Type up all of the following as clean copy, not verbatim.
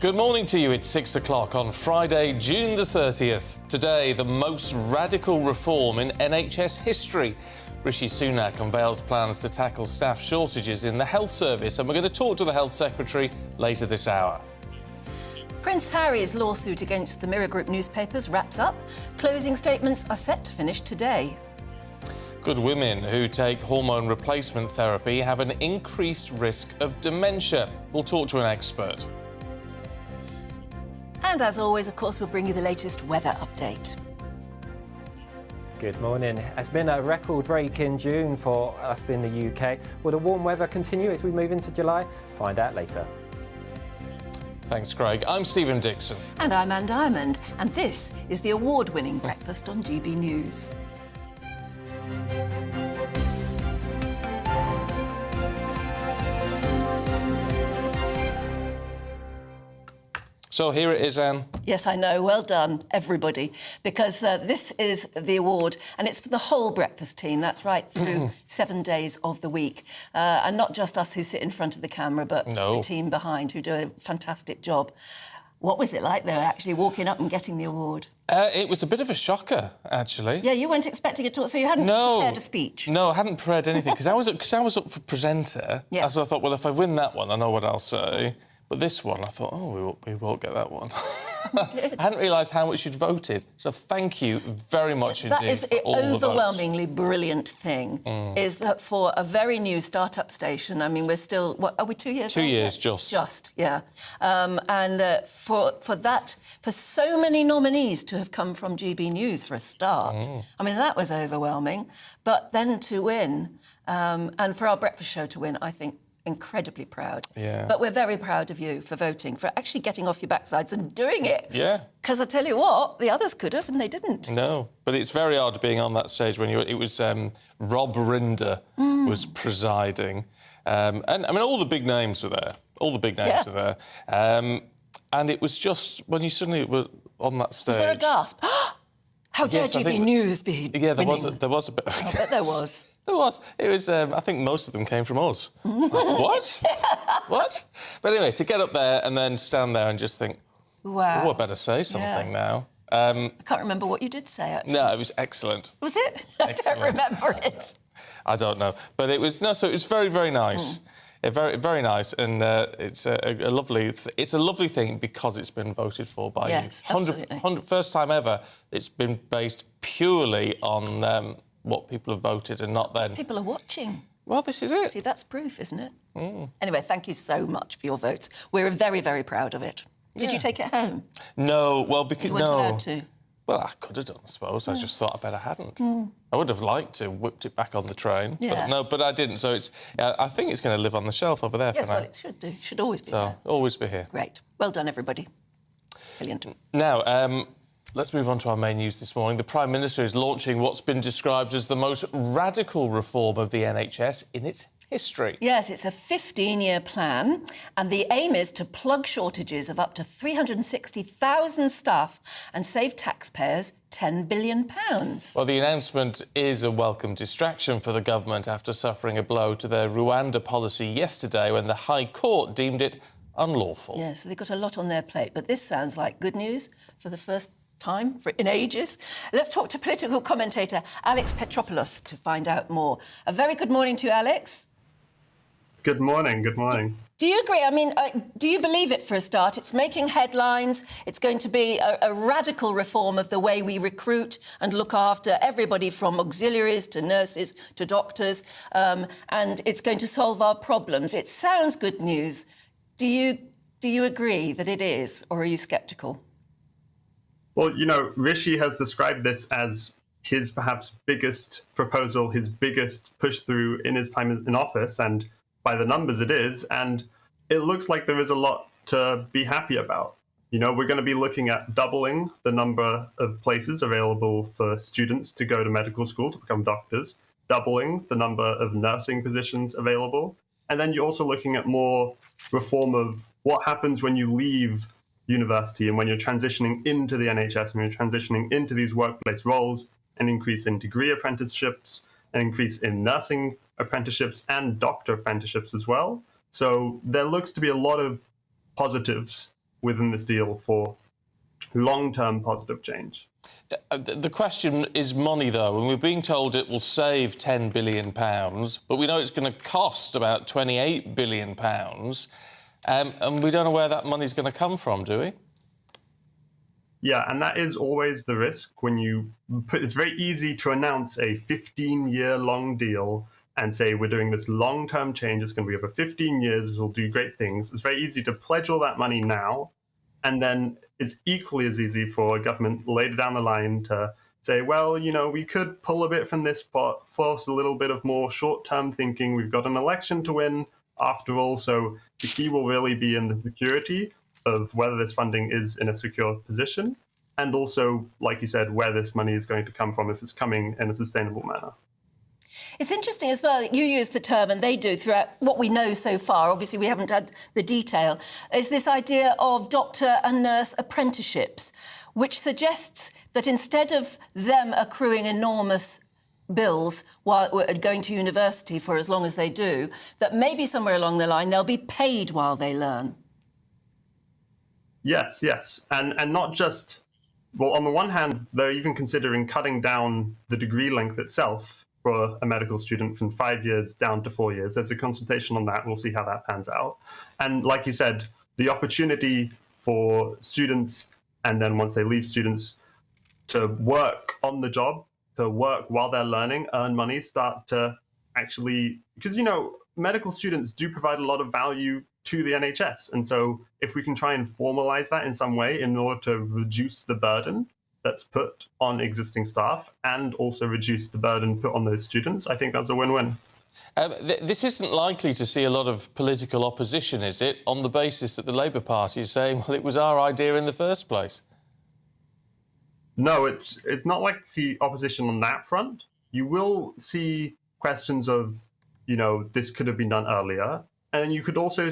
Good morning to you. It's 6 o'clock on Friday, June the 30th. Today, the most radical reform in NHS history. Rishi Sunak unveils plans to tackle staff shortages in the health service, and we're going to talk to the Health Secretary later this hour. Prince Harry's lawsuit against the Mirror Group newspapers wraps up. Closing statements are set to finish today. Good women who take hormone replacement therapy have an increased risk of dementia. We'll talk to an expert. And as always, of course, we'll bring you the latest weather update. Good morning. It's been a record-breaking June for us in the UK. Will the warm weather continue as we move into July? Find out later. Thanks, Craig. I'm Stephen Dixon. And I'm Anne Diamond. And this is the award-winning breakfast on GB News. So here it is, Anne. Yes, I know. Well done, everybody, because this is the award, and it's for the whole breakfast team. That's right, through 7 days of the week. And not just us who sit in front of the camera, but the team behind who do a fantastic job. What was it like, though, actually walking up and getting the award? It was a bit of a shocker, actually. Yeah, you weren't expecting it to, so you hadn't prepared a speech? No, I hadn't prepared anything, because I was up for presenter. Yeah. So I thought, well, if I win that one, I know what I'll say. But this one, I thought, oh, we won't get that one. We did. I hadn't realised how much you'd voted. So thank you very much indeed. That is the overwhelmingly brilliant thing, is that for a very new start-up station, I mean, we're still, what, are we 2 years? 2 years, just. Just, yeah. For so many nominees to have come from GB News for a start, I mean, that was overwhelming. But then to win, and for our breakfast show to win, I think, incredibly proud. Yeah. But we're very proud of you for voting, for actually getting off your backsides and doing it. Yeah. Because I tell you what, the others could have and they didn't. No, but it's very odd being on that stage when it was Rob Rinder was presiding. And, I mean, all the big names were there. All the big names were there. And it was just, when you suddenly were on that stage... Was there a gasp? How dare GB News be Yeah, there winning? was a bit of a gasp. I bet there was. There was. It was, I think most of them came from us. What? What? But anyway, to get up there and then stand there and just think, wow. Oh, I better say something now. I can't remember what you did say, actually. No, it was excellent. Was it? Excellent. I don't remember it. I don't know. But it was, no, so it was very, very nice. Very, very nice, and it's a lovely thing because it's been voted for by you. Absolutely. First time ever it's been based purely on what people have voted and not then... People are watching. Well, this is it. See, that's proof, isn't it? Anyway, thank you so much for your votes. We're very, very proud of it. Did you take it home? No, well, because... You weren't allowed to? Well, I could have done, I suppose. I just thought I better hadn't. I would have liked to whipped it back on the train. Yeah. But no, but I didn't. So it's... I think it's going to live on the shelf over there for now. Yes, well, it should do. It should always be there. Always be here. Great. Well done, everybody. Brilliant. Now, let's move on to our main news this morning. The Prime Minister is launching what's been described as the most radical reform of the NHS in its history. Yes, it's a 15-year plan, and the aim is to plug shortages of up to 360,000 staff and save taxpayers £10 billion. Well, the announcement is a welcome distraction for the government after suffering a blow to their Rwanda policy yesterday when the High Court deemed it unlawful. Yeah, so they've got a lot on their plate, but this sounds like good news for the first time in ages. Let's talk to political commentator Alex Petropoulos to find out more. A very good morning to you, Alex. Good morning, good morning. Do you agree? I mean, do you believe it for a start? It's making headlines. It's going to be a radical reform of the way we recruit and look after everybody from auxiliaries to nurses to doctors, and it's going to solve our problems. It sounds good news. Do you agree that it is, or are you sceptical? Well, you know, Rishi has described this as his perhaps biggest proposal, his biggest push through in his time in office, and by the numbers it is, and it looks like there is a lot to be happy about. You know, we're going to be looking at doubling the number of places available for students to go to medical school to become doctors, doubling the number of nursing positions available, and then you're also looking at more reform of what happens when you leave university and when you're transitioning into the NHS, when you're transitioning into these workplace roles, an increase in degree apprenticeships, an increase in nursing apprenticeships and doctor apprenticeships as well. So there looks to be a lot of positives within this deal for long-term positive change. The question is money, though, and we're being told it will save £10 billion, but we know it's going to cost about £28 billion, and we don't know where that money's going to come from, do we? Yeah, and that is always the risk when you put... It's very easy to announce a 15-year-long deal and say, we're doing this long-term change, it's going to be over 15 years, this will do great things. It's very easy to pledge all that money now, and then it's equally as easy for a government later down the line to say, well, you know, we could pull a bit from this pot, force a little bit of more short-term thinking. We've got an election to win after all, so the key will really be in the security of whether this funding is in a secure position, and also, like you said, where this money is going to come from, if it's coming in a sustainable manner. It's interesting as well, you use the term, and they do throughout what we know so far, obviously we haven't had the detail, is this idea of doctor and nurse apprenticeships, which suggests that instead of them accruing enormous bills while going to university for as long as they do, that maybe somewhere along the line they'll be paid while they learn. Yes, yes. And not just... Well, on the one hand, they're even considering cutting down the degree length itself for a medical student from 5 years down to 4 years. There's a consultation on that. We'll see how that pans out. And like you said, the opportunity for students, and then once they leave students, to work on the job, to work while they're learning, earn money, start to actually... Because, you know, medical students do provide a lot of value to the NHS. And so if we can try and formalize that in some way in order to reduce the burden that's put on existing staff and also reduce the burden put on those students, I think that's a win-win. This isn't likely to see a lot of political opposition, is it, on the basis that the Labour Party is saying, well, it was our idea in the first place? No, it's not like to see opposition on that front. You will see questions of, you know, this could have been done earlier. And you could also...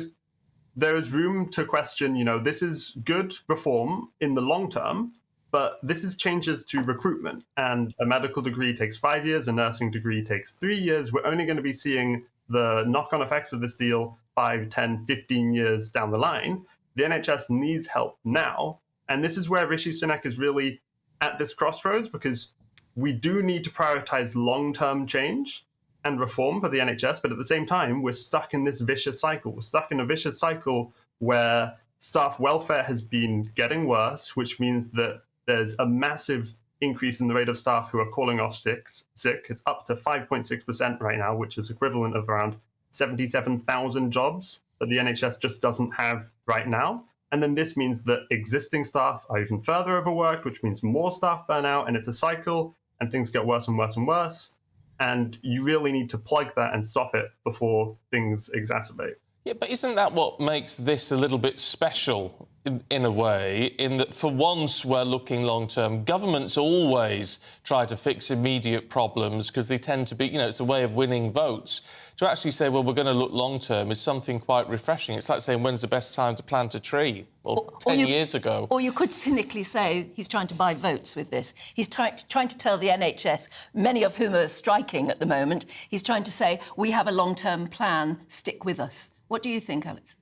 There is room to question, you know, this is good reform in the long term, but this is changes to recruitment. And a medical degree takes 5 years, a nursing degree takes 3 years. We're only going to be seeing the knock-on effects of this deal 5, 10, 15 years down the line. The NHS needs help now. And this is where Rishi Sunak is really at this crossroads, because we do need to prioritize long-term change and reform for the NHS, but at the same time, we're stuck in this vicious cycle. We're stuck in a vicious cycle where staff welfare has been getting worse, which means that there's a massive increase in the rate of staff who are calling off sick. It's up to 5.6% right now, which is equivalent of around 77,000 jobs that the NHS just doesn't have right now. And then this means that existing staff are even further overworked, which means more staff burn out, and it's a cycle, and things get worse and worse and worse. And you really need to plug that and stop it before things exacerbate. Yeah, but isn't that what makes this a little bit special in a way, in that for once we're looking long-term? Governments always try to fix immediate problems because they tend to be, you know, it's a way of winning votes. To actually say, well, we're going to look long-term is something quite refreshing. It's like saying, when's the best time to plant a tree? Well, 10 years ago. Or you could cynically say he's trying to buy votes with this. He's trying to tell the NHS, many of whom are striking at the moment, he's trying to say, we have a long-term plan, stick with us. What do you think, Alex?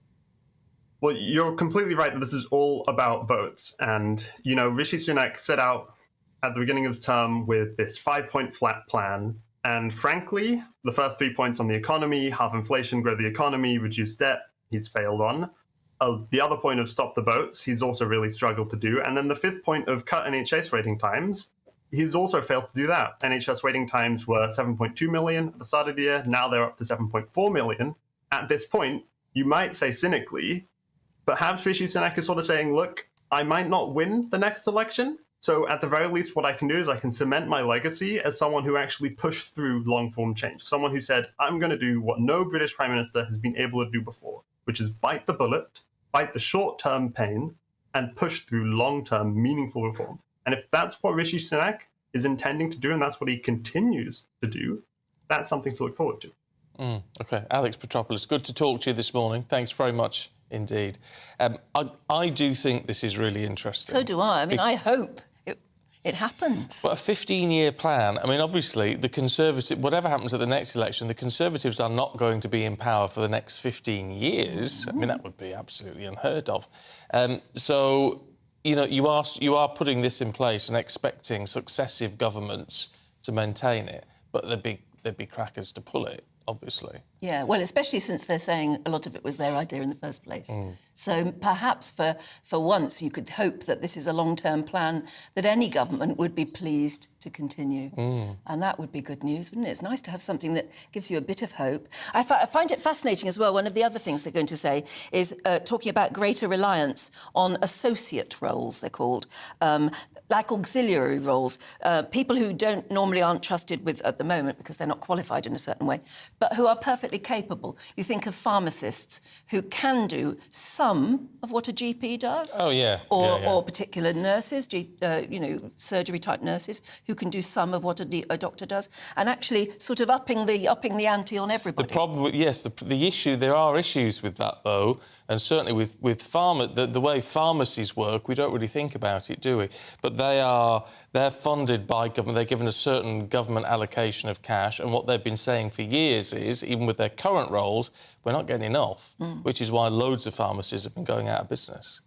Well, you're completely right that this is all about votes. And, you know, Rishi Sunak set out at the beginning of his term with this 5-point flat plan. And frankly, the first 3 points on the economy, halve inflation, grow the economy, reduce debt, he's failed on. The other point of stop the votes, he's also really struggled to do. And then the 5th point of cut NHS waiting times, he's also failed to do that. NHS waiting times were 7.2 million at the start of the year. Now they're up to 7.4 million. At this point, you might say cynically, perhaps Rishi Sunak is sort of saying, look, I might not win the next election. So at the very least, what I can do is I can cement my legacy as someone who actually pushed through long-form change, someone who said, I'm going to do what no British Prime Minister has been able to do before, which is bite the bullet, bite the short-term pain, and push through long-term meaningful reform. And if that's what Rishi Sunak is intending to do, and that's what he continues to do, that's something to look forward to. OK. Alex Petropoulos, good to talk to you this morning. Thanks very much indeed. I do think this is really interesting. So do I. I mean, I hope it happens. But a 15-year plan, I mean, obviously, whatever happens at the next election, the Conservatives are not going to be in power for the next 15 years. I mean, that would be absolutely unheard of. So, you know, you are putting this in place and expecting successive governments to maintain it, but they'd be crackers to pull it, obviously. Yeah, well, especially since they're saying a lot of it was their idea in the first place. So perhaps for once you could hope that this is a long-term plan that any government would be pleased to continue. And that would be good news, wouldn't it? It's nice to have something that gives you a bit of hope. I find it fascinating as well. One of the other things they're going to say is talking about greater reliance on associate roles, they're called, like auxiliary roles, people who aren't trusted with at the moment because they're not qualified in a certain way, but who are perfectly capable. You think of pharmacists who can do some of what a GP does. Oh, yeah. Or particular nurses, surgery-type nurses, who can do some of what a doctor does, and actually sort of upping the ante on everybody. The problem with, the issue, there are issues with that, though, and certainly with the way pharmacies work, we don't really think about it, do we? But they're funded by government. They're given a certain government allocation of cash, and what they've been saying for years is, even with their current roles, we're not getting enough, which is why loads of pharmacies have been going out of business.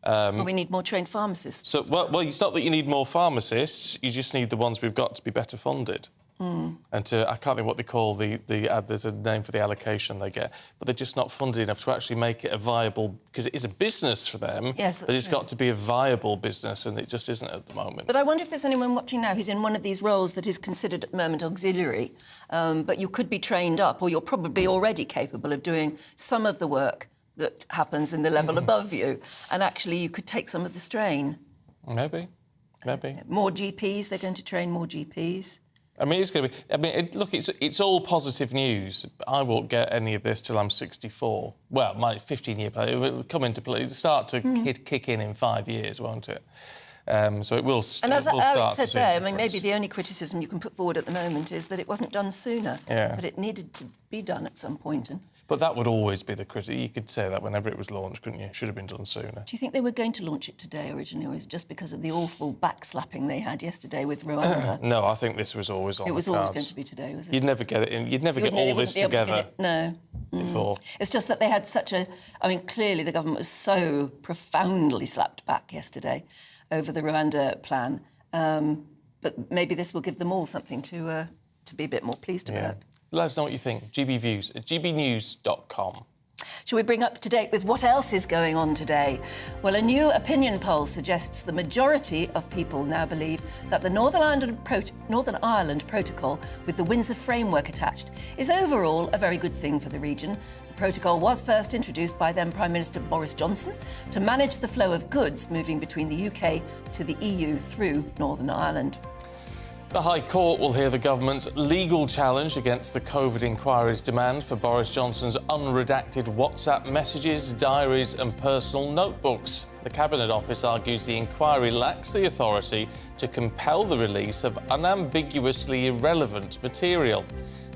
Well, we need more trained pharmacists. So, well, it's not that you need more pharmacists, you just need the ones we've got to be better funded. And I can't think what they call there's a name for the allocation they get, but they're just not funded enough to actually make it a viable, because it is a business for them, yes, but it's got to be a viable business, and it just isn't at the moment. But I wonder if there's anyone watching now who's in one of these roles that is considered at the moment auxiliary, but you could be trained up, or you're probably already capable of doing some of the work that happens in the level above you, and actually you could take some of the strain. Maybe. More GPs, they're going to train more GPs. I mean, it's going to be... I mean, look, it's all positive news. I won't get any of this till I'm 64. Well, my 15-year plan, it will come into play, it'll start to kick in 5 years, won't it? So it will start. And as Alex said there, I mean, difference. maybe the only criticism you can put forward at the moment is that it wasn't done sooner. Yeah. But it needed to be done at some point. But that would always be the critic. You could say that whenever it was launched, couldn't you? Should have been done sooner. Do you think they were going to launch it today originally, or is it just because of the awful backslapping they had yesterday with Rwanda? No, I think this was always on the cards. It was always going to be today, was it? You'd never get it in. You'd never get all this together. No. Before. It's just that they had such a... I mean, clearly the government was so profoundly slapped back yesterday over the Rwanda plan. But maybe this will give them all something to be a bit more pleased about. Let us know what you think. GBviews at gbnews.com. Shall we bring up to date with what else is going on today? Well, a new opinion poll suggests the majority of people now believe that the Northern Ireland Protocol, with the Windsor framework attached, is overall a very good thing for the region. The protocol was first introduced by then Prime Minister Boris Johnson to manage the flow of goods moving between the UK to the EU through Northern Ireland. The High Court will hear the government's legal challenge against the COVID inquiry's demand for Boris Johnson's unredacted WhatsApp messages, diaries and personal notebooks. The Cabinet Office argues the inquiry lacks the authority to compel the release of unambiguously irrelevant material.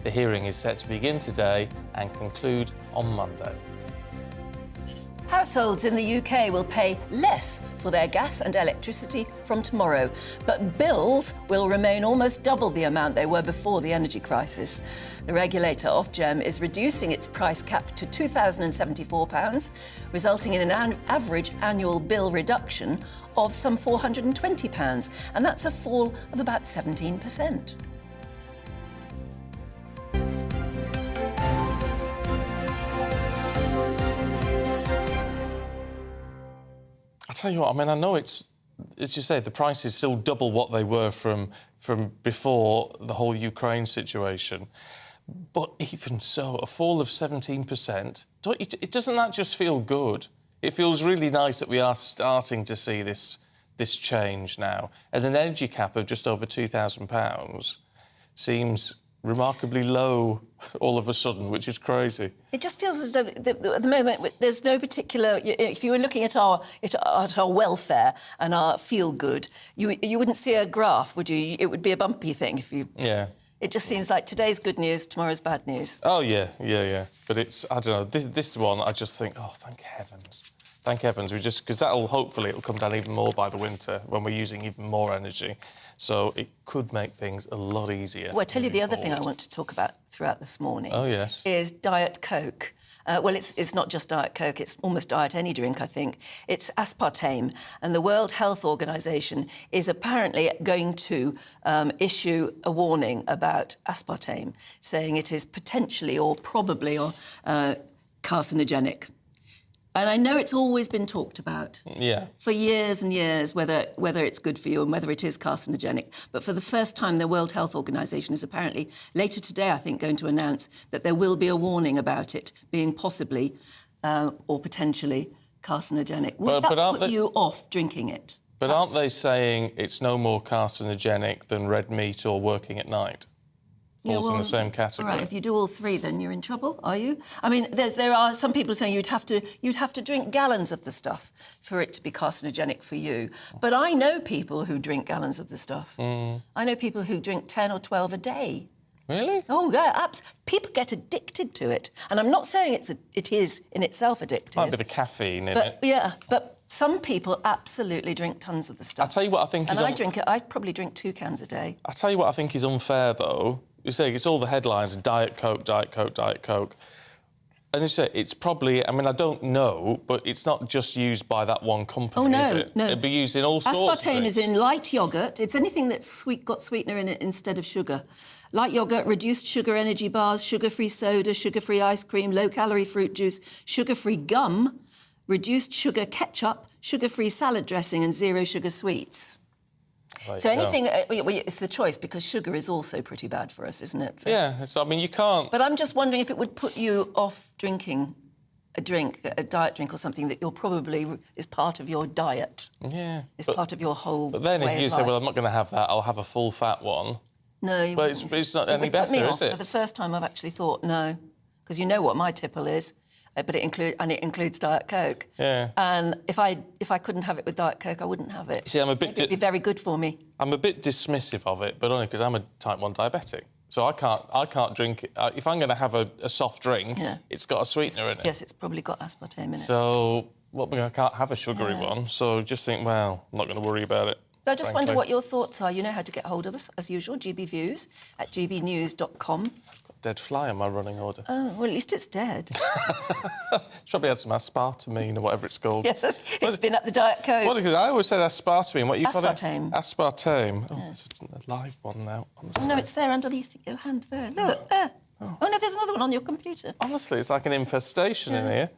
The hearing is set to begin today and conclude on Monday. Households in the UK will pay less for their gas and electricity from tomorrow, but bills will remain almost double the amount they were before the energy crisis. The regulator, Ofgem, is reducing its price cap to £2,074, resulting in an average annual bill reduction of some £420, and that's a fall of about 17%. I tell you what, I mean, I know it's, as you say, the price is still double what they were from before the whole Ukraine situation. But even so, a fall of 17%, doesn't that just feel good? It feels really nice that we are starting to see this change now. And an energy cap of just over £2,000 seems remarkably low all of a sudden, which is crazy. It just feels as though at the moment there's no particular... If you were looking at our welfare and our feel-good, you wouldn't see a graph, would you? It would be a bumpy thing if you... Yeah. It just seems like today's good news, tomorrow's bad news. Oh, yeah. But it's, I don't know, this one, I just think, oh, thank heavens. Thank heavens, because hopefully it'll come down even more by the winter when we're using even more energy. So it could make things a lot easier. Well, I tell you the other thing I want to talk about throughout this morning. Oh, yes. Is Diet Coke. Well, it's not just Diet Coke, it's almost Diet any drink, I think. It's aspartame, and the World Health Organization is apparently going to issue a warning about aspartame, saying it is potentially or probably carcinogenic. And I know it's always been talked about for years and years, whether it's good for you and whether it is carcinogenic. But for the first time, the World Health Organization is apparently, later today, I think, going to announce that there will be a warning about it being possibly or potentially carcinogenic. Would that put you off drinking it? But aren't they saying it's no more carcinogenic than red meat or working at night? Falls in the same category. All right, if you do all three, then you're in trouble, are you? I mean, there are some people saying you'd have to drink gallons of the stuff for it to be carcinogenic for you. But I know people who drink gallons of the stuff. I know people who drink 10 or 12 a day. Really? Oh, yeah, people get addicted to it. And I'm not saying it is in itself addictive. Might be the caffeine in it. Yeah, but some people absolutely drink tons of the stuff. I'll tell you what I think is... And I drink it, I probably drink 2 cans a day. I'll tell you what I think is unfair, though. You say it's all the headlines, Diet Coke, Diet Coke, Diet Coke. And you say it's probably, I mean, I don't know, but it's not just used by that one company, is it? No. It'd be used in all sorts of Aspartame things. is in light yoghurt. It's anything that's got sweetener in it instead of sugar. Light yoghurt, reduced sugar energy bars, sugar-free soda, sugar-free ice cream, low-calorie fruit juice, sugar-free gum, reduced sugar ketchup, sugar-free salad dressing and zero-sugar sweets. So anything, it's the choice, because sugar is also pretty bad for us, isn't it? So, yeah, I mean, you can't... But I'm just wondering if it would put you off drinking a diet drink or something that you're probably is part of your diet. Yeah. It's part of your whole But then if you say, life. well, I'm not going to have that, I'll have a full-fat one. No, you But wouldn't. it's not It any would put me better, off. is it? For the first time I've actually thought, no, because you know what my tipple is. But it includes Diet Coke. Yeah. And if I couldn't have it with Diet Coke, I wouldn't have it. See, I'm a bit... Maybe it'd be very good for me. I'm a bit dismissive of it, but only because I'm a type 1 diabetic. So I can't drink it. If I'm going to have a soft drink, it's got a sweetener in it. Yes, it's probably got aspartame in it. So, I can't have a sugary one. So just think, well, I'm not going to worry about it. I just wonder what your thoughts are. You know how to get hold of us, as usual, GBViews at gbnews.com. Dead fly on my running order. Oh, well, at least it's dead. It's probably had some aspartame or whatever it's called. Yes, it's been at the Diet Coke. Well, because I always said aspartame. What you call it? Aspartame. Aspartame. Oh, it's a live one now. Honestly. No, it's there underneath your hand there. Look, there. Oh, no, there's another one on your computer. Honestly, it's like an infestation in here.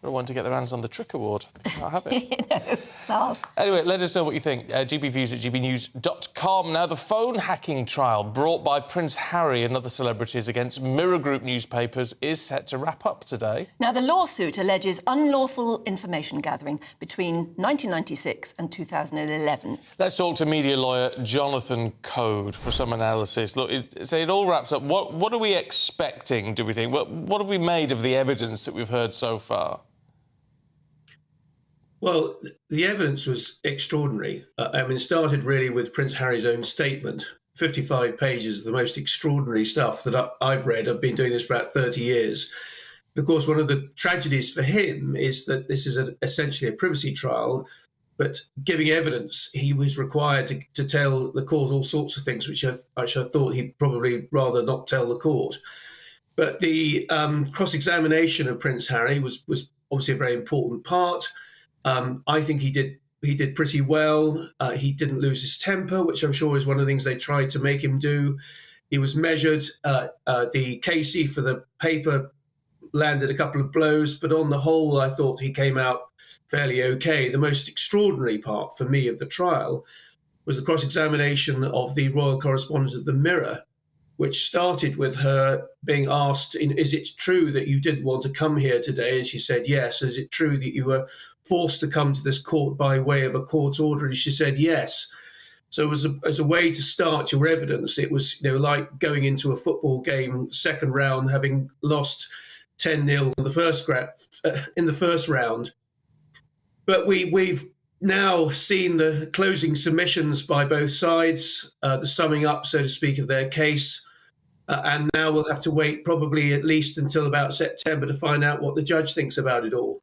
I want to get their hands on the TRIC award. I have it. No, it's ours. Anyway, let us know what you think. GBviews at gbnews.com. Now, the phone hacking trial brought by Prince Harry and other celebrities against Mirror Group newspapers is set to wrap up today. Now, the lawsuit alleges unlawful information gathering between 1996 and 2011. Let's talk to media lawyer Jonathan Code for some analysis. Look, it all wraps up. What are we expecting, do we think? What have we made of the evidence that we've heard so far? Well, the evidence was extraordinary. It started really with Prince Harry's own statement. 55 pages of the most extraordinary stuff that I've read. I've been doing this for about 30 years. Of course, one of the tragedies for him is that this is essentially a privacy trial, but giving evidence, he was required to tell the court all sorts of things, which I thought he'd probably rather not tell the court. But the cross-examination of Prince Harry was obviously a very important part. I think he did pretty well. He didn't lose his temper, which I'm sure is one of the things they tried to make him do. He was measured. The KC for the paper landed a couple of blows, but on the whole, I thought he came out fairly okay. The most extraordinary part for me of the trial was the cross-examination of the royal correspondent of the Mirror, which started with her being asked, is it true that you didn't want to come here today? And she said, yes. Is it true that you were forced to come to this court by way of a court order? And she said, yes. So as a way to start your evidence, it was like going into a football game, second round, having lost 10-0 in the first round. But we've now seen the closing submissions by both sides, the summing up, so to speak, of their case. And now we'll have to wait probably at least until about September to find out what the judge thinks about it all.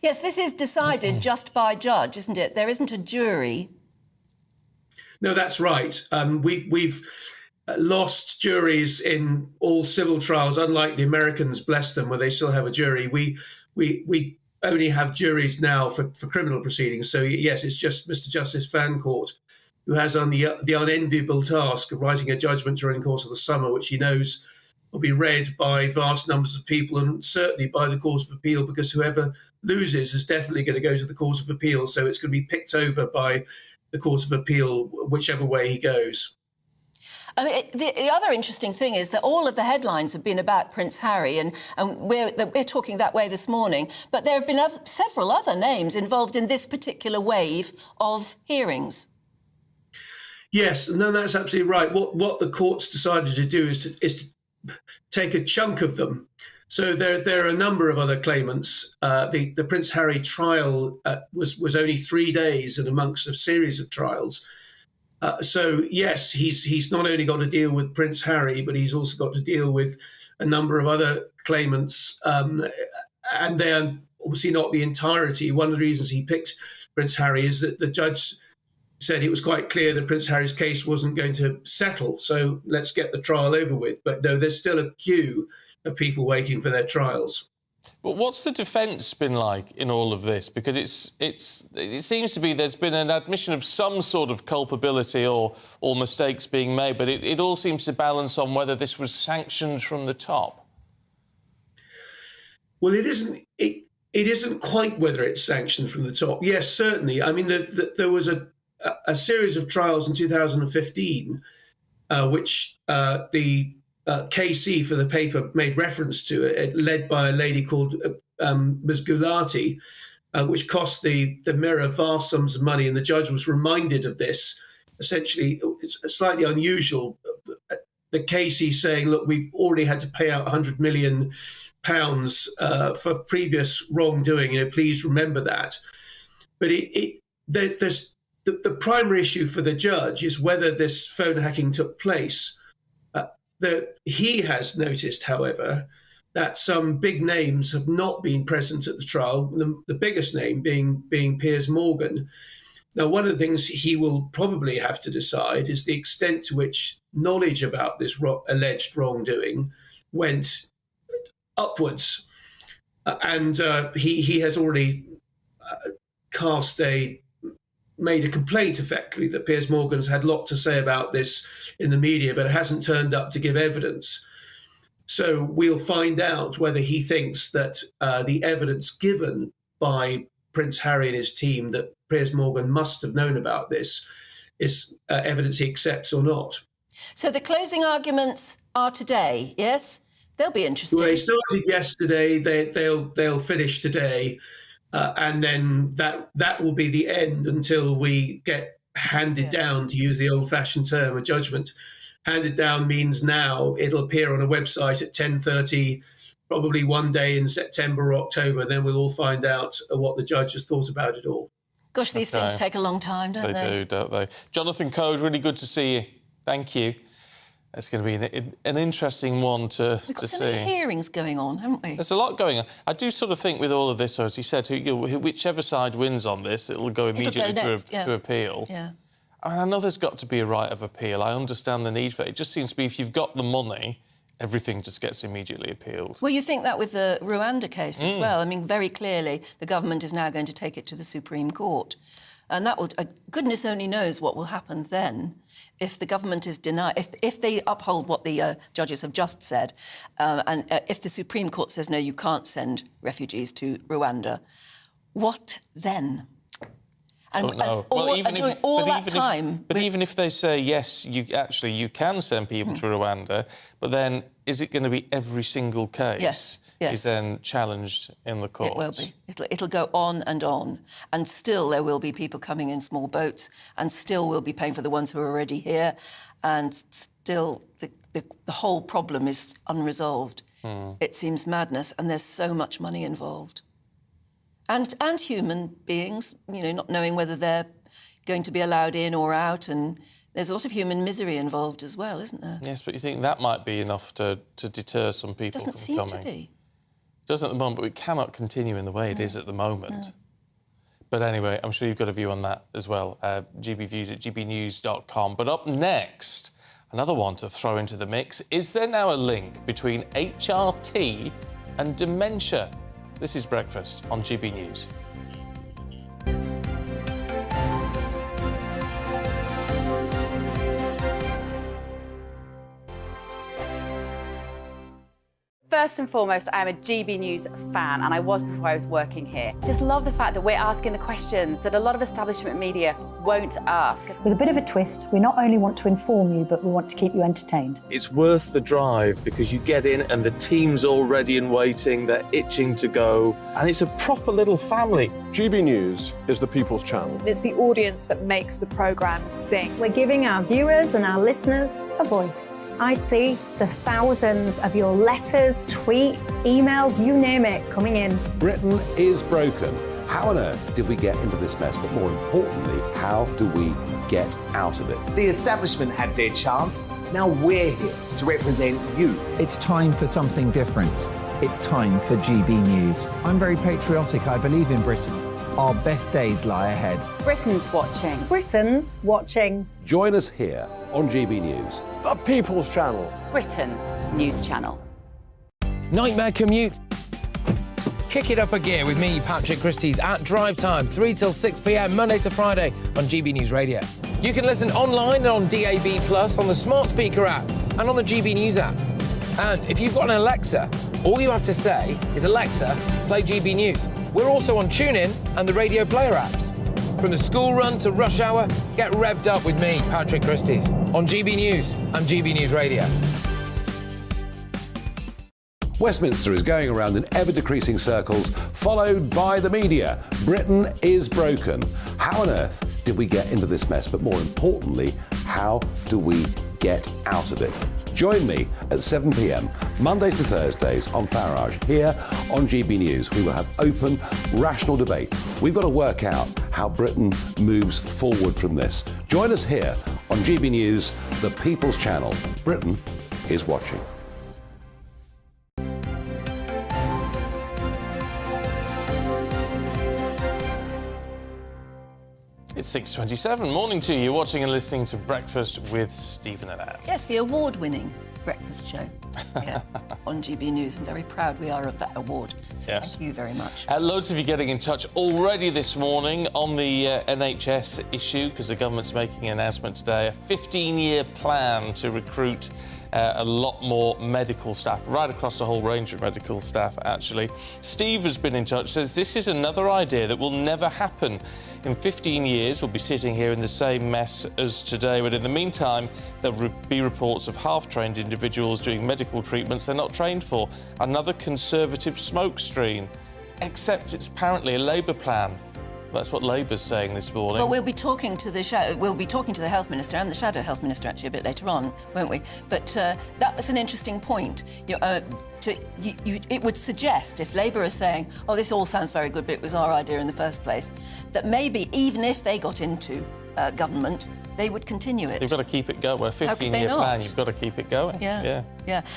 Yes, this is decided just by judge, isn't it? There isn't a jury. No, that's right. We've lost juries in all civil trials, unlike the Americans, bless them, where they still have a jury. We only have juries now for criminal proceedings. So, yes, it's just Mr. Justice Fancourt who has on the unenviable task of writing a judgment during the course of the summer, which he knows will be read by vast numbers of people and certainly by the Court of Appeal, because whoever loses is definitely going to go to the Court of Appeal. So it's going to be picked over by the Court of Appeal, whichever way he goes. I mean, the other interesting thing is that all of the headlines have been about Prince Harry, and we're talking that way this morning, but there have been several other names involved in this particular wave of hearings. Yes, no, that's absolutely right. What the court's decided to do is to take a chunk of them. So there are a number of other claimants. The Prince Harry trial was only 3 days in amongst a series of trials. So, yes, he's not only got to deal with Prince Harry, but he's also got to deal with a number of other claimants. And they're obviously not the entirety. One of the reasons he picked Prince Harry is that the judge said it was quite clear that Prince Harry's case wasn't going to settle. So let's get the trial over with. But no, there's still a queue of people waiting for their trials. But what's the defence been like in all of this? Because it seems to be there's been an admission of some sort of culpability or mistakes being made, but it all seems to balance on whether this was sanctioned from the top. Well, it isn't. It isn't quite whether it's sanctioned from the top. Yes, certainly. I mean, there was a series of trials in 2015, which the KC for the paper made reference to it, led by a lady called Ms. Gulati, which cost the Mirror vast sums of money. And the judge was reminded of this. Essentially, it's slightly unusual. The KC saying, look, we've already had to pay out £100 million for previous wrongdoing. Please remember that. But there's the primary issue for the judge is whether this phone hacking took place. He has noticed, however, that some big names have not been present at the trial, the biggest name being Piers Morgan. Now, one of the things he will probably have to decide is the extent to which knowledge about this alleged wrongdoing went upwards. And he has already made a complaint, effectively, that Piers Morgan's had a lot to say about this in the media, but hasn't turned up to give evidence. So we'll find out whether he thinks that the evidence given by Prince Harry and his team that Piers Morgan must have known about this is evidence he accepts or not. So the closing arguments are today, yes? They'll be interesting. Well, they started yesterday. They'll finish today. And then that will be the end until we get handed down, to use the old-fashioned term, a judgment. Handed down means now it'll appear on a website at 10:30, probably one day in September or October. Then we'll all find out what the judge has thought about it all. Gosh, these things take a long time, don't they? They do, don't they? Jonathan Code, really good to see you. Thank you. It's going to be an interesting one to see. We've got so many hearings going on, haven't we? There's a lot going on. I do sort of think with all of this, as you said, whichever side wins on this, it'll go immediately to appeal. Yeah. I know there's got to be a right of appeal. I understand the need for it. It just seems to be if you've got the money, everything just gets immediately appealed. Well, you think that with the Rwanda case as well. I mean, very clearly, the government is now going to take it to the Supreme Court. And that will, goodness only knows what will happen then if the government is denied, if they uphold what the judges have just said, and if the Supreme Court says, no, you can't send refugees to Rwanda, what then? And, even if they say, yes, you can send people to Rwanda, but then is it going to be every single case? Yes. Is then challenged in the courts? It will be. It'll go on, and still there will be people coming in small boats, and still we'll be paying for the ones who are already here, and still the whole problem is unresolved. It seems madness, and there's so much money involved, and human beings, not knowing whether they're going to be allowed in or out, and there's a lot of human misery involved as well, isn't there? Yes, but you think that might be enough to deter some people from coming? Doesn't seem to be. doesn't at the moment, but it cannot continue in the way it is at the moment. But anyway, I'm sure you've got a view on that as well. GBviews at gbnews.com. But up next, another one to throw into the mix. Is there now a link between HRT and dementia? This is Breakfast on GB News. First and foremost, I am a GB News fan, and I was before I was working here. Just love the fact that we're asking the questions that a lot of establishment media won't ask. With a bit of a twist, we not only want to inform you, but we want to keep you entertained. It's worth the drive because you get in and the team's all ready and waiting, they're itching to go, and it's a proper little family. GB News is the People's Channel. It's the audience that makes the programme sing. We're giving our viewers and our listeners a voice. I see the thousands of your letters, tweets, emails, you name it, coming in. Britain is broken. How on earth did we get into this mess? But more importantly, how do we get out of it? The establishment had their chance. Now we're here to represent you. It's time for something different. It's time for GB News. I'm very patriotic. I believe in Britain. Our best days lie ahead. Britain's watching. Britain's watching. Join us here on GB News. The People's Channel. Britain's news channel. Nightmare commute? Kick it up a gear with me, Patrick Christie's, at Drive Time, 3 till 6 p.m, Monday to Friday on GB News Radio. You can listen online and on DAB+, on the smart speaker app and on the GB News app. And if you've got an Alexa, all you have to say is, Alexa, play GB News. We're also on TuneIn and the Radio Player apps. From the school run to rush hour, get revved up with me, Patrick Christie's, on GB News and GB News Radio. Westminster is going around in ever-decreasing circles, followed by the media. Britain is broken. How on earth did we get into this mess? But more importantly, how do we get out of it? Join me at 7 p.m, Mondays to Thursdays on Farage, here on GB News. We will have open, rational debate. We've got to work out how Britain moves forward from this. Join us here on GB News, the People's Channel. Britain is watching. It's 6:27. Morning to you, watching and listening to Breakfast with Stephen and Anne. Yes, the award-winning breakfast show on GB News, and very proud we are of that award. So yes. Thank you very much. Loads of you getting in touch already this morning on the NHS issue, because the government's making an announcement today, a 15-year plan to recruit a lot more medical staff, right across the whole range of medical staff, actually. Steve has been in touch, says this is another idea that will never happen. In 15 years, we'll be sitting here in the same mess as today, but in the meantime, there'll be reports of half-trained individuals doing medical treatments they're not trained for. Another Conservative smokescreen, except it's apparently a Labour plan. That's what Labour's saying this morning. Well, we'll be talking to the Health Minister and the Shadow Health Minister actually a bit later on, won't we? But that's an interesting point. It would suggest, if Labour are saying, "Oh, this all sounds very good, but it was our idea in the first place," that maybe even if they got into government, they would continue it. You've got to keep it going. A 15-year plan, you've got to keep it going. Yeah.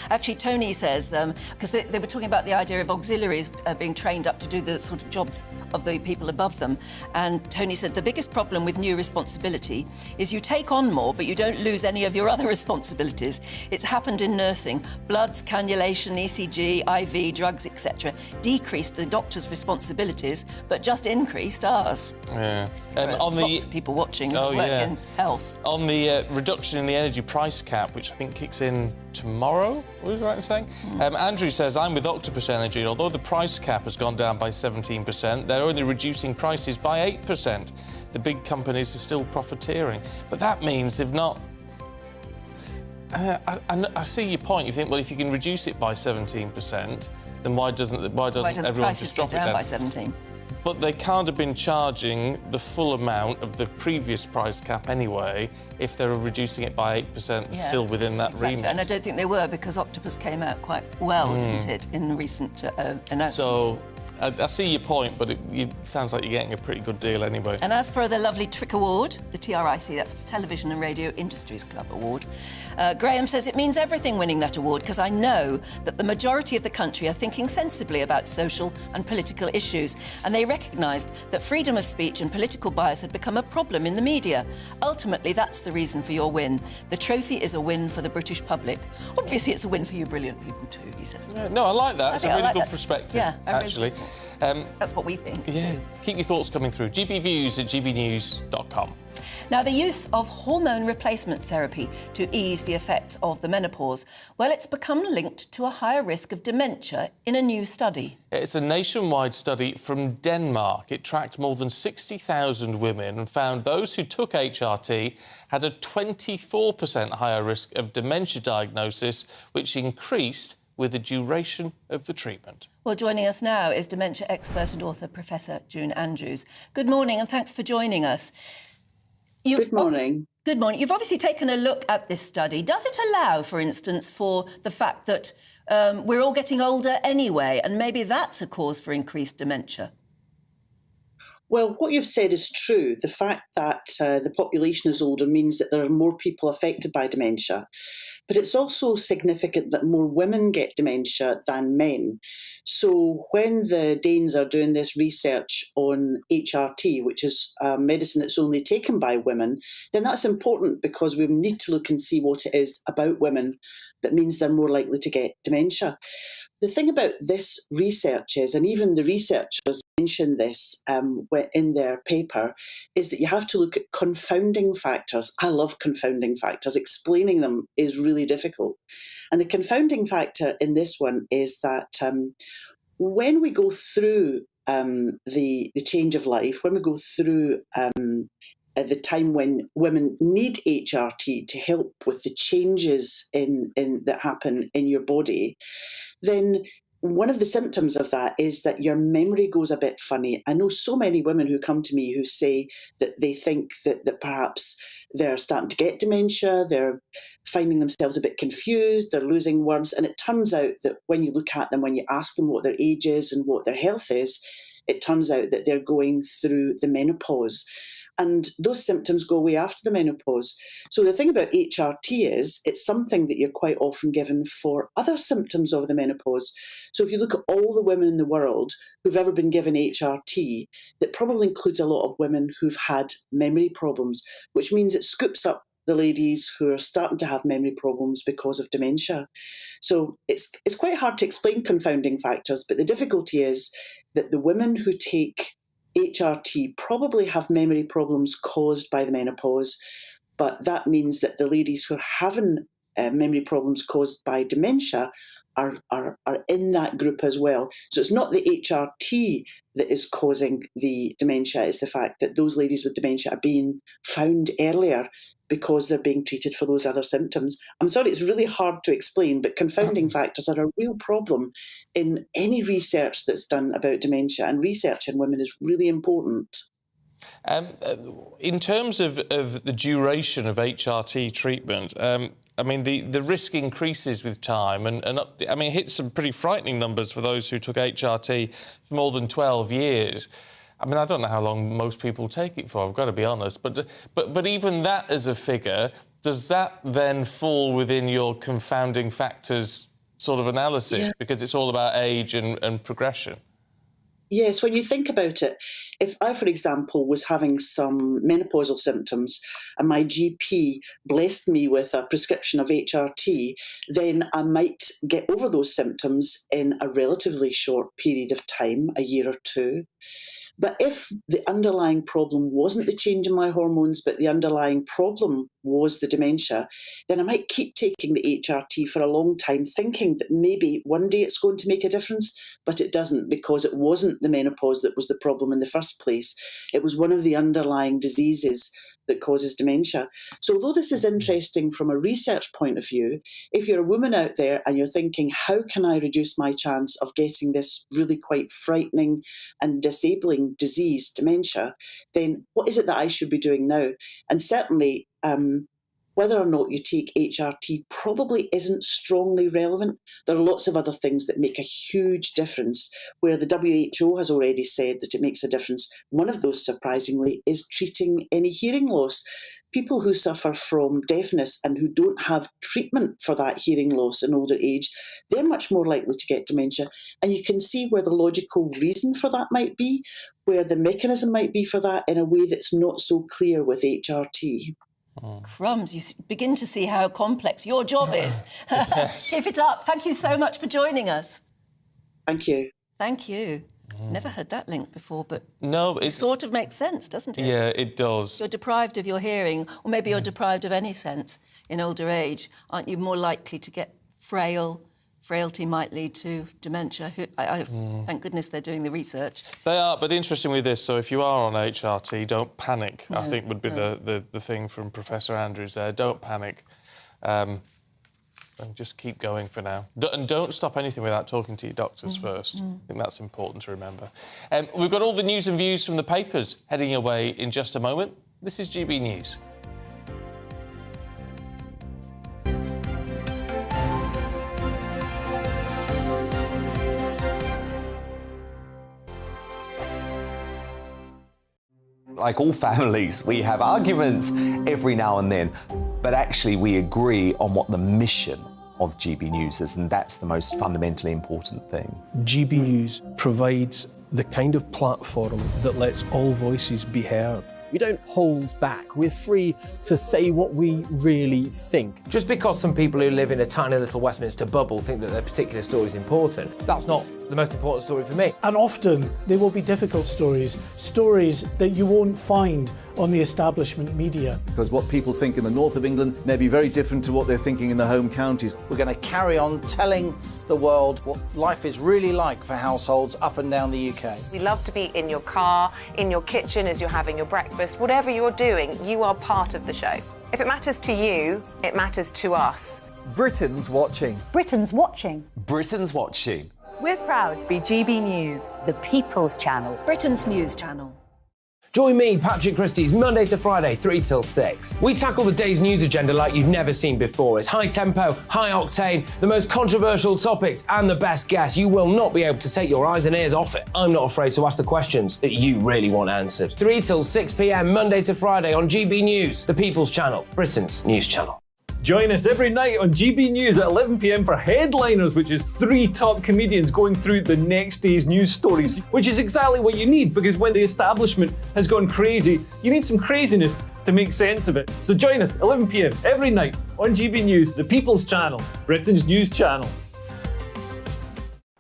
Actually, Tony says, because they were talking about the idea of auxiliaries being trained up to do the sort of jobs of the people above them. And Tony said the biggest problem with new responsibility is you take on more, but you don't lose any of your other responsibilities. It's happened in nursing. Bloods, cannulation, ECG, IV, drugs, etc. decreased the doctor's responsibilities, but just increased ours. Yeah. Lots of people watching who work in health. On the reduction in the energy price cap, which I think kicks in tomorrow, was I right in saying? Andrew says, I'm with Octopus Energy. Although the price cap has gone down by 17%, they're only reducing prices by 8%. The big companies are still profiteering. But that means they've not... I see your point. You think, well, if you can reduce it by 17%, then why doesn't everyone just drop it down by 17%? But they can't have been charging the full amount of the previous price cap anyway if they were reducing it by 8% still within that remit. And I don't think they were, because Octopus came out quite well, didn't it, in recent announcements. So I see your point, but it sounds like you're getting a pretty good deal anyway. And as for the lovely TRIC award, the TRIC, that's the Television and Radio Industries Club award, Graham says it means everything winning that award, because I know that the majority of the country are thinking sensibly about social and political issues, and they recognised that freedom of speech and political bias had become a problem in the media. Ultimately, that's the reason for your win. The trophy is a win for the British public. Obviously, it's a win for you brilliant people too, he says. Yeah, no, I like that. It's a really good perspective, yeah, actually. That's what we think. Yeah. Keep your thoughts coming through. gbviews@gbnews.com. Now, the use of hormone replacement therapy to ease the effects of the menopause, well, it's become linked to a higher risk of dementia in a new study. It's a nationwide study from Denmark. It tracked more than 60,000 women and found those who took HRT had a 24% higher risk of dementia diagnosis, which increased with the duration of the treatment. Well, joining us now is dementia expert and author Professor June Andrews. Good morning and thanks for joining us. Good morning. Good morning. You've obviously taken a look at this study. Does it allow, for instance, for the fact that we're all getting older anyway, and maybe that's a cause for increased dementia? Well, what you've said is true. The fact that the population is older means that there are more people affected by dementia. But it's also significant that more women get dementia than men. So when the Danes are doing this research on HRT, which is a medicine that's only taken by women, then that's important because we need to look and see what it is about women that means they're more likely to get dementia. The thing about this research is, and even the researchers mention this in their paper, is that you have to look at confounding factors. I love confounding factors. Explaining them is really difficult. And the confounding factor in this one is that when we go through the change of life, when we go through at the time when women need HRT to help with the changes that happen in your body, then one of the symptoms of that is that your memory goes a bit funny. I know so many women who come to me who say that they think that perhaps they're starting to get dementia, they're finding themselves a bit confused, they're losing words, and it turns out that when you look at them, when you ask them what their age is and what their health is, it turns out that they're going through the menopause. And those symptoms go away after the menopause. So the thing about HRT is it's something that you're quite often given for other symptoms of the menopause. So if you look at all the women in the world who've ever been given HRT, that probably includes a lot of women who've had memory problems, which means it scoops up the ladies who are starting to have memory problems because of dementia. So it's quite hard to explain confounding factors, but the difficulty is that the women who take HRT probably have memory problems caused by the menopause, but that means that the ladies who are having memory problems caused by dementia are in that group as well. So it's not the HRT that is causing the dementia, it's the fact that those ladies with dementia are being found earlier because they're being treated for those other symptoms. I'm sorry, it's really hard to explain, but confounding factors are a real problem in any research that's done about dementia, and research in women is really important. In terms of the duration of HRT treatment, I mean, the risk increases with time, and I mean, it hits some pretty frightening numbers for those who took HRT for more than 12 years. I mean, I don't know how long most people take it for, I've got to be honest, but even that as a figure, does that then fall within your confounding factors sort of analysis? Yeah. Because it's all about age and progression. Yes, when you think about it, if I, for example, was having some menopausal symptoms and my GP blessed me with a prescription of HRT, then I might get over those symptoms in a relatively short period of time, a year or two. But if the underlying problem wasn't the change in my hormones, but the underlying problem was the dementia, then I might keep taking the HRT for a long time, thinking that maybe one day it's going to make a difference, but it doesn't, because it wasn't the menopause that was the problem in the first place. It was one of the underlying diseases that causes dementia. So although this is interesting from a research point of view, if you're a woman out there and you're thinking, how can I reduce my chance of getting this really quite frightening and disabling disease, dementia, then what is it that I should be doing now? And certainly Whether or not you take HRT probably isn't strongly relevant. There are lots of other things that make a huge difference, where the WHO has already said that it makes a difference. One of those, surprisingly, is treating any hearing loss. People who suffer from deafness and who don't have treatment for that hearing loss in older age, they're much more likely to get dementia. And you can see where the logical reason for that might be, where the mechanism might be for that in a way that's not so clear with HRT. Crumbs, you begin to see how complex your job is. Keep it up. Thank you so much for joining us. Thank you. Thank you. Never heard that link before, but no, it sort of makes sense, doesn't it? Yeah, it does. You're deprived of your hearing, or maybe you're deprived of any sense in older age. Aren't you more likely to get frail? Frailty might lead to dementia. Thank goodness they're doing the research. They are, but interesting with this, so if you are on HRT, don't panic, I think would be the thing from Professor Andrews there. Don't panic. And just keep going for now. And don't stop anything without talking to your doctors first. I think that's important to remember. We've got all the news and views from the papers heading your way in just a moment. This is GB News. Like all families, we have arguments every now and then, but actually we agree on what the mission of GB News is, and that's the most fundamentally important thing. GB News provides the kind of platform that lets all voices be heard. We don't hold back. We're free to say what we really think. Just because some people who live in a tiny little Westminster bubble think that their particular story is important, that's not the most important story for me. And often they will be difficult stories, stories that you won't find on the establishment media. Because what people think in the north of England may be very different to what they're thinking in the home counties. We're going to carry on telling the world what life is really like for households up and down the UK. We love to be in your car, in your kitchen as you're having your breakfast. Whatever you're doing, you are part of the show. If it matters to you, it matters to us. Britain's watching. Britain's watching. Britain's watching. We're proud to be GB News, the People's Channel. Britain's news channel. Join me, Patrick Christie's, Monday to Friday, 3 till 6. We tackle the day's news agenda like you've never seen before. It's high tempo, high octane, the most controversial topics, and the best guests. You will not be able to take your eyes and ears off it. I'm not afraid to ask the questions that you really want answered. 3 till 6 p.m, Monday to Friday on GB News, the People's Channel, Britain's news channel. Join us every night on GB News at 11 p.m. for Headliners, which is 3 top comedians going through the next day's news stories, which is exactly what you need, because when the establishment has gone crazy, you need some craziness to make sense of it. So join us 11 p.m. every night on GB News, the People's Channel, Britain's news channel.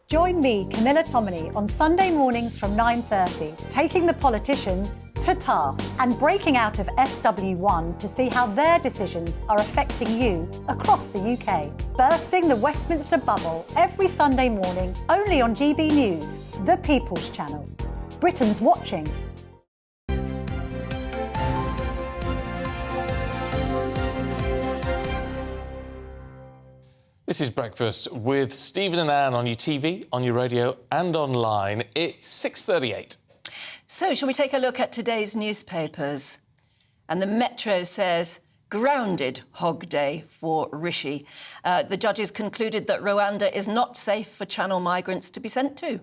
Join me, Camilla Tominey, on Sunday mornings from 9:30, taking the politicians to task and breaking out of SW1 to see how their decisions are affecting you across the UK. Bursting the Westminster bubble every Sunday morning, only on GB News, the People's Channel. Britain's watching. This is Breakfast with Stephen and Anne on your TV, on your radio and online. It's 6:38. So, shall we take a look at today's newspapers? And the Metro says, grounded hog day for Rishi. The judges concluded that Rwanda is not safe for Channel migrants to be sent to.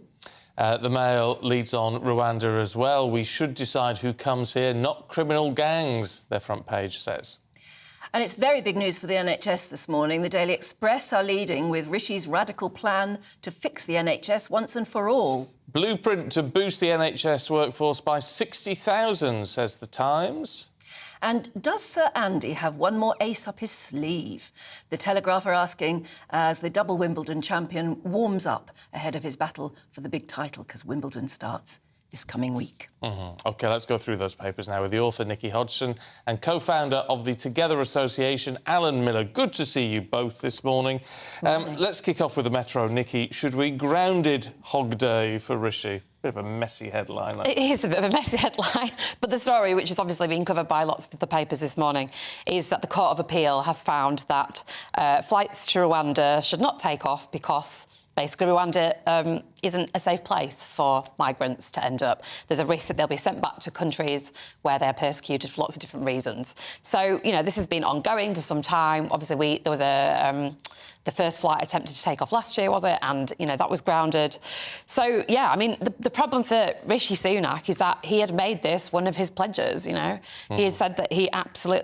The Mail leads on Rwanda as well. We should decide who comes here, not criminal gangs, their front page says. And it's very big news for the NHS this morning. The Daily Express are leading with Rishi's radical plan to fix the NHS once and for all. Blueprint to boost the NHS workforce by 60,000, says The Times. And does Sir Andy have one more ace up his sleeve? The Telegraph are asking as the double Wimbledon champion warms up ahead of his battle for the big title, because Wimbledon starts this coming week. OK, let's go through those papers now with the author, Nikki Hodgson, and co-founder of the Together Association, Alan Miller. Good to see you both this morning. Let's kick off with the Metro. Nikki, should we grounded hog day for Rishi? Bit of a messy headline. It is a bit of a messy headline, but the story, which has obviously been covered by lots of the papers this morning, is that the Court of Appeal has found that flights to Rwanda should not take off because basically Rwanda isn't a safe place for migrants to end up. There's a risk that they'll be sent back to countries where they're persecuted for lots of different reasons. So, you know, this has been ongoing for some time. Obviously, there was the first flight attempted to take off last year, was it? And, you know, that was grounded. So, yeah, I mean, the problem for Rishi Sunak is that he had made this one of his pledges, you know. He had said that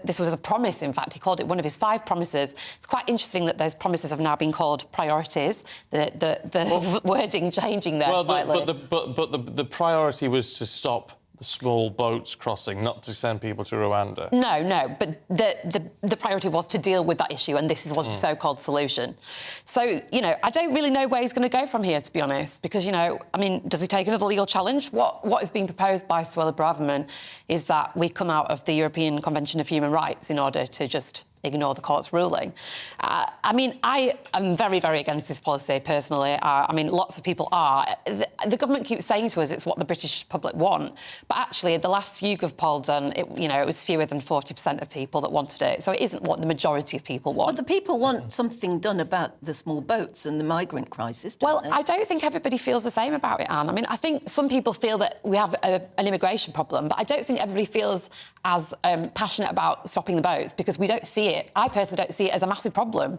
this was a promise, in fact. He called it one of his 5 promises. It's quite interesting that those promises have now been called priorities, the wording changing there slightly. But the priority was to stop the small boats crossing, not to send people to Rwanda. No, but the priority was to deal with that issue, and this was the so-called solution. So, you know, I don't really know where he's going to go from here, to be honest, because, you know, I mean, does he take another legal challenge? What is being proposed by Suella Braverman is that we come out of the European Convention of Human Rights in order to just ignore the court's ruling. I mean, I am very, very against this policy, personally. I mean, lots of people are. The government keeps saying to us it's what the British public want, but actually, the last YouGov poll done, it was fewer than 40% of people that wanted it, so it isn't what the majority of people want. But the people want something done about the small boats and the migrant crisis, don't they? I don't think everybody feels the same about it, Anne. I mean, I think some people feel that we have an immigration problem, but I don't think everybody feels as passionate about stopping the boats, because we don't see it. I personally don't see it as a massive problem.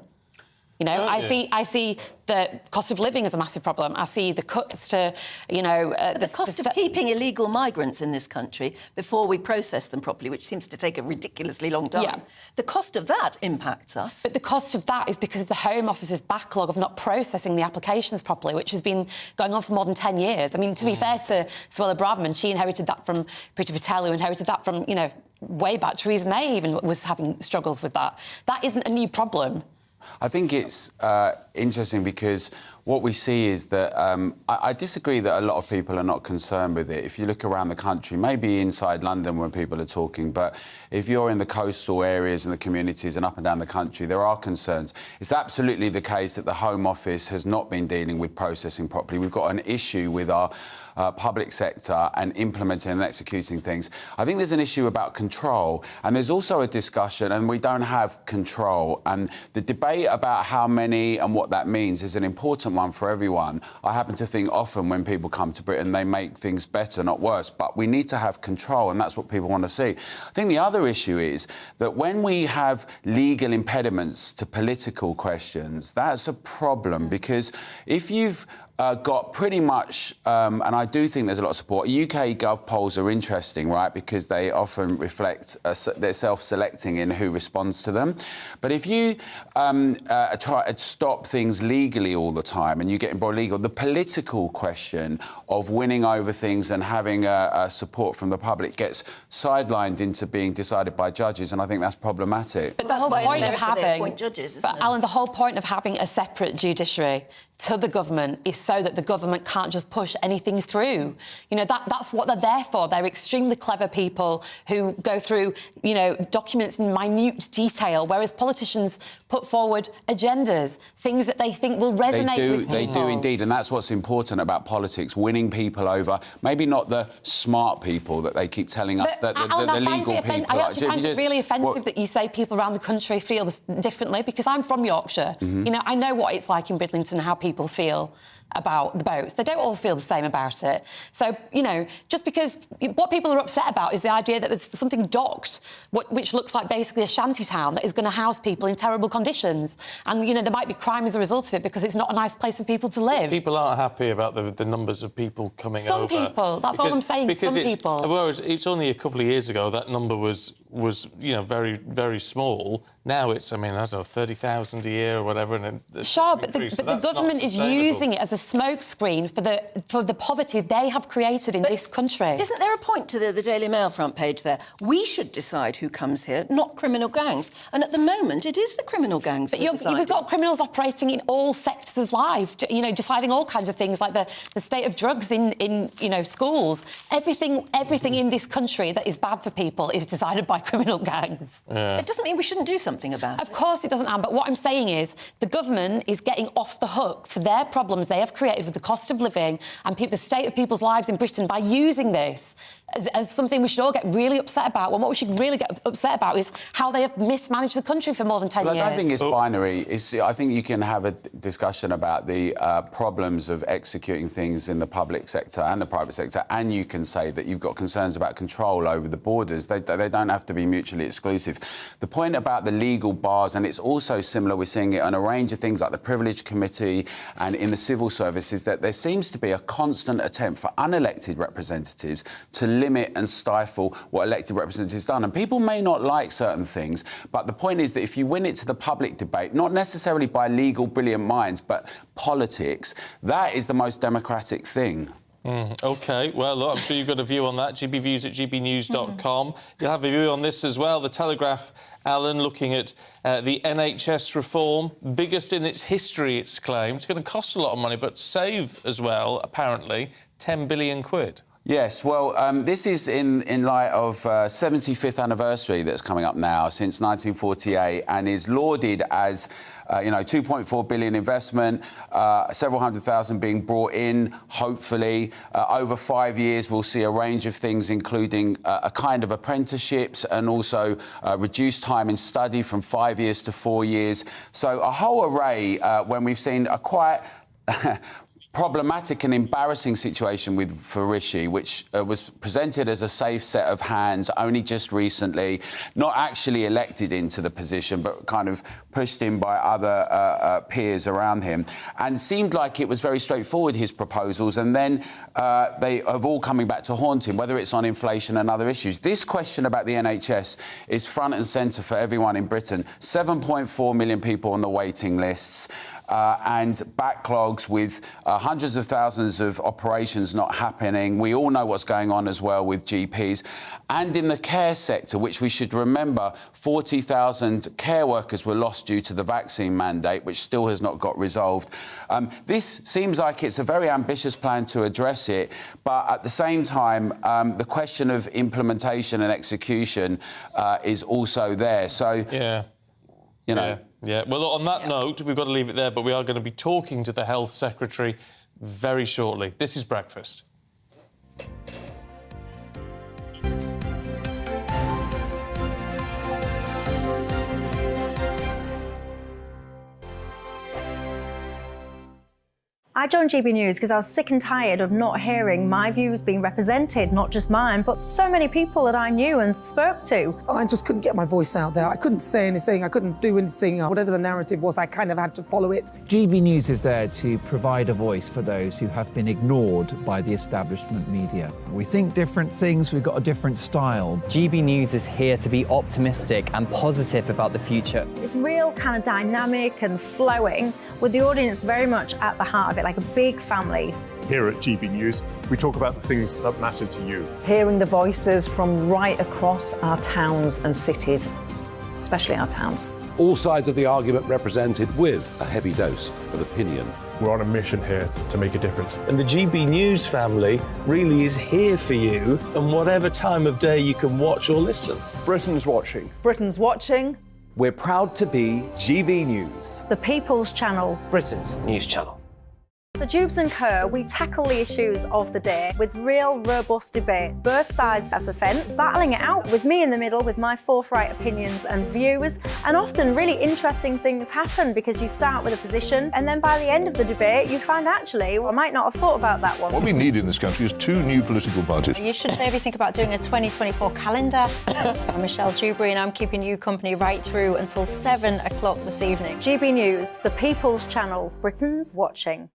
You know, I see the cost of living as a massive problem. I see the cuts to, you know... the cost of keeping illegal migrants in this country before we process them properly, which seems to take a ridiculously long time. Yeah. The cost of that impacts us. But the cost of that is because of the Home Office's backlog of not processing the applications properly, which has been going on for more than 10 years. I mean, to be fair to Suella Braverman, she inherited that from Priti Patel, who inherited that from, you know, way back. Theresa May even was having struggles with that. That isn't a new problem. I think it's interesting because what we see is that I disagree that a lot of people are not concerned with it. If you look around the country, maybe inside London when people are talking, but if you're in the coastal areas and the communities and up and down the country, there are concerns. It's absolutely the case that the Home Office has not been dealing with processing properly. We've got an issue with our public sector and implementing and executing things. I think there's an issue about control, and there's also a discussion, and we don't have control, and the debate about how many and what that means is an important one for everyone. I happen to think often when people come to Britain, they make things better, not worse, but we need to have control, and that's what people want to see. I think the other issue is that when we have legal impediments to political questions, that's a problem, because if you've got pretty much, and I do think there's a lot of support. UK Gov polls are interesting, right, because they often reflect they're self-selecting in who responds to them. But if you try to stop things legally all the time and you get involved legal, the political question of winning over things and having support from the public gets sidelined into being decided by judges, and I think that's problematic. But the whole point of having, judges, but Alan, the whole point of having a separate judiciary to the government is so that the government can't just push anything through. You know, that's what they're there for. They're extremely clever people who go through, you know, documents in minute detail, whereas politicians put forward agendas, things that they think will resonate with people. They do indeed, and that's what's important about politics, winning people over, maybe not the smart people that they keep telling us, that the legal people. I actually find it really offensive that you say people around the country feel this differently, because I'm from Yorkshire. You know, I know what it's like in Bridlington and how people feel about the boats. They don't all feel the same about it. So, you know, just because what people are upset about is the idea that there's something docked, which looks like basically a shanty town that is going to house people in terrible conditions. And, you know, there might be crime as a result of it because it's not a nice place for people to live. People aren't happy about the numbers of people coming over. Some people. That's all I'm saying, some people. Well, it's only a couple of years ago that number was you know, very, very small. Now it's, I mean, I don't know, 30,000 a year or whatever. And sure, but the government is using it as a smokescreen for the poverty they have created in this country. Isn't there a point to the Daily Mail front page there? We should decide who comes here, not criminal gangs. And at the moment, it is the criminal gangs. But you've got criminals operating in all sectors of life, you know, deciding all kinds of things, like the state of drugs in you know, schools. Everything in this country that is bad for people is decided by criminal gangs. Yeah. It doesn't mean we shouldn't do something about it. Of course it doesn't, Anne, but what I'm saying is the government is getting off the hook for their problems they have created with the cost of living and the state of people's lives in Britain by using this as something we should all get really upset about. Well, what we should really get upset about is how they have mismanaged the country for more than 10 years. I don't think it's binary. I think you can have a discussion about the problems of executing things in the public sector and the private sector, and you can say that you've got concerns about control over the borders. They don't have to be mutually exclusive. The point about the legal bars, and it's also similar, we're seeing it on a range of things like the Privilege Committee and in the civil service, is that there seems to be a constant attempt for unelected representatives to limit and stifle what elected representatives done. And people may not like certain things, but the point is that if you win it to the public debate, not necessarily by legal brilliant minds, but politics, that is the most democratic thing. OK, well, look, I'm sure you've got a view on that. GBviews at gbnews.com. You'll have a view on this as well. The Telegraph, Alan, looking at the NHS reform, biggest in its history, it's claimed. It's going to cost a lot of money, but save as well, apparently, 10 billion quid. Yes, well, this is in light of 75th anniversary that's coming up now since 1948 and is lauded as, 2.4 billion investment, several hundred thousand being brought in, hopefully. Over 5 years, we'll see a range of things, including a kind of apprenticeships and also reduced time in study from 5 years to 4 years. So a whole array when we've seen a quite problematic and embarrassing situation for Rishi, which was presented as a safe set of hands only just recently, not actually elected into the position, but kind of pushed in by other peers around him, and seemed like it was very straightforward, his proposals, and then they have all coming back to haunt him, whether it's on inflation and other issues. This question about the NHS is front and centre for everyone in Britain. 7.4 million people on the waiting lists. And backlogs with hundreds of thousands of operations not happening. We all know what's going on as well with GPs. And in the care sector, which we should remember, 40,000 care workers were lost due to the vaccine mandate, which still has not got resolved. This seems like it's a very ambitious plan to address it, but at the same time, the question of implementation and execution is also there. So, you know. Yeah, well, on that note, we've got to leave it there, but we are going to be talking to the Health Secretary very shortly. This is Breakfast. I joined GB News because I was sick and tired of not hearing my views being represented, not just mine, but so many people that I knew and spoke to. I just couldn't get my voice out there. I couldn't say anything. I couldn't do anything. Whatever the narrative was, I kind of had to follow it. GB News is there to provide a voice for those who have been ignored by the establishment media. We think different things, we've got a different style. GB News is here to be optimistic and positive about the future. It's real kind of dynamic and flowing, with the audience very much at the heart of it, like a big family. Here at GB News, we talk about the things that matter to you. Hearing the voices from right across our towns and cities, especially our towns. All sides of the argument represented with a heavy dose of opinion. We're on a mission here to make a difference. And the GB News family really is here for you, and whatever time of day you can watch or listen. Britain's watching. Britain's watching. We're proud to be GB News. The People's Channel. Britain's news channel. So Jubes and Kerr, we tackle the issues of the day with real robust debate, both sides of the fence, battling it out with me in the middle with my forthright opinions and views. And often really interesting things happen because you start with a position and then by the end of the debate you find actually, well, I might not have thought about that one. What we need in this country is 2 new political parties. You should maybe think about doing a 2024 calendar. I'm Michelle Dewberry and I'm keeping you company right through until 7 o'clock this evening. GB News, the People's Channel, Britain's watching.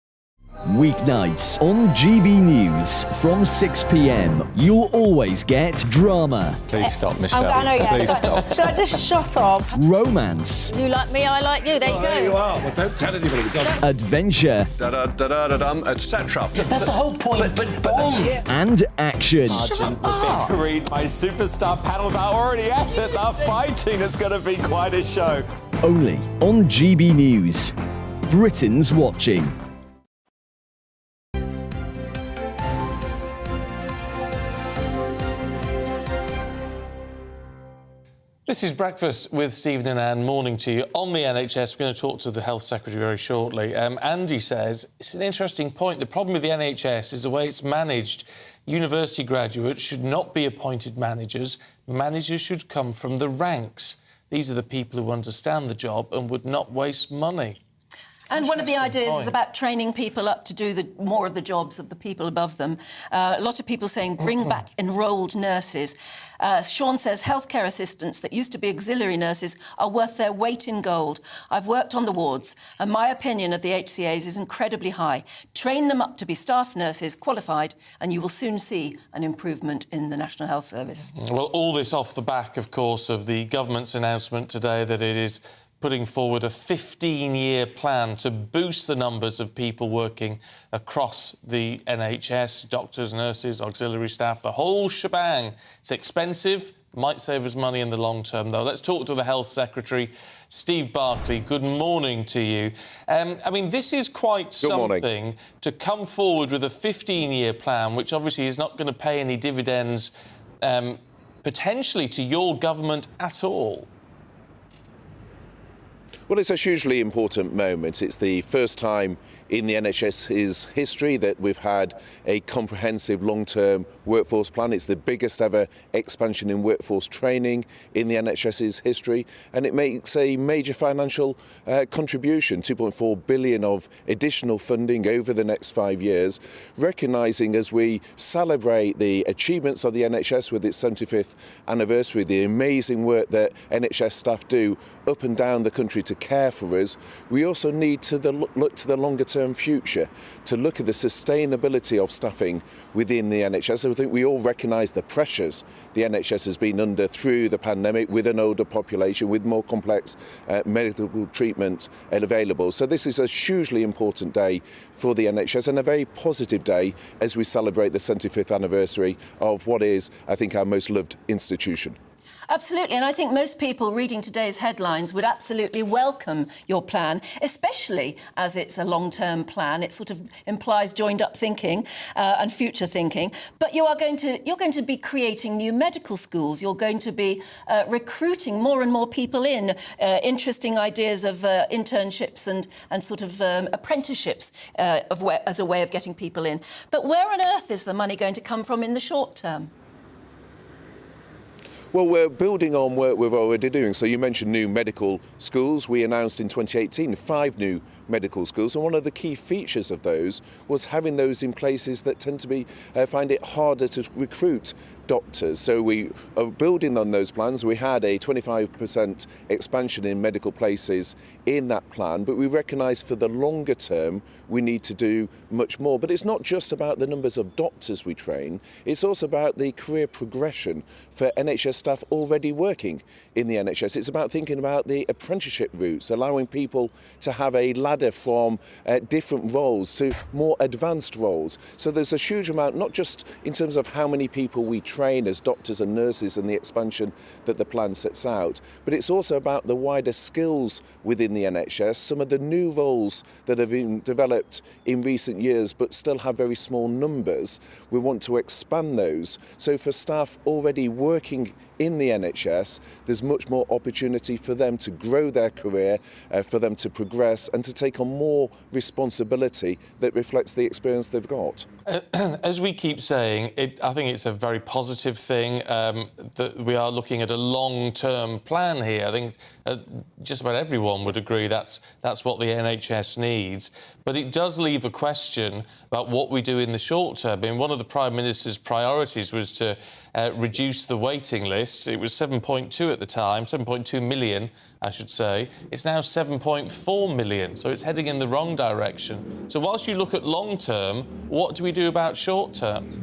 Weeknights on GB News from 6 p.m. You'll always get drama. Please stop, Michelle. I know, yeah. Please stop. Should I just shut up? Romance. You like me, I like you. There you go. There you are. Well, don't tell anybody. Adventure. Etc. That's the whole point. But and action. Sergeant, the big read by superstar panel that are already at it. They're fighting. It's going to be quite a show. Only on GB News. Britain's watching. This is Breakfast with Stephen and Anne. Morning to you. On the NHS, we're going to talk to the Health Secretary very shortly. Andy says it's an interesting point. The problem with the NHS is the way it's managed. University graduates should not be appointed managers. Managers should come from the ranks. These are the people who understand the job and would not waste money. And one of the ideas is about training people up to do more of the jobs of the people above them. A lot of people saying bring back enrolled nurses. Sean says healthcare assistants that used to be auxiliary nurses are worth their weight in gold. I've worked on the wards and my opinion of the HCAs is incredibly high. Train them up to be staff nurses, qualified, and you will soon see an improvement in the National Health Service. Well, all this off the back, of course, of the government's announcement today that it is putting forward a 15-year plan to boost the numbers of people working across the NHS, doctors, nurses, auxiliary staff, the whole shebang. It's expensive, might save us money in the long term, though. Let's talk to the Health Secretary, Steve Barclay. Good morning to you. I mean, this is quite something to come forward with a 15-year plan, which obviously is not going to pay any dividends potentially to your government at all. Well, it's a hugely important moment. It's the first time in the NHS's history that we've had a comprehensive long-term workforce plan. It's the biggest ever expansion in workforce training in the NHS's history, and it makes a major financial contribution, 2.4 billion of additional funding over the next 5 years, recognising as we celebrate the achievements of the NHS with its 75th anniversary, the amazing work that NHS staff do up and down the country to care for us. We also need to look to the longer term future, to look at the sustainability of staffing within the NHS. I think we all recognise the pressures the NHS has been under through the pandemic, with an older population, with more complex medical treatment available. So this is a hugely important day for the NHS and a very positive day as we celebrate the 75th anniversary of what is, I think, our most loved institution. Absolutely, and I think most people reading today's headlines would absolutely welcome your plan, especially as it's a long-term plan. It sort of implies joined-up thinking and future thinking. But you're going to be creating new medical schools. You're going to be recruiting more and more people in. Interesting ideas of internships and sort of apprenticeships as a way of getting people in. But where on earth is the money going to come from in the short term? Well, we're building on work we're already doing. So you mentioned new medical schools. We announced in 2018 5 new medical schools, and one of the key features of those was having those in places that tend to be find it harder to recruit doctors. So we are building on those plans. We had a 25% expansion in medical places in that plan, but we recognise for the longer term we need to do much more. But it's not just about the numbers of doctors we train, it's also about the career progression for NHS staff already working in the NHS. It's about thinking about the apprenticeship routes, allowing people to have a ladder from different roles to more advanced roles. So there's a huge amount, not just in terms of how many people we train as doctors and nurses and the expansion that the plan sets out, but it's also about the wider skills within the NHS, some of the new roles that have been developed in recent years but still have very small numbers. We want to expand those. So for staff already working in the NHS, there's much more opportunity for them to grow their career, for them to progress and to take on more responsibility that reflects the experience they've got. As we keep saying, I think it's a very positive thing that we are looking at a long-term plan here. I think just about everyone would agree that's what the NHS needs. But it does leave a question about what we do in the short term. I mean, one of the Prime Minister's priorities was to reduce the waiting list. It was 7.2 at the time, 7.2 million, I should say. It's now 7.4 million, so it's heading in the wrong direction. So whilst you look at long term, what do we do about short term?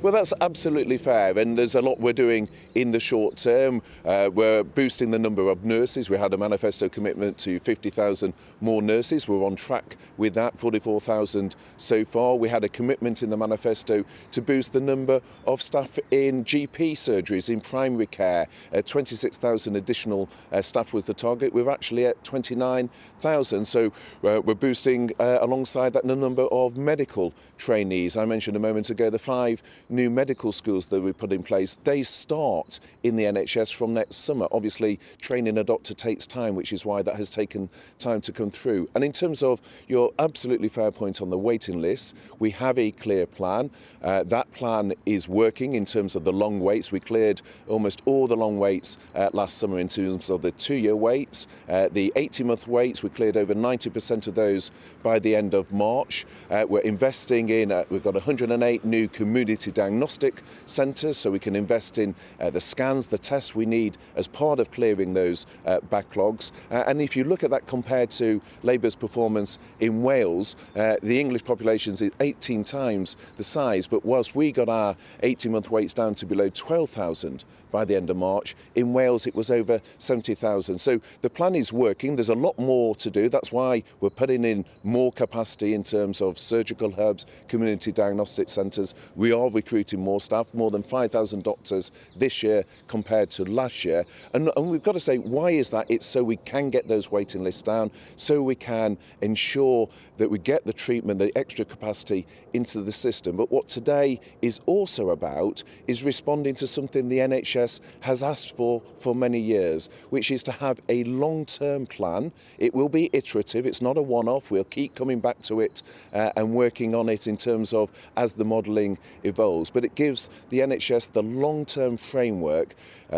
Well, that's absolutely fair, and there's a lot we're doing in the short term. We're boosting the number of nurses. We had a manifesto commitment to 50,000 more nurses. We're on track with that, 44,000 so far. We had a commitment in the manifesto to boost the number of staff in GP surgeries, in primary care. 26,000 additional staff was the target. We're actually at 29,000, so we're boosting alongside that the number of medical trainees. I mentioned a moment ago the 5 new medical schools that we put in place, they start in the NHS from next summer. Obviously, training a doctor takes time, which is why that has taken time to come through. And in terms of your absolutely fair point on the waiting list, we have a clear plan. That plan is working in terms of the long waits. We cleared almost all the long waits last summer in terms of the 2-year waits. The 80-month waits, we cleared over 90% of those by the end of March. We're investing in, we've got 108 new community diagnostic centres, so we can invest in the scans, the tests we need as part of clearing those backlogs. And if you look at that compared to Labour's performance in Wales, the English population is 18 times the size, but whilst we got our 80-month waits down to below 12,000 by the end of March, in Wales it was over 70,000. So the plan is working. There's a lot more to do. That's why we're putting in more capacity in terms of surgical hubs, community diagnostic centres. We are recruiting more staff, more than 5,000 doctors this year compared to last year. And we've got to say, why is that? It's so we can get those waiting lists down, so we can ensure that we get the treatment, the extra capacity into the system. But what today is also about is responding to something the NHS has asked for many years, which is to have a long-term plan. It will be iterative. It's not a one-off. We'll keep coming back to it and working on it in terms of as the modelling evolves. But it gives the NHS the long-term framework,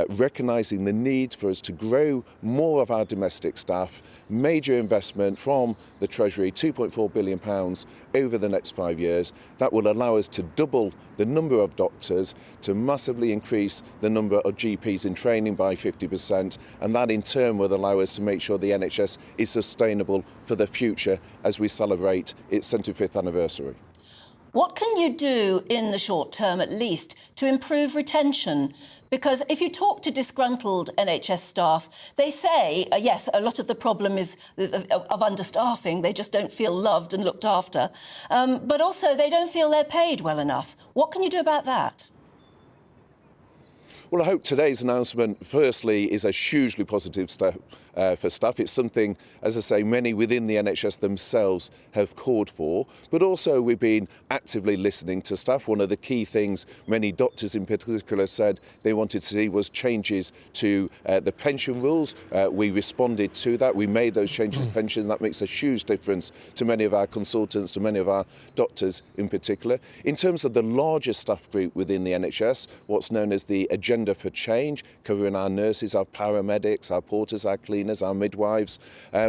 recognising the need for us to grow more of our domestic staff, major investment from the Treasury, £2.4 billion over the next 5 years. That will allow us to double the number of doctors, to massively increase the number of GPs in training by 50%, and that in turn will allow us to make sure the NHS is sustainable for the future as we celebrate its 75th anniversary. What can you do in the short term, at least, to improve retention? Because if you talk to disgruntled NHS staff, they say, yes, a lot of the problem is of understaffing. They just don't feel loved and looked after. But also, they don't feel they're paid well enough. What can you do about that? Well, I hope today's announcement, firstly, is a hugely positive step for staff. It's something, as I say, many within the NHS themselves have called for, but also we've been actively listening to staff. One of the key things many doctors in particular said they wanted to see was changes to the pension rules. We responded to that. We made those changes to pensions. That makes a huge difference to many of our consultants, to many of our doctors in particular. In terms of the larger staff group within the NHS, what's known as the Agenda for Change, covering our nurses, our paramedics, our porters, our cleaners, our midwives.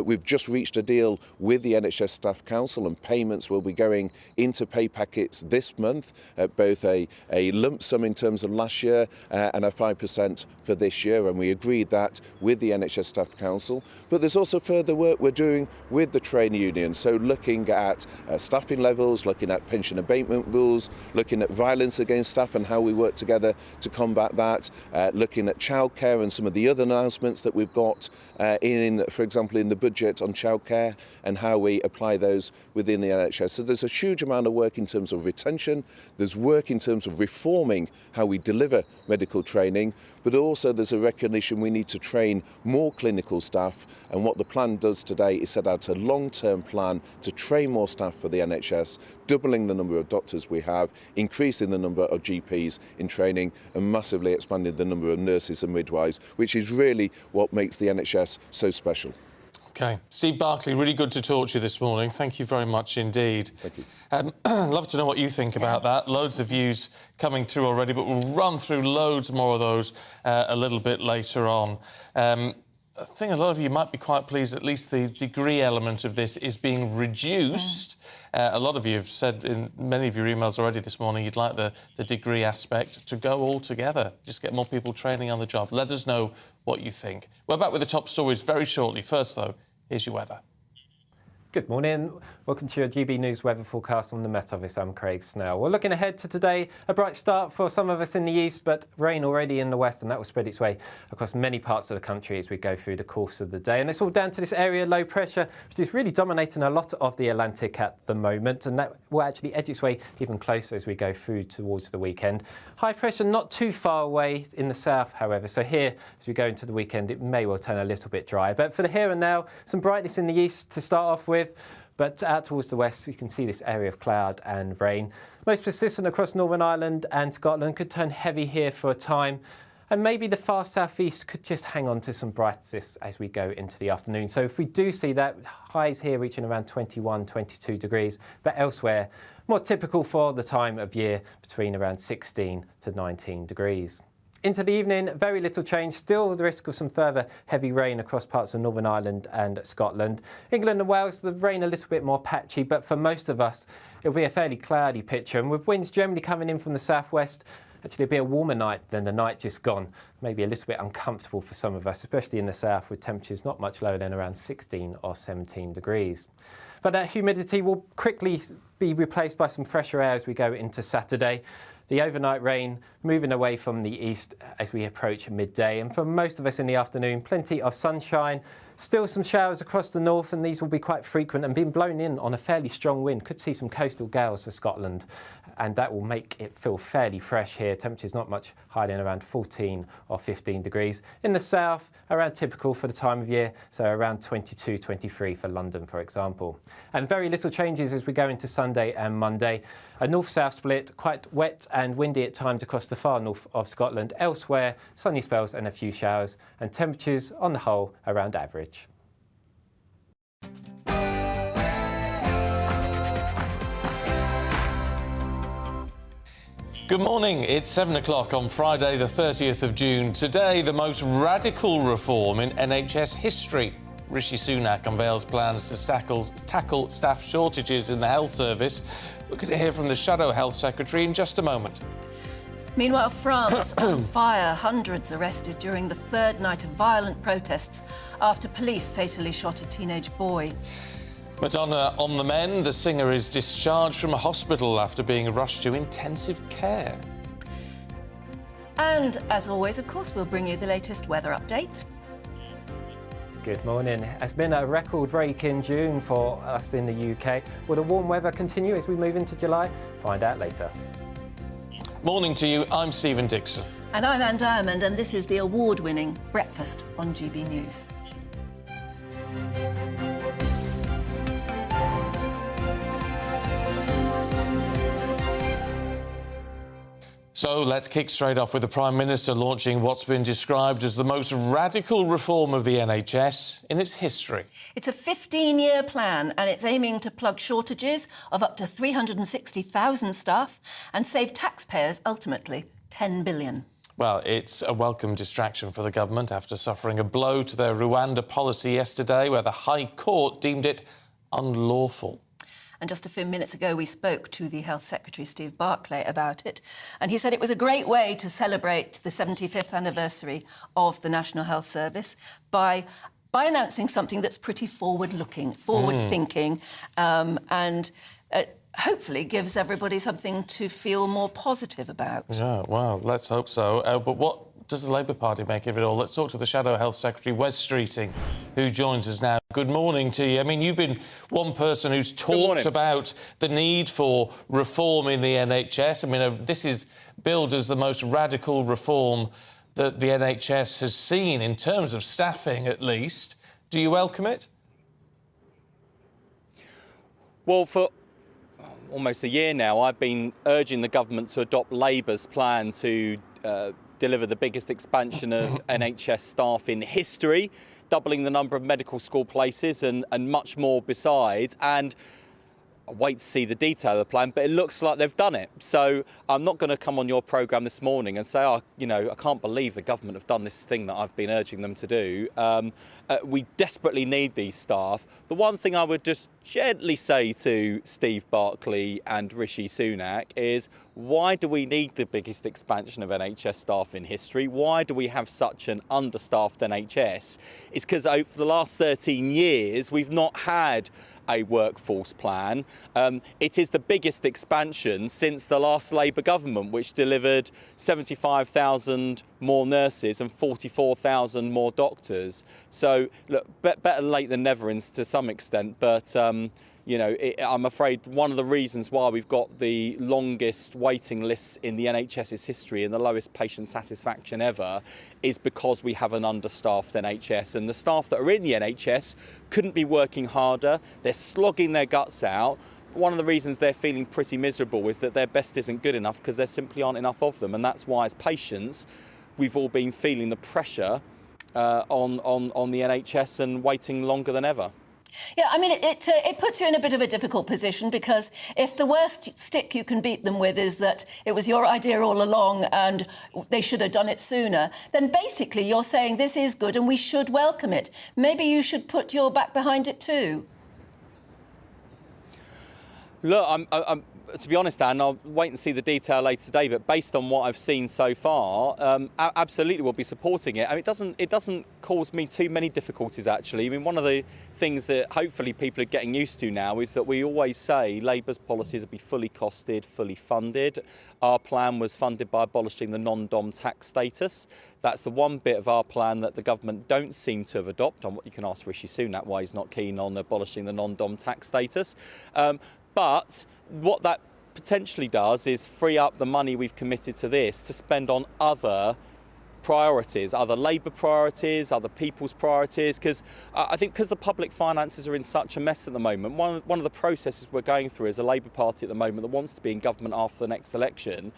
We've just reached a deal with the NHS Staff Council, and payments will be going into pay packets this month, both a lump sum in terms of last year and a 5% for this year, and we agreed that with the NHS Staff Council. But there's also further work we're doing with the trade union, so looking at staffing levels, looking at pension abatement rules, looking at violence against staff and how we work together to combat that, looking at childcare and some of the other announcements that we've got for example, in the budget on childcare and how we apply those within the NHS. So there's a huge amount of work in terms of retention, there's work in terms of reforming how we deliver medical training, but also there's a recognition we need to train more clinical staff, and what the plan does today is set out a long-term plan to train more staff for the NHS, doubling the number of doctors we have, increasing the number of GPs in training, and massively expanding the number of nurses and midwives, which is really what makes the NHS so special. OK. Steve Barclay, really good to talk to you this morning. Thank you very much indeed. Thank you. Love to know what you think about that. Loads of views coming through already, but we'll run through loads more of those a little bit later on. I think a lot of you might be quite pleased at least the degree element of this is being reduced. A lot of you have said in many of your emails already this morning you'd like the degree aspect to go altogether. Just get more people training on the job. Let us know what you think. We're back with the top stories very shortly. First, though, here's your weather. Good morning. Welcome to your GB News weather forecast from the Met Office. I'm Craig Snell. We're looking ahead to today. A bright start for some of us in the east, but rain already in the west, and that will spread its way across many parts of the country as we go through the course of the day. And it's all down to this area low pressure, which is really dominating a lot of the Atlantic at the moment, and that will actually edge its way even closer as we go through towards the weekend. High pressure not too far away in the south, however, so here as we go into the weekend it may well turn a little bit dry. But for the here and now, some brightness in the east to start off with. But out towards the west, you can see this area of cloud and rain. Most persistent across Northern Ireland and Scotland, could turn heavy here for a time. And maybe the far southeast could just hang on to some brightness as we go into the afternoon. So if we do see that, highs here reaching around 21, 22 degrees, but elsewhere, more typical for the time of year, between around 16 to 19 degrees. Into the evening, very little change, still the risk of some further heavy rain across parts of Northern Ireland and Scotland. England and Wales, the rain a little bit more patchy, but for most of us, it'll be a fairly cloudy picture, and with winds generally coming in from the southwest. Actually, it'll be a warmer night than the night just gone. Maybe a little bit uncomfortable for some of us, especially in the south, with temperatures not much lower than around 16 or 17 degrees. But that humidity will quickly be replaced by some fresher air as we go into Saturday. The overnight rain moving away from the east as we approach midday. And for most of us in the afternoon, plenty of sunshine. Still some showers across the north, and these will be quite frequent and being blown in on a fairly strong wind. Could see some coastal gales for Scotland, and that will make it feel fairly fresh here. Temperatures not much higher than around 14 or 15 degrees. In the south, around typical for the time of year, so around 22, 23 for London, for example. And very little changes as we go into Sunday and Monday. A north-south split, quite wet and windy at times across the far north of Scotland. Elsewhere, sunny spells and a few showers, and temperatures on the whole around average. Good morning, it's 7 o'clock on Friday the 30th of June. Today, the most radical reform in NHS history. Rishi Sunak unveils plans to tackle staff shortages in the health service. We're going to hear from the Shadow Health Secretary in just a moment. Meanwhile, France on fire. Hundreds arrested during the third night of violent protests after police fatally shot a teenage boy. Madonna on the mend. The singer is discharged from a hospital after being rushed to intensive care. And as always, of course, we'll bring you the latest weather update. Good morning. It's been a record-breaking June for us in the UK. Will the warm weather continue as we move into July? Find out later. Morning to you, I'm Stephen Dixon. And I'm Anne Diamond, and this is the award-winning Breakfast on GB News. So let's kick straight off with the Prime Minister launching what's been described as the most radical reform of the NHS in its history. It's a 15-year plan, and it's aiming to plug shortages of up to 360,000 staff and save taxpayers, ultimately, £10 billion. Well, it's a welcome distraction for the government after suffering a blow to their Rwanda policy yesterday, where the High Court deemed it unlawful. And just a few minutes ago, we spoke to the Health Secretary, Steve Barclay, about it. And he said it was a great way to celebrate the 75th anniversary of the National Health Service by announcing something that's pretty forward-looking, forward-thinking, and hopefully gives everybody something to feel more positive about. Yeah, well, let's hope so. But what does the Labour Party make of it all? Let's talk to the Shadow Health Secretary, Wes Streeting, who joins us now. Good morning to you. I mean, you've been one person who's talked about the need for reform in the NHS. I mean, this is billed as the most radical reform that the NHS has seen in terms of staffing, at least. Do you welcome it? Well, for almost a year now, I've been urging the government to adopt Labour's plan to deliver the biggest expansion of NHS staff in history, doubling the number of medical school places and much more besides. And I wait to see the detail of the plan, but it looks like they've done it. So I'm not going to come on your programme this morning and say, oh, you know, I can't believe the government have done this thing that I've been urging them to do. We desperately need these staff. The one thing I would just gently say to Steve Barclay and Rishi Sunak is, why do we need the biggest expansion of NHS staff in history? Why do we have such an understaffed NHS? It's because over the last 13 years, we've not had a workforce plan. It is the biggest expansion since the last Labour government, which delivered 75,000 more nurses and 44,000 more doctors. So, look, better late than never to some extent, but You know, I'm afraid one of the reasons why we've got the longest waiting lists in the NHS's history and the lowest patient satisfaction ever is because we have an understaffed NHS, and the staff that are in the NHS couldn't be working harder. They're slogging their guts out. One of the reasons they're feeling pretty miserable is that their best isn't good enough because there simply aren't enough of them, and that's why as patients we've all been feeling the pressure on the NHS and waiting longer than ever. Yeah, I mean, it puts you in a bit of a difficult position, because if the worst stick you can beat them with is that it was your idea all along and they should have done it sooner, then basically you're saying this is good and we should welcome it. Maybe you should put your back behind it too. Look, to be honest, Anne, I'll wait and see the detail later today, but based on what I've seen so far, absolutely we'll be supporting it. I mean, it doesn't cause me too many difficulties, actually. I mean, one of the things that hopefully people are getting used to now is that we always say Labour's policies will be fully costed, fully funded. Our plan was funded by abolishing the non-dom tax status. That's the one bit of our plan that the government don't seem to have adopted. You can ask Rishi Sunak why he's not keen on abolishing the non-dom tax status. But what that potentially does is free up the money we've committed to this to spend on other priorities, other Labour priorities, other people's priorities, because I think because the public finances are in such a mess at the moment, one of the processes we're going through as a Labour Party at the moment that wants to be in government after the next election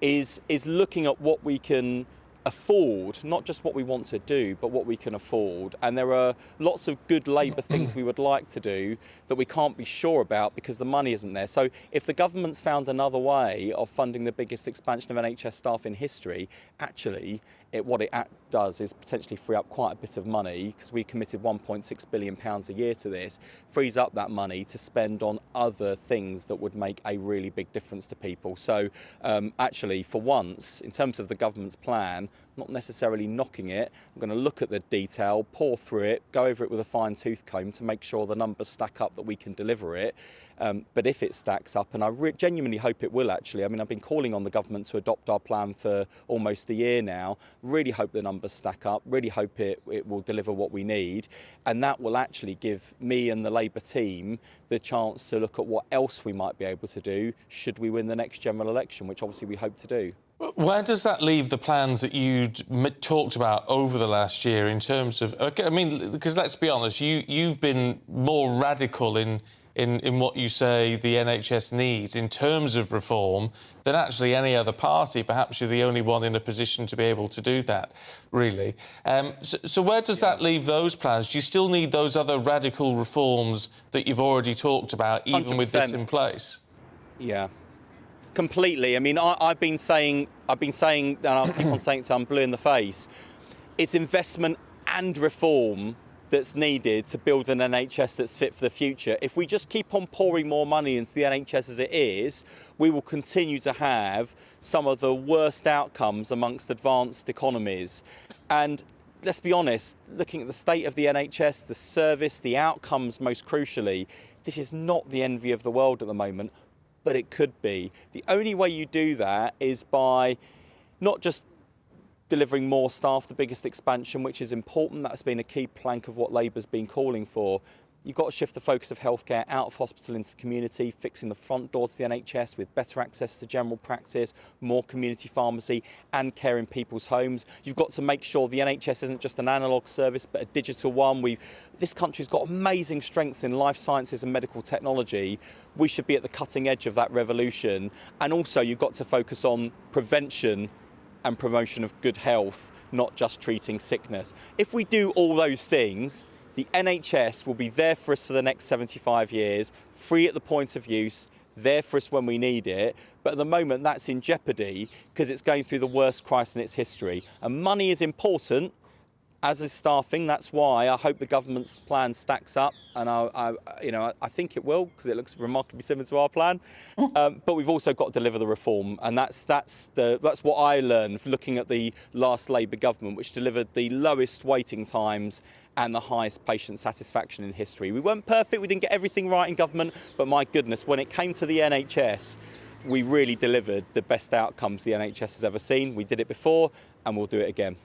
is looking at what we can afford, not just what we want to do, but what we can afford. And there are lots of good Labour things we would like to do that we can't be sure about because the money isn't there. So if the government's found another way of funding the biggest expansion of NHS staff in history, actually what it does is potentially free up quite a bit of money, because we committed £1.6 billion a year to this, frees up that money to spend on other things that would make a really big difference to people. So actually, for once, in terms of the government's plan, I'm not necessarily knocking it. I'm going to look at the detail, pore through it, go over it with a fine-tooth comb to make sure the numbers stack up, that we can deliver it. But if it stacks up, and I genuinely hope it will, actually. I mean, I've been calling on the government to adopt our plan for almost a year now. Really hope the numbers stack up, really hope it will deliver what we need. And that will actually give me and the Labour team the chance to look at what else we might be able to do should we win the next general election, which obviously we hope to do. Where does that leave the plans that you'd talked about over the last year in terms of... Okay, I mean, because let's be honest, you've been more radical in what you say the NHS needs in terms of reform than actually any other party. Perhaps you're the only one in a position to be able to do that, really. So where does that leave those plans? Do you still need those other radical reforms that you've already talked about, even 100%. With this in place? Yeah. Completely. I mean, I've been saying, and I'll keep on saying it till I'm blue in the face, it's investment and reform that's needed to build an NHS that's fit for the future. If we just keep on pouring more money into the NHS as it is, we will continue to have some of the worst outcomes amongst advanced economies. And let's be honest, looking at the state of the NHS, the service, the outcomes most crucially, this is not the envy of the world at the moment, but it could be. The only way you do that is by not just delivering more staff, the biggest expansion, which is important. That's been a key plank of what Labour's been calling for. You've got to shift the focus of healthcare out of hospital into the community, fixing the front door to the NHS with better access to general practice, more community pharmacy and care in people's homes. You've got to make sure the NHS isn't just an analogue service, but a digital one. This country's got amazing strengths in life sciences and medical technology. We should be at the cutting edge of that revolution. And also you've got to focus on prevention and promotion of good health, not just treating sickness. If we do all those things, the NHS will be there for us for the next 75 years, free at the point of use, there for us when we need it. But at the moment, that's in jeopardy because it's going through the worst crisis in its history. And money is important, as is staffing. That's why I hope the government's plan stacks up, and I think it will, because it looks remarkably similar to our plan. But we've also got to deliver the reform, and that's what I learned looking at the last Labour government, which delivered the lowest waiting times and the highest patient satisfaction in history. We weren't perfect, we didn't get everything right in government, but my goodness, when it came to the NHS, we really delivered the best outcomes the NHS has ever seen. We did it before, and we'll do it again.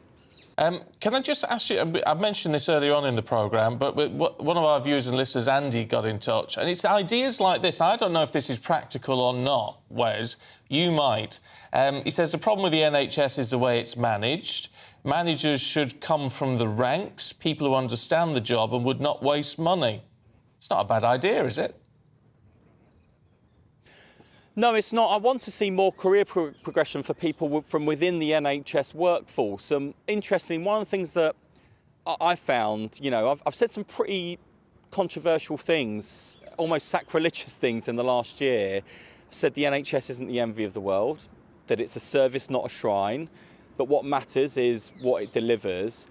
Can I just ask you, I mentioned this earlier on in the programme, but one of our viewers and listeners, Andy, got in touch, and it's ideas like this. I don't know if this is practical or not, Wes. You might. He says the problem with the NHS is the way it's managed. Managers should come from the ranks, people who understand the job and would not waste money. It's not a bad idea, is it? No, it's not. I want to see more career progression for people from within the NHS workforce. Interestingly, one of the things that I found, you know, I've said some pretty controversial things, almost sacrilegious things in the last year. I've said the NHS isn't the envy of the world, that it's a service, not a shrine, that what matters is what it delivers.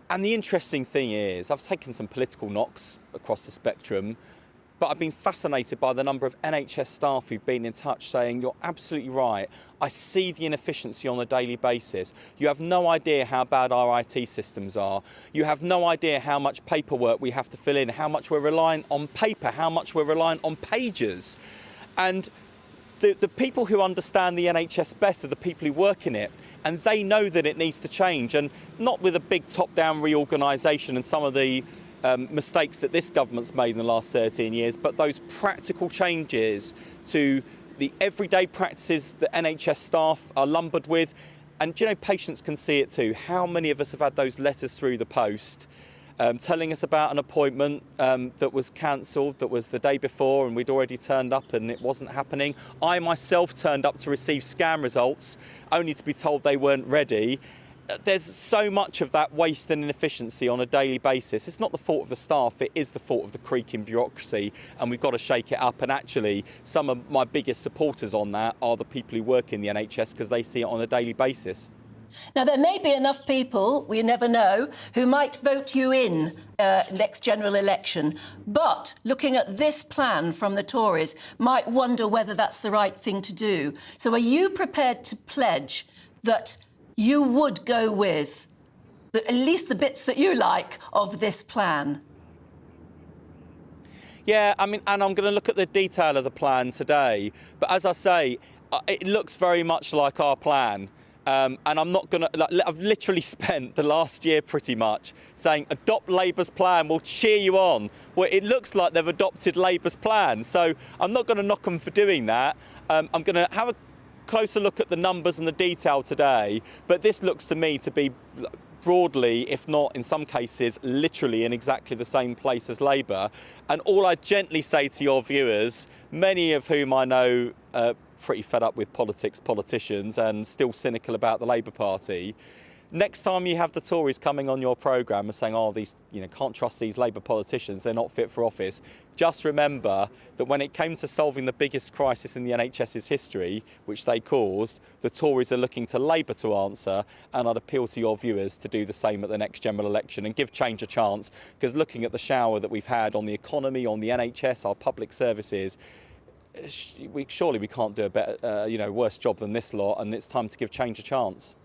And the interesting thing is, I've taken some political knocks across the spectrum, but I've been fascinated by the number of NHS staff who've been in touch saying, you're absolutely right, I see the inefficiency on a daily basis. You have no idea how bad our IT systems are. You have no idea how much paperwork we have to fill in, how much we're relying on paper, how much we're relying on pages. And the people who understand the NHS best are the people who work in it. And they know that it needs to change, and not with a big top-down reorganisation and some of the mistakes that this government's made in the last 13 years, but those practical changes to the everyday practices that NHS staff are lumbered with. And, you know, patients can see it too. How many of us have had those letters through the post telling us about an appointment that was cancelled, that was the day before, and we'd already turned up and it wasn't happening. I myself turned up to receive scan results, only to be told they weren't ready. There's so much of that waste and inefficiency on a daily basis. It's not the fault of the staff, it is the fault of the creaking bureaucracy, and we've got to shake it up. And actually, some of my biggest supporters on that are the people who work in the NHS, because they see it on a daily basis. Now, there may be enough people, we never know, who might vote you in next general election, but looking at this plan from the Tories, might wonder whether that's the right thing to do. So are you prepared to pledge that you would go with at least the bits that you like of this plan? Yeah, I mean, and I'm going to look at the detail of the plan today. But as I say, it looks very much like our plan. And I'm not going to... I've literally spent the last year pretty much saying, adopt Labour's plan, we'll cheer you on. Well, it looks like they've adopted Labour's plan. So I'm not going to knock them for doing that. I'm going to have a closer look at the numbers and the detail today, but this looks to me to be broadly, if not in some cases, literally in exactly the same place as Labour. And all I gently say to your viewers, many of whom I know are pretty fed up with politicians and still cynical about the Labour Party, next time you have the Tories coming on your programme and saying, oh, these, you know, can't trust these Labour politicians, they're not fit for office, just remember that when it came to solving the biggest crisis in the NHS's history, which they caused, the Tories are looking to Labour to answer, and I'd appeal to your viewers to do the same at the next general election and give change a chance, because looking at the shower that we've had on the economy, on the NHS, our public services, surely we can't do a better, worse job than this lot, and it's time to give change a chance.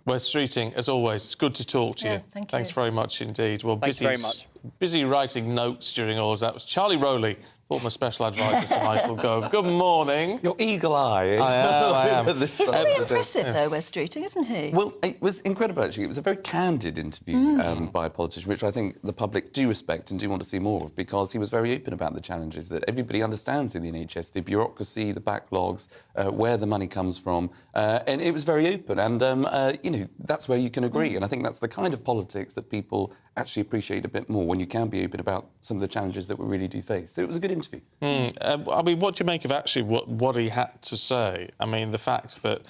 Wes Streeting, as always, it's good to talk to you. Thank you. Thanks very much indeed. Well, Thanks very much. Busy writing notes during all of that was Charlie Rowley, former special advisor to Michael Gove. Good morning. Your eagle eye. I am. He's really impressive, though, Wes Streeting, isn't he? Well, it was incredible, actually. It was a very candid interview by a politician, which I think the public do respect and do want to see more of, because he was very open about the challenges that everybody understands in the NHS, the bureaucracy, the backlogs, where the money comes from. And it was very open. And, that's where you can agree. And I think that's the kind of politics that people actually appreciate a bit more, when you can be open about some of the challenges that we really do face. So it was a good interview. I mean, what do you make of actually what he had to say? I mean, the fact that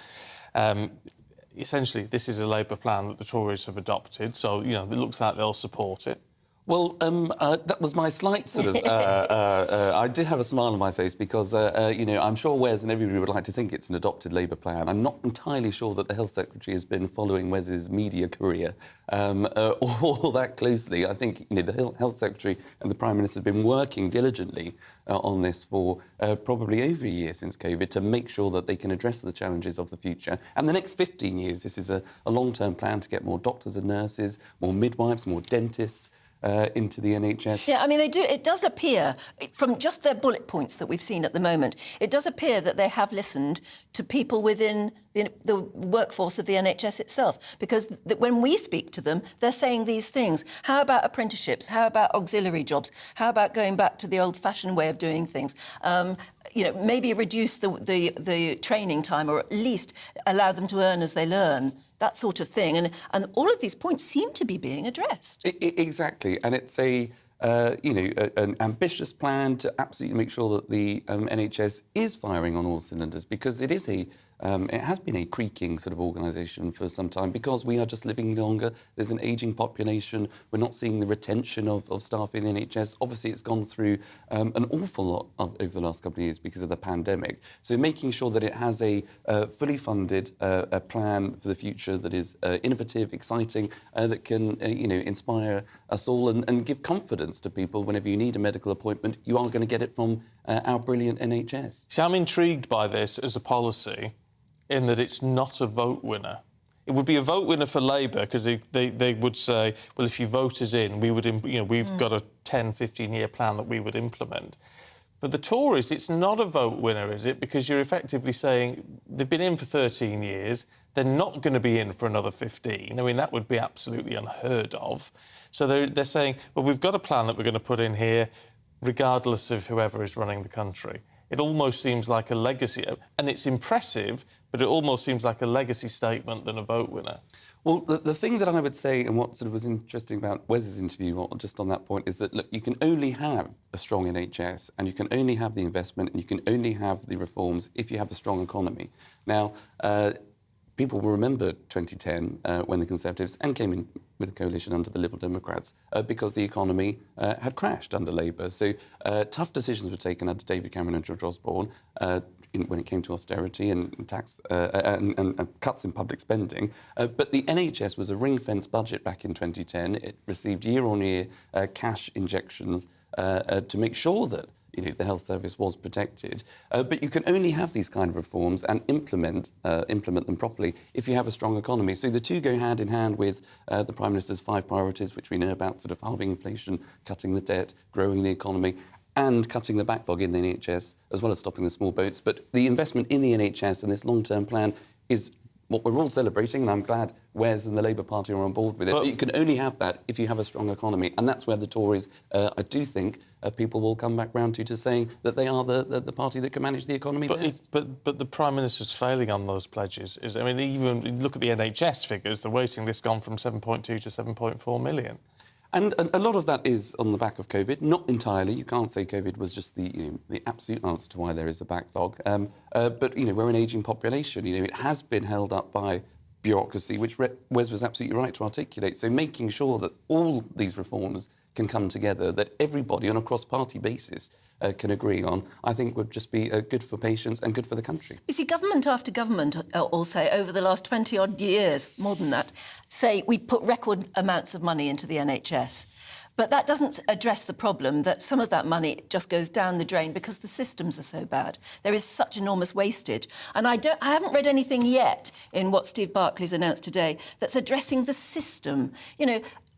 essentially this is a Labour plan that the Tories have adopted, so, you know, it looks like they'll support it. Well, that was my slight sort of... I did have a smile on my face because, I'm sure Wes and everybody would like to think it's an adopted Labour plan. I'm not entirely sure that the Health Secretary has been following Wes's media career all that closely. I think, the Health Secretary and the Prime Minister have been working diligently on this for probably over a year since COVID to make sure that they can address the challenges of the future. And the next 15 years, this is a long-term plan to get more doctors and nurses, more midwives, more dentists, into the NHS. Yeah, I mean, they do. It does appear, from just their bullet points that we've seen at the moment, it does appear that they have listened to people within the workforce of the NHS itself. Because when we speak to them, they're saying these things. How about apprenticeships? How about auxiliary jobs? How about going back to the old-fashioned way of doing things? You know, maybe reduce the training time, or at least allow them to earn as they learn. That sort of thing. And all of these points seem to be being addressed. Exactly. And it's an ambitious plan to absolutely make sure that the NHS is firing on all cylinders, because it is it has been a creaking sort of organisation for some time, because we are just living longer. There's an ageing population. We're not seeing the retention of staff in the NHS. Obviously, it's gone through an awful lot over the last couple of years because of the pandemic. So making sure that it has a fully funded a plan for the future that is innovative, exciting, that can inspire us all and give confidence to people. Whenever you need a medical appointment, you are going to get it from our brilliant NHS. See, I'm intrigued by this as a policy, in that it's not a vote winner. It would be a vote winner for Labour, because they would say, well, if you vote us in, we would, we've got a 10, 15-year plan that we would implement. For the Tories, it's not a vote winner, is it? Because you're effectively saying they've been in for 13 years, they're not going to be in for another 15. I mean, that would be absolutely unheard of. So they're saying, well, we've got a plan that we're going to put in here, regardless of whoever is running the country. It almost seems like a legacy, and it's impressive, but it almost seems like a legacy statement than a vote winner. Well, the thing that I would say, and what sort of was interesting about Wes's interview, just on that point, is that, look, you can only have a strong NHS, and you can only have the investment, and you can only have the reforms if you have a strong economy. Now, people will remember 2010 when the Conservatives came in with a coalition under the Liberal Democrats because the economy had crashed under Labour. So tough decisions were taken under David Cameron and George Osborne when it came to austerity and tax and cuts in public spending. But the NHS was a ring-fenced budget back in 2010. It received year-on-year cash injections to make sure that the health service was protected. But you can only have these kind of reforms and implement them properly if you have a strong economy. So the two go hand in hand with the Prime Minister's 5 priorities, which we know about, sort of halving inflation, cutting the debt, growing the economy, and cutting the backlog in the NHS, as well as stopping the small boats. But the investment in the NHS and this long-term plan is what we're all celebrating, and I'm glad Wes and the Labour Party are on board with it. But you can only have that if you have a strong economy, and that's where the Tories, I do think, people will come back round to saying that they are the party that can manage the economy best. But the Prime Minister's failing on those pledges. I mean, even look at the NHS figures, the waiting list gone from 7.2 to 7.4 million. And a lot of that is on the back of COVID. Not entirely. You can't say COVID was just the absolute answer to why there is a backlog. But we're an ageing population. It has been held up by bureaucracy, which Wes was absolutely right to articulate. So making sure that all these reforms can come together, that everybody on a cross-party basis can agree on, I think would just be good for patients and good for the country. You see, government after government all say, over the last 20-odd years, more than that, say we put record amounts of money into the NHS. But that doesn't address the problem that some of that money just goes down the drain because the systems are so bad. There is such enormous wastage. And I haven't read anything yet in what Steve Barclay's announced today that's addressing the system.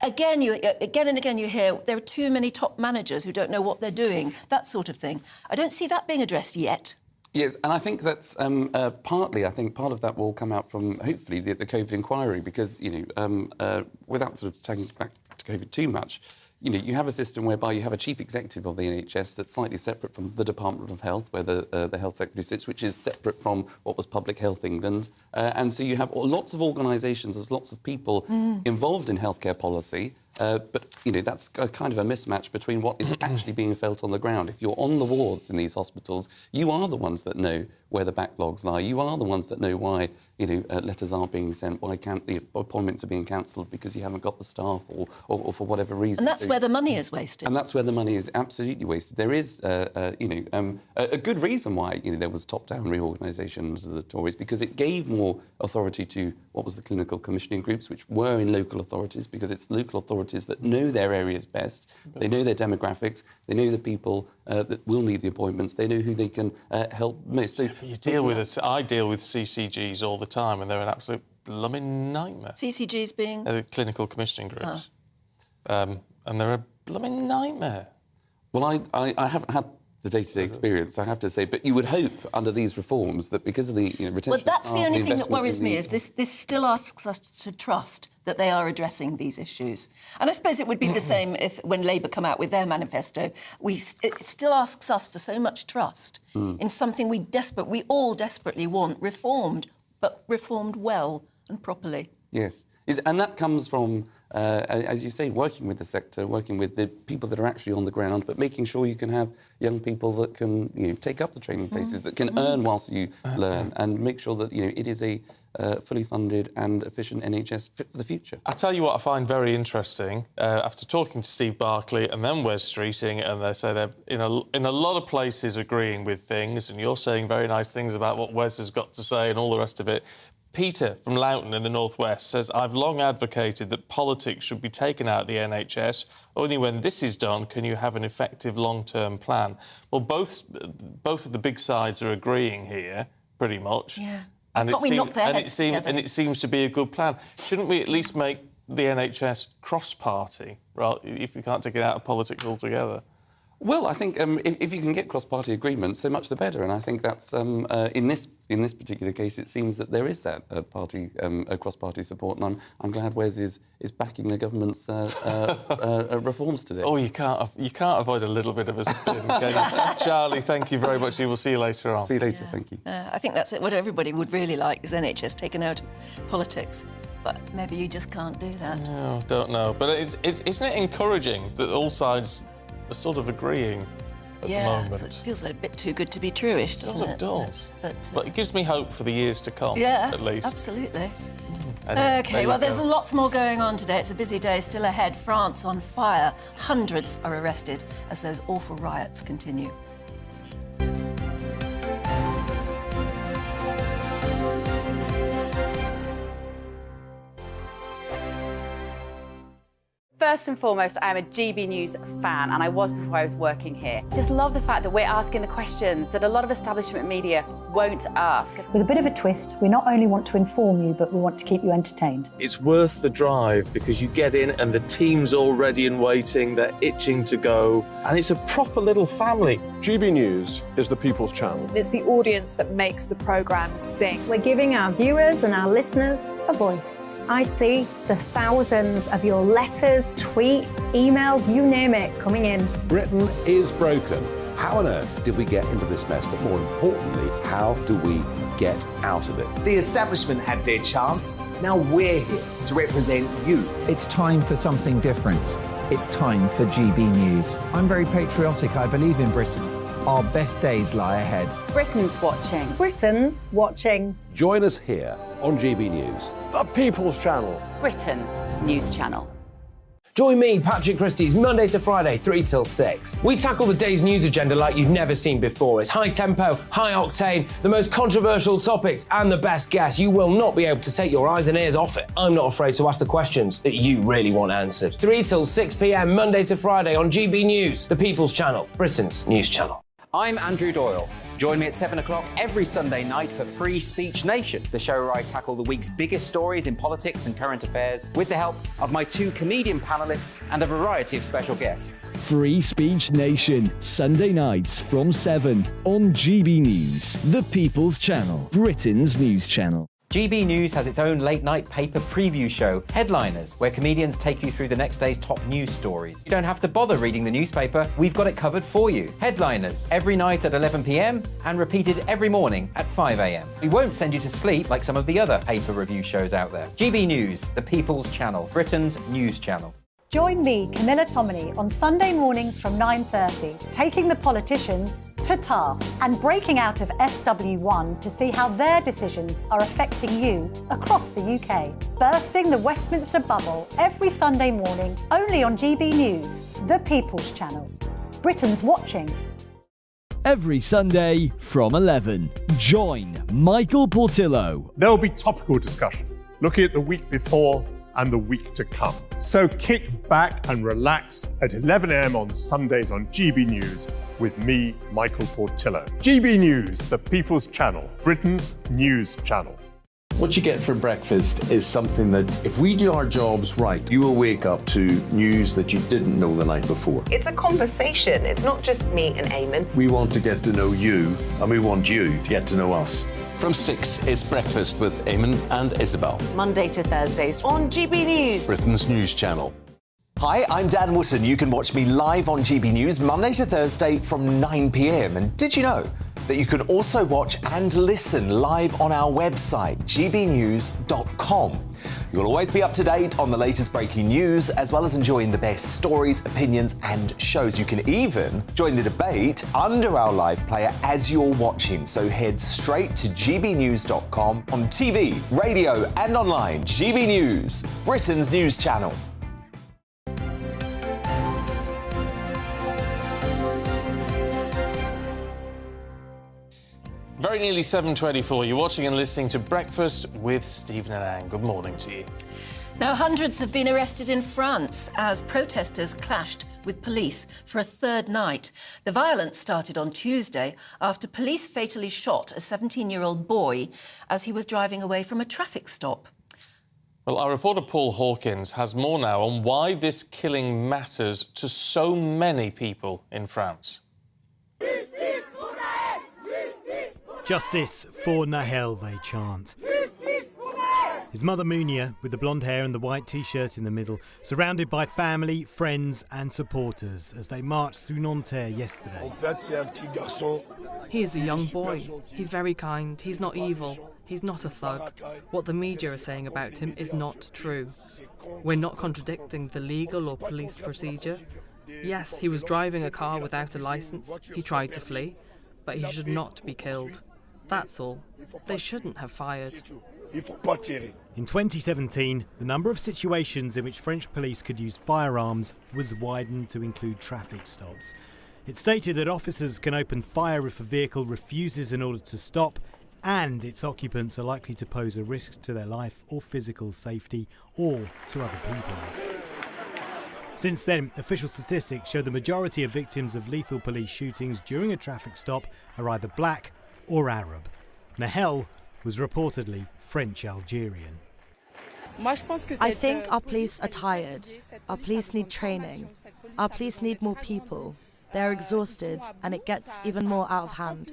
Again and again you hear there are too many top managers who don't know what they're doing, that sort of thing. I don't see that being addressed yet. Yes, and I think that's partly, I think part of that will come out from, hopefully, the COVID inquiry, because, without sort of taking back to COVID too much, you have a system whereby you have a chief executive of the NHS that's slightly separate from the Department of Health, where the Health Secretary sits, which is separate from what was Public Health England. And so you have lots of organisations, there's lots of people involved in healthcare policy, but, that's kind of a mismatch between what is actually being felt on the ground. If you're on the wards in these hospitals, you are the ones that know where the backlogs lie. You are the ones that know why, letters aren't being sent, why appointments are being cancelled because you haven't got the staff or for whatever reason. And that's where the money is wasted. And that's where the money is absolutely wasted. There is, a good reason why, there was top-down reorganisation under the Tories, because it gave more authority to what was the clinical commissioning groups, which were in local authorities, because it's local authorities that know their areas best. They know their demographics. They know the people that will need the appointments. They know who they can help most. So I deal with CCGs all the time, and they're an absolute blooming nightmare. CCGs being? Clinical commissioning groups. and they're a blooming nightmare. Well, I haven't had the day-to-day experience, I have to say, but you would hope under these reforms that because of the retention Well, that's of staff, the only thing that investment worries in me, the- is this still asks us to trust that they are addressing these issues. And I suppose it would be the same if, when Labour come out with their manifesto, it still asks us for so much trust in something we all desperately want reformed, but reformed well and properly. Yes, and that comes from, as you say, working with the sector, working with the people that are actually on the ground, but making sure you can have young people that can take up the training places, that can earn whilst you learn, and make sure that it is a fully funded and efficient NHS fit for the future. I tell you what I find very interesting, after talking to Steve Barclay and then Wes Streeting, and they say they're in a lot of places agreeing with things, and you're saying very nice things about what Wes has got to say and all the rest of it. Peter from Loughton in the northwest says, I've long advocated that politics should be taken out of the NHS. Only when this is done can you have an effective long-term plan. Well, both of the big sides are agreeing here, pretty much. Yeah. And Can't we knock their heads together? And it seems to be a good plan. Shouldn't we at least make the NHS cross-party, right, if you can't take it out of politics altogether? Well, I think if you can get cross-party agreements, so much the better. And I think that's in this particular case, it seems that there is that cross-party support, and I'm glad Wes is backing the government's reforms today. Oh, you can't avoid a little bit of a spin, can you? Charlie, thank you very much. We will see you later on. See you later. Thank you. I think that's what everybody would really like, is NHS taken out of politics. But maybe you just can't do that. No, don't know. But isn't it encouraging that all sides are sort of agreeing at the moment? So it feels like a bit too good to be true-ish, doesn't it? It does. But it gives me hope for the years to come, yeah, at least. Absolutely. Anyway, OK, well, there's lots more going on today. It's a busy day still ahead. France on fire. Hundreds are arrested as those awful riots continue. First and foremost, I am a GB News fan, and I was before I was working here. Just love the fact that we're asking the questions that a lot of establishment media won't ask. With a bit of a twist, we not only want to inform you, but we want to keep you entertained. It's worth the drive because you get in and the team's all ready and waiting, they're itching to go, and it's a proper little family. GB News is the People's Channel. It's the audience that makes the programme sing. We're giving our viewers and our listeners a voice. I see the thousands of your letters, tweets, emails, you name it, coming in. Britain is broken. How on earth did we get into this mess? But more importantly, how do we get out of it? The establishment had their chance. Now we're here to represent you. It's time for something different. It's time for GB News. I'm very patriotic. I believe in Britain. Our best days lie ahead. Britain's watching. Britain's watching. Join us here on GB News. The People's Channel. Britain's news channel. Join me, Patrick Christie's, Monday to Friday, 3 till 6. We tackle the day's news agenda like you've never seen before. It's high tempo, high octane, the most controversial topics, and the best guests. You will not be able to take your eyes and ears off it. I'm not afraid to ask the questions that you really want answered. 3 till 6 p.m, Monday to Friday on GB News, the People's Channel, Britain's news channel. I'm Andrew Doyle. Join me at 7 o'clock every Sunday night for Free Speech Nation, the show where I tackle the week's biggest stories in politics and current affairs with the help of my 2 comedian panellists and a variety of special guests. Free Speech Nation, Sunday nights from 7 on GB News, the People's Channel, Britain's news channel. GB News has its own late-night paper preview show, Headliners, where comedians take you through the next day's top news stories. You don't have to bother reading the newspaper, we've got it covered for you. Headliners, every night at 11 p.m, and repeated every morning at 5 a.m. We won't send you to sleep like some of the other paper review shows out there. GB News, the People's Channel, Britain's news channel. Join me, Camilla Tominey, on Sunday mornings from 9:30, taking the politicians to task and breaking out of SW1 to see how their decisions are affecting you across the UK. Bursting the Westminster bubble every Sunday morning, only on GB News, the People's Channel. Britain's watching. Every Sunday from 11, join Michael Portillo. There'll be topical discussion, looking at the week before and the week to come. So kick back and relax at 11 a.m. on Sundays on GB News with me, Michael Portillo. GB News, the People's Channel, Britain's news channel. What you get for breakfast is something that, if we do our jobs right, you will wake up to news that you didn't know the night before. It's a conversation. It's not just me and Eamon. We want to get to know you, and we want you to get to know us. From 6, it's Breakfast with Eamon and Isabel. Monday to Thursdays on GB News, Britain's news channel. Hi, I'm Dan Wootton. You can watch me live on GB News Monday to Thursday from 9 p.m. And did you know that you can also watch and listen live on our website, gbnews.com. You'll always be up to date on the latest breaking news, as well as enjoying the best stories, opinions and shows. You can even join the debate under our live player as you're watching. So head straight to gbnews.com on TV, radio and online. GB News, Britain's news channel. Very nearly 7:24. You're watching and listening to Breakfast with Stephen and Anne. Good morning to you. Now, hundreds have been arrested in France as protesters clashed with police for a third night. The violence started on Tuesday after police fatally shot a 17-year-old boy as he was driving away from a traffic stop. Well, our reporter Paul Hawkins has more now on why this killing matters to so many people in France. Justice for Nahel, they chant. His mother Mounia, with the blonde hair and the white T-shirt in the middle, surrounded by family, friends and supporters as they marched through Nanterre yesterday. He is a young boy. He's very kind. He's not evil. He's not a thug. What the media are saying about him is not true. We're not contradicting the legal or police procedure. Yes, he was driving a car without a licence. He tried to flee, but he should not be killed. That's all. They shouldn't have fired. In 2017, the number of situations in which French police could use firearms was widened to include traffic stops. It stated that officers can open fire if a vehicle refuses in order to stop, and its occupants are likely to pose a risk to their life or physical safety or to other people's. Since then, official statistics show the majority of victims of lethal police shootings during a traffic stop are either black or Arab. Nahel was reportedly French-Algerian. I think our police are tired. Our police need training. Our police need more people. They're exhausted and it gets even more out of hand.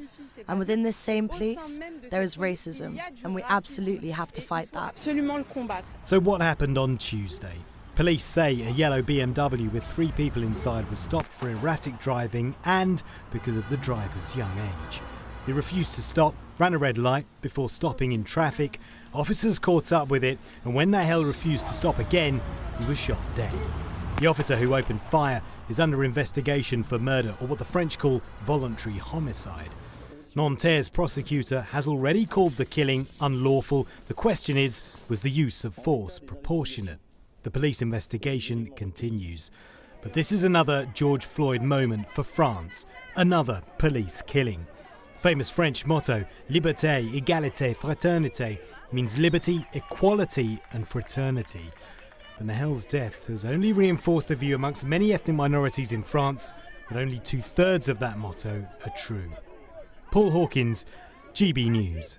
And within this same police, there is racism, and we absolutely have to fight that. So what happened on Tuesday? Police say a yellow BMW with 3 people inside was stopped for erratic driving and because of the driver's young age. He refused to stop, ran a red light before stopping in traffic. Officers caught up with it, and when Nahel refused to stop again, he was shot dead. The officer who opened fire is under investigation for murder, or what the French call voluntary homicide. Nanterre's prosecutor has already called the killing unlawful. The question is, was the use of force proportionate? The police investigation continues. But this is another George Floyd moment for France, another police killing. Famous French motto, liberté, égalité, fraternité, means liberty, equality and fraternity. But Nahel's death has only reinforced the view amongst many ethnic minorities in France that only 2/3 of that motto are true. Paul Hawkins, GB News.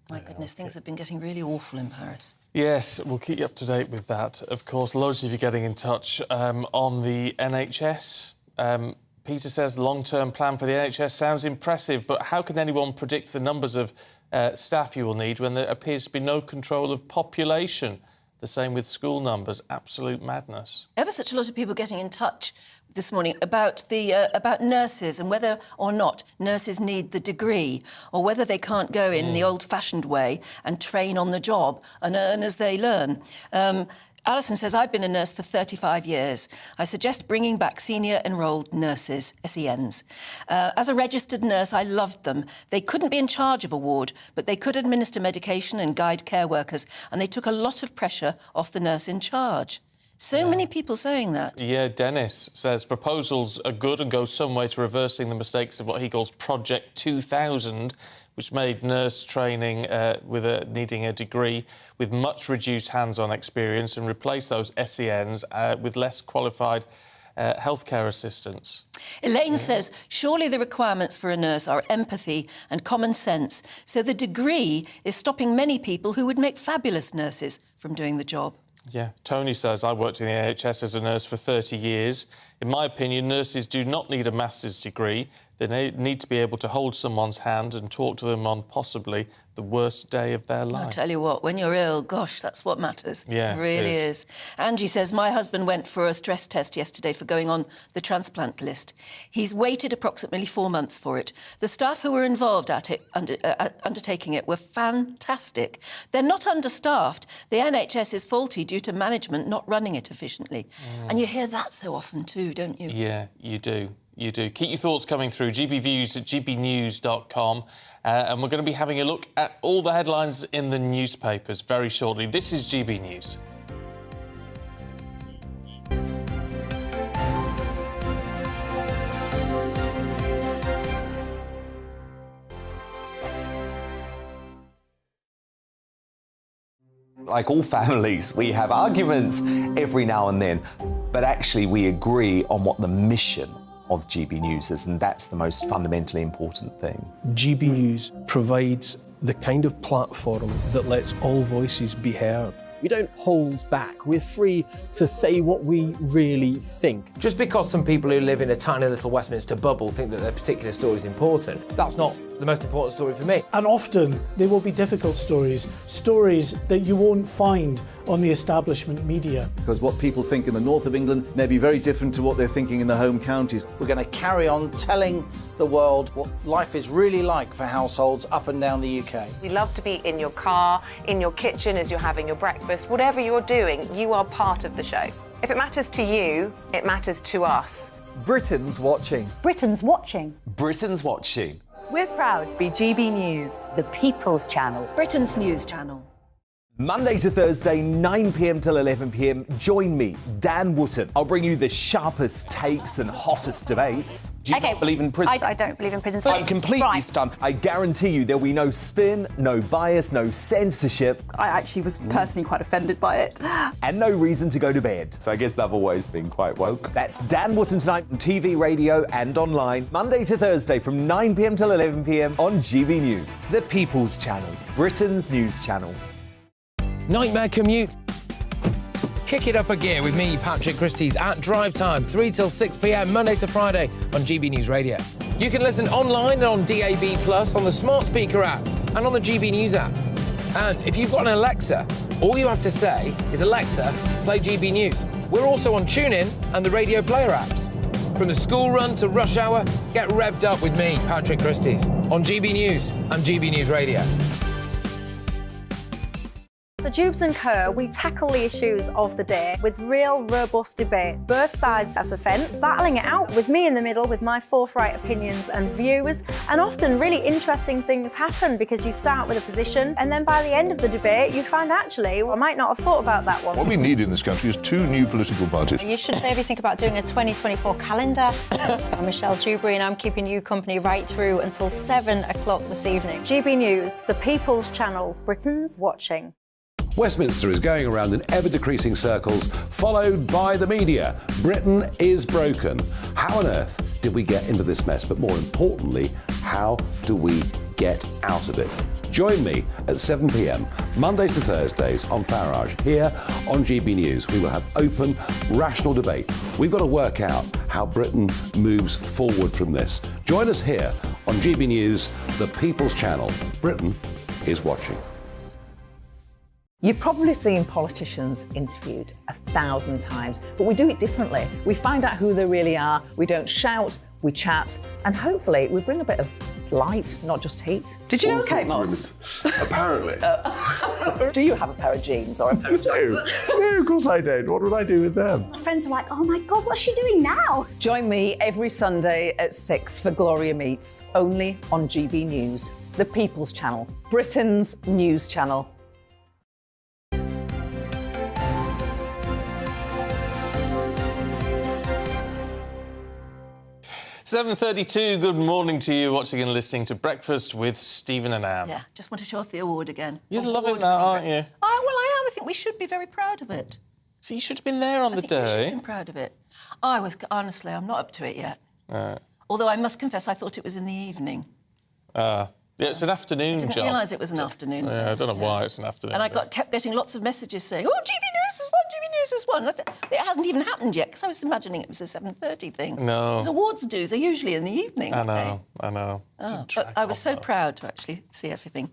My goodness, things have been getting really awful in Paris. Yes, we'll keep you up to date with that. Of course, loads of you getting in touch on the NHS. Peter says long-term plan for the NHS sounds impressive, but how can anyone predict the numbers of staff you will need when there appears to be no control of population? The same with school numbers. Absolute madness. Ever such a lot of people getting in touch this morning about about nurses and whether or not nurses need the degree, or whether they can't go in the old-fashioned way and train on the job and earn as they learn. Alison says, I've been a nurse for 35 years. I suggest bringing back senior enrolled nurses, SENs. As a registered nurse, I loved them. They couldn't be in charge of a ward, but they could administer medication and guide care workers, and they took a lot of pressure off the nurse in charge. So many people saying that. Yeah, Dennis says proposals are good and go some way to reversing the mistakes of what he calls Project 2000, which made nurse training needing a degree with much reduced hands-on experience, and replace those SENs with less qualified healthcare assistants. Elaine says, surely the requirements for a nurse are empathy and common sense, so the degree is stopping many people who would make fabulous nurses from doing the job. Yeah, Tony says, I worked in the NHS as a nurse for 30 years. In my opinion, nurses do not need a master's degree. They need to be able to hold someone's hand and talk to them on possibly the worst day of their life. I'll tell you what, when you're ill, gosh, that's what matters. Yeah, it really is. Angie says, my husband went for a stress test yesterday for going on the transplant list. He's waited approximately 4 months for it. The staff who were involved at it, undertaking it, were fantastic. They're not understaffed. The NHS is faulty due to management not running it efficiently. And you hear that so often too, don't you? Yeah, you do. You do. Keep your thoughts coming through. GBviews at gbnews.com. And we're going to be having a look at all the headlines in the newspapers very shortly. This is GB News. Like all families, we have arguments every now and then, but actually we agree on what the mission of GB News is, and that's the most fundamentally important thing. GB News provides the kind of platform that lets all voices be heard. We don't hold back. We're free to say what we really think. Just because some people who live in a tiny little Westminster bubble think that their particular story is important, that's not the most important story for me. And often they will be difficult stories, stories that you won't find on the establishment media. Because what people think in the north of England may be very different to what they're thinking in the home counties. We're going to carry on telling the world what life is really like for households up and down the UK. We love to be in your car, in your kitchen as you're having your breakfast. Whatever you're doing, you are part of the show. If it matters to you, it matters to us. Britain's watching. Britain's watching. Britain's watching. We're proud to be GB News, the People's Channel. Britain's news channel. Monday to Thursday, 9 p.m. till 11 p.m. Join me, Dan Wootton. I'll bring you the sharpest takes and hottest debates. Do you not believe in prisons? I don't believe in prisons. I'm completely stunned. I guarantee you there'll be no spin, no bias, no censorship. I actually was personally quite offended by it. And no reason to go to bed. So I guess they've always been quite woke. That's Dan Wootton tonight on TV, radio and online. Monday to Thursday from 9 p.m. till 11 p.m. on GB News. The People's Channel. Britain's news channel. Nightmare commute. Kick it up a gear with me, Patrick Christie's, at drive time, 3 till 6 p.m, Monday to Friday on GB News Radio. You can listen online and on DAB+, on the smart speaker app and on the GB News app. And if you've got an Alexa, all you have to say is, Alexa, play GB News. We're also on TuneIn and the Radio Player apps. From the school run to rush hour, get revved up with me, Patrick Christie's, on GB News and GB News Radio. So Jubes and Co, we tackle the issues of the day with real robust debate, both sides of the fence, battling it out with me in the middle with my forthright opinions and views. And often really interesting things happen because you start with a position and then by the end of the debate you find actually, well, I might not have thought about that one. What we need in this country is 2 new political parties. You should maybe think about doing a 2024 calendar. I'm Michelle Dewberry and I'm keeping you company right through until 7 o'clock this evening. GB News, the People's Channel, Britain's watching. Westminster is going around in ever-decreasing circles, followed by the media. Britain is broken. How on earth did we get into this mess? But more importantly, how do we get out of it? Join me at 7 p.m, Mondays to Thursdays on Farage, here on GB News. We will have open, rational debate. We've got to work out how Britain moves forward from this. Join us here on GB News, the People's Channel. Britain is watching. You've probably seen politicians interviewed 1,000 times, but we do it differently. We find out who they really are, we don't shout, we chat, and hopefully we bring a bit of light, not just heat. Did you know Kate Moss? Apparently. Do you have a pair of jeans or a pair of jeans? No, of course I don't. What would I do with them? My friends are like, oh my God, what's she doing now? Join me every Sunday at 6 for Gloria Meets, only on GB News, the People's Channel, Britain's news channel. 7:32, good morning to you, watching and listening to Breakfast with Stephen and Anne. Yeah, just want to show off the award again. You're loving that, aren't you? Well, I am. I think we should be very proud of it. So you should have been there on the I think you should day. have been proud of it. Honestly, I'm not up to it yet. Although I must confess, I thought it was in the evening. Yeah, it's an afternoon job. I didn't realise it was an afternoon. Yeah, I don't know why it's an afternoon. And I kept getting lots of messages saying, "Oh, GB News has won, GB News has won." And I said, it hasn't even happened yet, because I was imagining it was a 7:30 thing. No. Because awards dues are usually in the evening. I know. But I was so proud to actually see everything.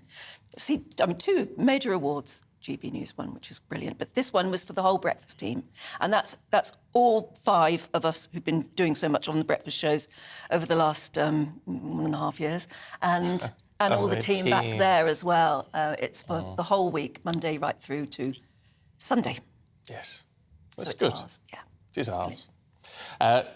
Two major awards GB News won, which is brilliant. But this one was for the whole breakfast team. And that's all 5 of us who've been doing so much on the breakfast shows over the last 1.5 years. And all the team back there as well. It's for the whole week, Monday right through to Sunday. Yes. So That's it's good. ours, yeah. It is ours.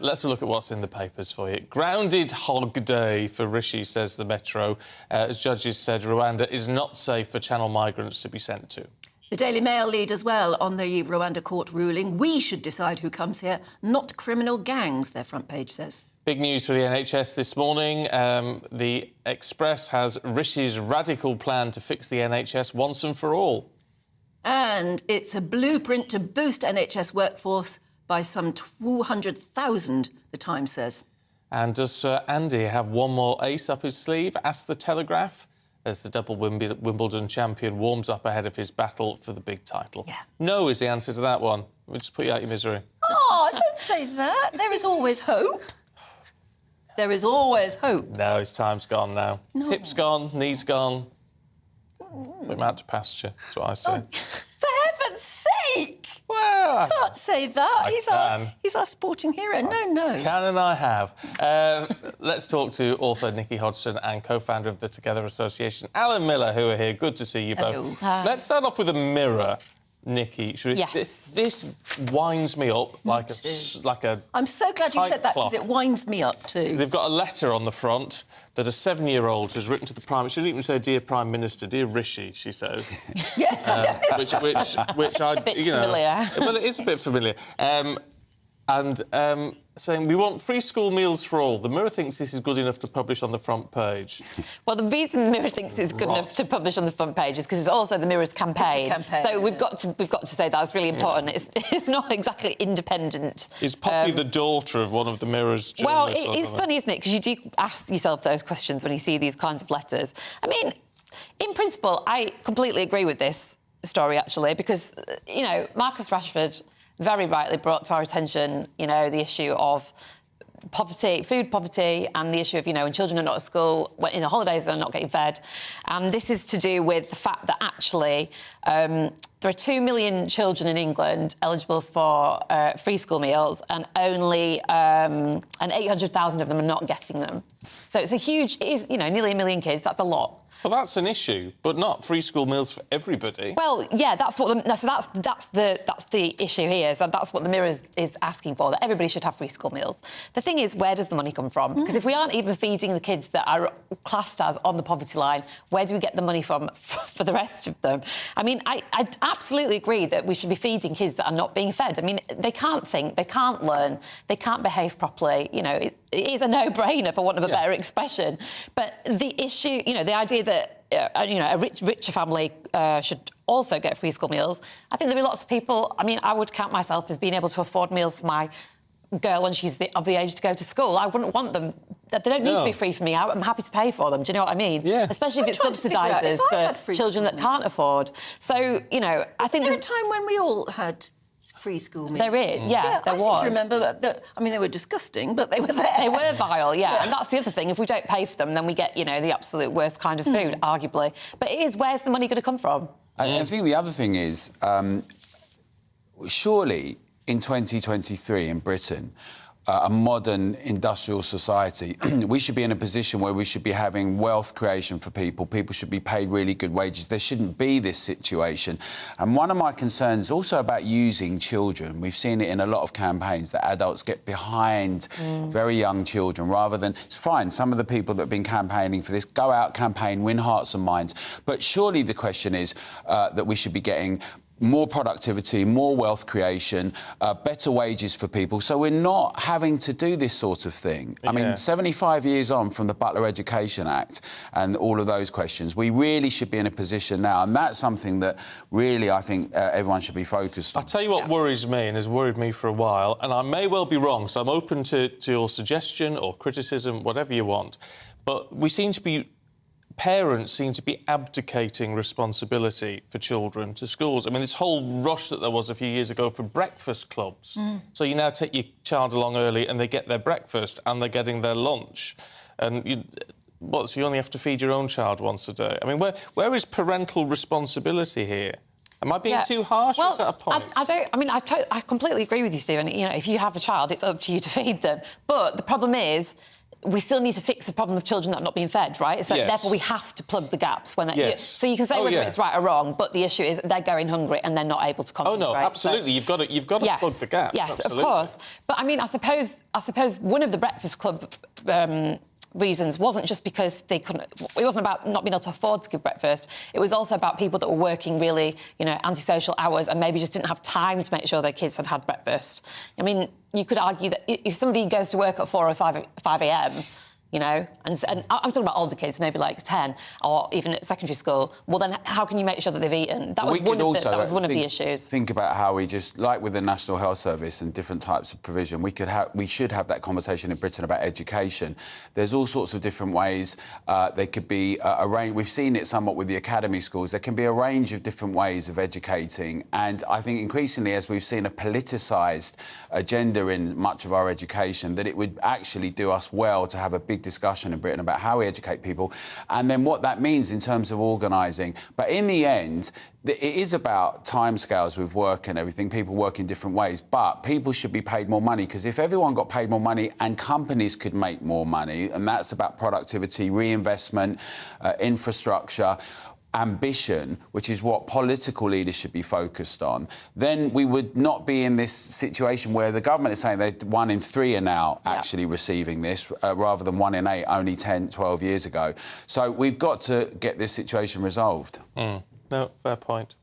Let's look at what's in the papers for you. Grounded hog day for Rishi, says the Metro. As judges said, Rwanda is not safe for Channel migrants to be sent to. The Daily Mail lead as well on the Rwanda court ruling. We should decide who comes here, not criminal gangs, their front page says. Big news for the NHS this morning. The Express has Rishi's radical plan to fix the NHS once and for all. And it's a blueprint to boost NHS workforce by some 200,000, the Times says. And does Sir Andy have one more ace up his sleeve? Asked the Telegraph, as the double Wimbledon champion warms up ahead of his battle for the big title. Yeah. No is the answer to that one. We'll just put you out your misery. Oh, don't say that. There is always hope. There is always hope. No, his time's gone now. No. Hip's gone, knee's gone. Put him out to pasture, that's what I say. For heaven's sake! Well, I can't say that. can. He's our sporting hero. No. Can and I have. Let's talk to author Nikki Hodgson and co-founder of the Together Association, Alan Miller, who are here. Good to see you both. Let's start off with a mirror, Nikki. Should we? Yes. This winds me up like a. I'm so glad you said that, because it winds me up too. They've got a letter on the front that a 7-year-old has written to the Prime... She didn't even say, "Dear Prime Minister," "Dear Rishi," she says. Yes, which I... It's a bit familiar. Well, it is a bit familiar. Saying, "We want free school meals for all." The Mirror thinks this is good enough to publish on the front page. Well, the reason the Mirror thinks it's good enough to publish on the front page is because it's also the Mirror's campaign. It's a campaign, so we've got to say that. It's really important. Yeah. It's not exactly independent. Is Poppy the daughter of one of the Mirror's Well, journalists? it is funny, isn't it? Because you do ask yourself those questions when you see these kinds of letters. I mean, in principle, I completely agree with this story, actually, because, you know, Marcus Rashford very rightly brought to our attention, you know, the issue of poverty, food poverty, and the issue of, you know, when children are not at school, in the holidays they're not getting fed. And this is to do with the fact that actually there are 2 million children in England eligible for free school meals, and only 800,000 of them are not getting them. So it's a huge, it is, you know, nearly 1 million kids. That's a lot. Well, that's an issue, but not free school meals for everybody. Well, yeah, that's what that's the issue here. So that's what the Mirror is asking for, that everybody should have free school meals. The thing is, where does the money come from? Because if we aren't even feeding the kids that are classed as on the poverty line, where do we get the money from for the rest of them? I mean, I absolutely agree that we should be feeding kids that are not being fed. I mean, they can't think, they can't learn, they can't behave properly. You know, it is a no-brainer, for want of a better expression. But the issue, you know, the idea that you know, a richer family should also get free school meals. I think there'll be lots of people. I mean, I would count myself as being able to afford meals for my girl when she's of the age to go to school. I wouldn't want them. They don't need to be free for me. I'm happy to pay for them. Do you know what I mean? Yeah. Especially if it subsidises for children that can't afford. So, you know, I think there's a time when we all had free school meals. There is, there I was. seem to remember that. I mean, they were disgusting, but they were there. They were vile, yeah. And that's the other thing. If we don't pay for them, then we get, you know, the absolute worst kind of food, arguably. But it is, where's the money going to come from? I think the other thing is, surely in 2023 in Britain, a modern industrial society, we should be in a position where we should be having wealth creation for people. People should be paid really good wages. There shouldn't be this situation. And one of my concerns also about using children, we've seen it in a lot of campaigns, that adults get behind very young children rather than... It's fine, some of the people that have been campaigning for this, go out, campaign, win hearts and minds. But surely the question is that we should be getting more productivity, more wealth creation, better wages for people. So we're not having to do this sort of thing. I mean, 75 years on from the Butler Education Act and all of those questions, we really should be in a position now, and that's something that really I think everyone should be focused on. I'll tell you what worries me and has worried me for a while, and I may well be wrong, so I'm open to your suggestion or criticism, whatever you want, but parents seem to be abdicating responsibility for children to schools. I mean, this whole rush that there was a few years ago for breakfast clubs. So you now take your child along early and they get their breakfast and they're getting their lunch. And so you only have to feed your own child once a day. I mean, where is parental responsibility here? Am I being too harsh? Well, or is that a point? I completely agree with you, Stephen. You know, if you have a child, it's up to you to feed them. But the problem is, we still need to fix the problem of children that are not being fed, right? So therefore we have to plug the gaps when so you can say whether it's right or wrong, but the issue is they're going hungry and they're not able to concentrate. Oh no, absolutely. So, you've got to plug the gaps. Yes, absolutely. of course. But I mean, I suppose one of the Breakfast Club reasons wasn't just because they couldn't. It wasn't about not being able to afford to give breakfast. It was also about people that were working really, antisocial hours and maybe just didn't have time to make sure their kids had breakfast. I mean, you could argue that if somebody goes to work at 4 or 5 a.m., and I'm talking about older kids, maybe like 10, or even at secondary school, well, then how can you make sure that they've eaten? That was one of the issues. Think about how we just, like with the National Health Service and different types of provision, we should have that conversation in Britain about education. There's all sorts of different ways. There could be a range. We've seen it somewhat with the academy schools. There can be a range of different ways of educating. And I think increasingly, as we've seen a politicised agenda in much of our education, that it would actually do us well to have a big discussion in Britain about how we educate people and then what that means in terms of organising. But in the end, it is about timescales with work and everything. People work in different ways, but people should be paid more money, because if everyone got paid more money and companies could make more money, and that's about productivity, reinvestment, infrastructure, ambition, which is what political leaders should be focused on, then we would not be in this situation where the government is saying that 1 in 3 are now actually receiving this, rather than 1 in 8 only 10, 12 years ago. So we've got to get this situation resolved. No, fair point.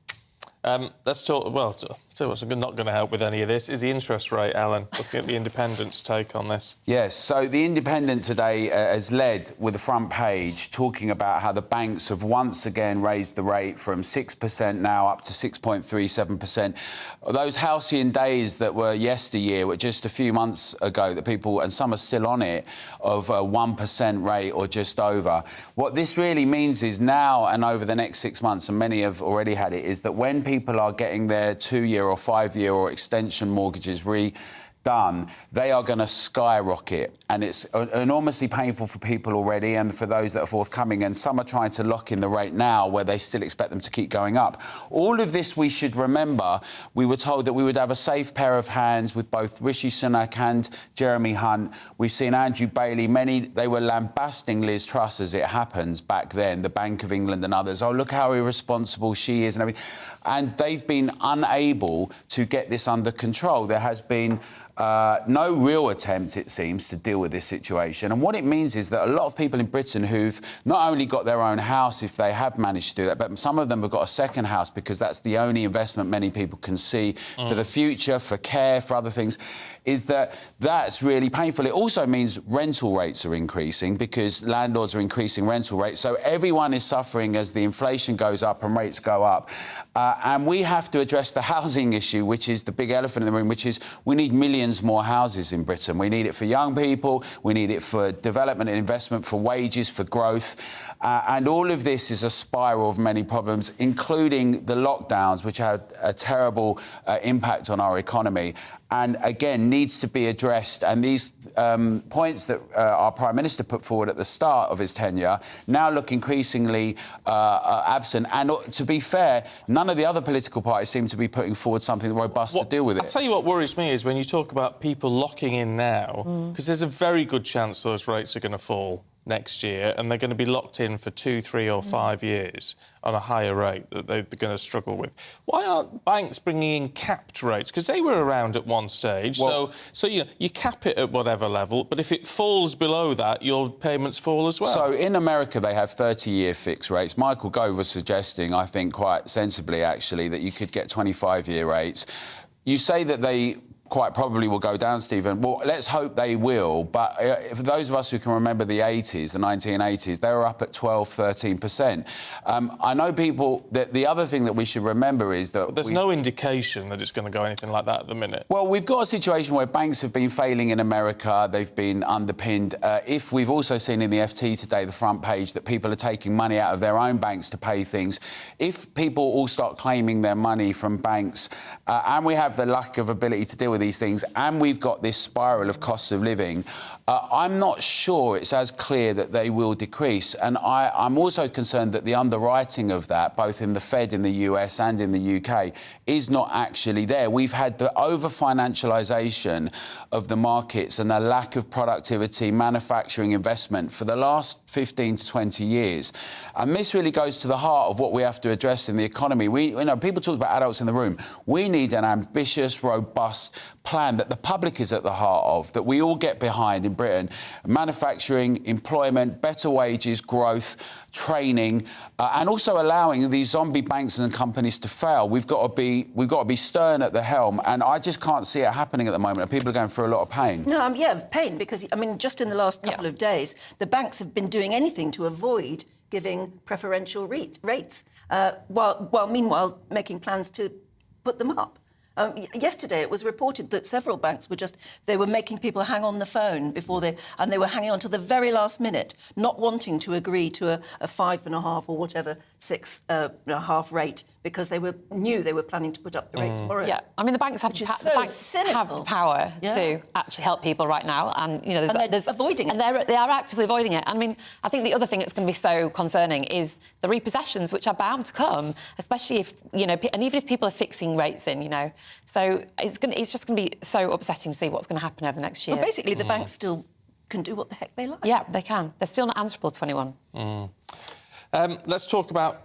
Let's talk. Well, so what's not going to help with any of this is the interest rate, Alan. Looking at the Independent's take on this. Yes. So the Independent today has led with the front page talking about how the banks have once again raised the rate from 6% now up to 6.37%. Those halcyon days that were yesteryear, were just a few months ago, that people, and some are still on it, of a 1% rate or just over. What this really means is now and over the next 6 months, and many have already had it, is that when people are getting their 2-year or 5-year or extension mortgages redone, they are going to skyrocket, and it's enormously painful for people already and for those that are forthcoming, and some are trying to lock in the rate now where they still expect them to keep going up. All of this we should remember. We were told that we would have a safe pair of hands with both Rishi Sunak and Jeremy Hunt. We've seen Andrew Bailey, they were lambasting Liz Truss as it happens back then, the Bank of England and others. Oh, look how irresponsible she is and everything. And they've been unable to get this under control. There has been no real attempt, it seems, to deal with this situation. And what it means is that a lot of people in Britain who've not only got their own house, if they have managed to do that, but some of them have got a second house because that's the only investment many people can see for the future, for care, for other things, is that's really painful. It also means rental rates are increasing because landlords are increasing rental rates. So everyone is suffering as the inflation goes up and rates go up. And we have to address the housing issue, which is the big elephant in the room, which is we need millions more houses in Britain. We need it for young people, we need it for development and investment, for wages, for growth. And all of this is a spiral of many problems, including the lockdowns, which had a terrible impact on our economy. And again, needs to be addressed. And these points that our Prime Minister put forward at the start of his tenure now look increasingly absent. And to be fair, none of the other political parties seem to be putting forward something robust to deal with it. I'll tell you what worries me is when you talk about people locking in now, because there's a very good chance those rates are going to fall next year, and they're going to be locked in for 2, 3 or 5 years on a higher rate that they're going to struggle with. Why aren't banks bringing in capped rates? Because they were around at one stage. Well, so you cap it at whatever level, but if it falls below that, your payments fall as well. So in America, they have 30-year fixed rates. Michael Gove was suggesting, I think quite sensibly actually, that you could get 25-year rates. You say that they quite probably will go down, Stephen. Well, let's hope they will. But for those of us who can remember the 80s, the 1980s, they were up at 12, 13%. I know people... The other thing that we should remember is that... But there's no indication that it's going to go anything like that at the minute. Well, we've got a situation where banks have been failing in America. They've been underpinned. If we've also seen in the FT today, the front page, that people are taking money out of their own banks to pay things. If people all start claiming their money from banks, and we have the lack of ability to deal with these things, and we've got this spiral of costs of living, I'm not sure it's as clear that they will decrease. And I'm also concerned that the underwriting of that, both in the Fed in the US and in the UK, is not actually there. We've had the over-financialisation of the markets and a lack of productivity, manufacturing investment for the last 15 to 20 years. And this really goes to the heart of what we have to address in the economy. People talk about adults in the room. We need an ambitious, robust plan that the public is at the heart of, that we all get behind in Britain. Manufacturing, employment, better wages, growth, training, and also allowing these zombie banks and companies to fail. We've got to be stern at the helm, and I just can't see it happening at the moment. People are going through a lot of pain. No, pain, because, I mean, just in the last couple of days, the banks have been doing anything to avoid giving preferential rates, while meanwhile making plans to put them up. Yesterday, it was reported that several banks they were making people hang on the phone and they were hanging on to the very last minute, not wanting to agree to a 5.5 or whatever 6.5 rate, because they knew they were planning to put up the rate tomorrow. Yeah, I mean, the banks have the power to actually help people right now, and they're avoiding it. And they are actively avoiding it. I mean, I think the other thing that's going to be so concerning is the repossessions, which are bound to come, especially if and even if people are fixing rates in, So it's just going to be so upsetting to see what's going to happen over the next year. Well, basically, the banks still can do what the heck they like. Yeah, they can. They're still not answerable to anyone. Let's talk about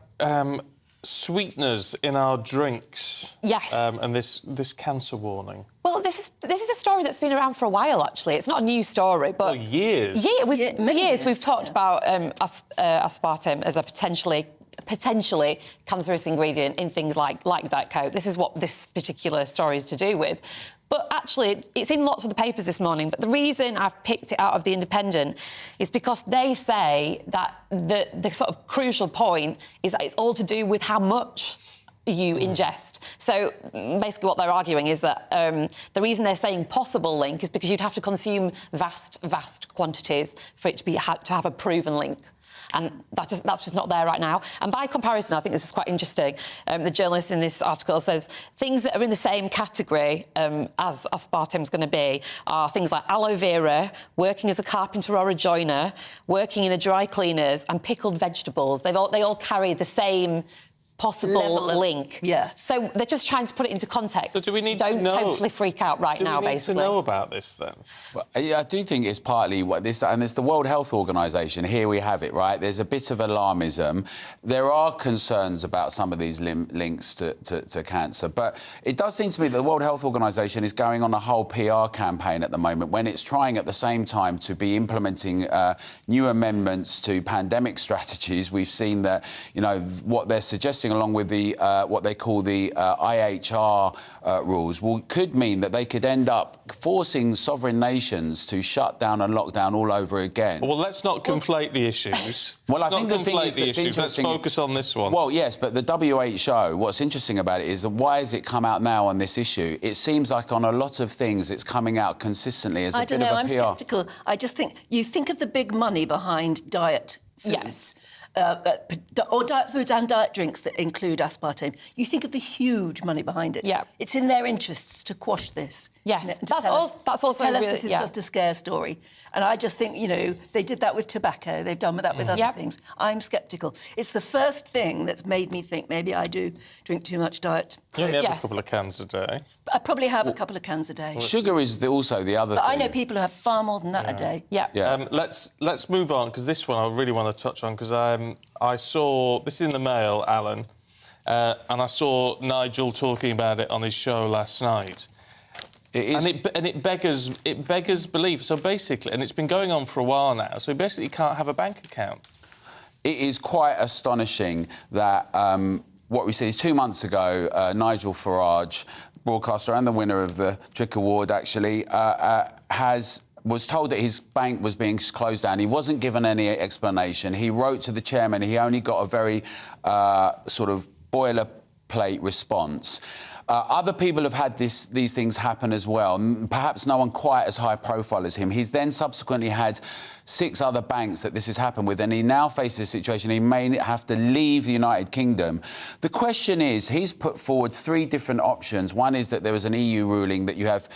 sweeteners in our drinks. Yes. And this cancer warning. Well, this is a story that's been around for a while, actually. It's not a new story, but... For years. For years, we've talked about aspartame as a potentially cancerous ingredient in things like Diet Coke. This is what this particular story is to do with. But actually, it's in lots of the papers this morning, but the reason I've picked it out of The Independent is because they say that the sort of crucial point is that it's all to do with how much you ingest. So basically what they're arguing is that the reason they're saying possible link is because you'd have to consume vast quantities for it to have a proven link. And that's just not there right now. And by comparison, I think this is quite interesting. The journalist in this article says things that are in the same category as aspartame's going to be are things like aloe vera, working as a carpenter or a joiner, working in a dry cleaners, and pickled vegetables. They all carry the same possible link. Yeah. So they're just trying to put it into context. So do we need Don't totally freak out right now, basically. Do we need to know about this, then? Well, I do think it's partly what this... And it's the World Health Organization. Here we have it, right? There's a bit of alarmism. There are concerns about some of these links to cancer. But it does seem to me that the World Health Organization is going on a whole PR campaign at the moment when it's trying at the same time to be implementing new amendments to pandemic strategies. We've seen that, what they're suggesting along with the what they call the IHR rules could mean that they could end up forcing sovereign nations to shut down and lock down all over again. Well, let's not conflate the issues. Well, I think the thing is that's interesting... Let's focus on this one. Well, yes, but the WHO, what's interesting about it is that why has it come out now on this issue? It seems like on a lot of things it's coming out consistently as a bit of a PR. I'm sceptical. I just think you think of the big money behind diet foods. Yes. or diet foods and diet drinks that include aspartame, you think of the huge money behind it. Yeah. It's in their interests to quash this. Yes, isn't it? that's also to tell us really, this is just a scare story. And I just think, you know, they did that with tobacco, they've done that with other things. I'm sceptical. It's the first thing that's made me think maybe I do drink too much diet. You only have a couple of cans a day. I probably have a couple of cans a day. Sugar is also the other but thing. I know people who have far more than that a day. Let's move on, because this one I really want to touch on, because I saw... This is in the Mail, Alan, and I saw Nigel talking about it on his show last night. It is... And it beggars belief. So basically... And it's been going on for a while now, so he basically can't have a bank account. It is quite astonishing that... what we said is 2 months ago, Nigel Farage, broadcaster and the winner of the TRIC award, actually, was told that his bank was being closed down. He wasn't given any explanation. He wrote to the chairman. He only got a very sort of boilerplate response. Other people have had these things happen as well. Perhaps no one quite as high profile as him. He's then subsequently had 6 other banks that this has happened with, and he now faces a situation he may have to leave the United Kingdom. The question is, he's put forward 3 different options. One is that there was an EU ruling that you have...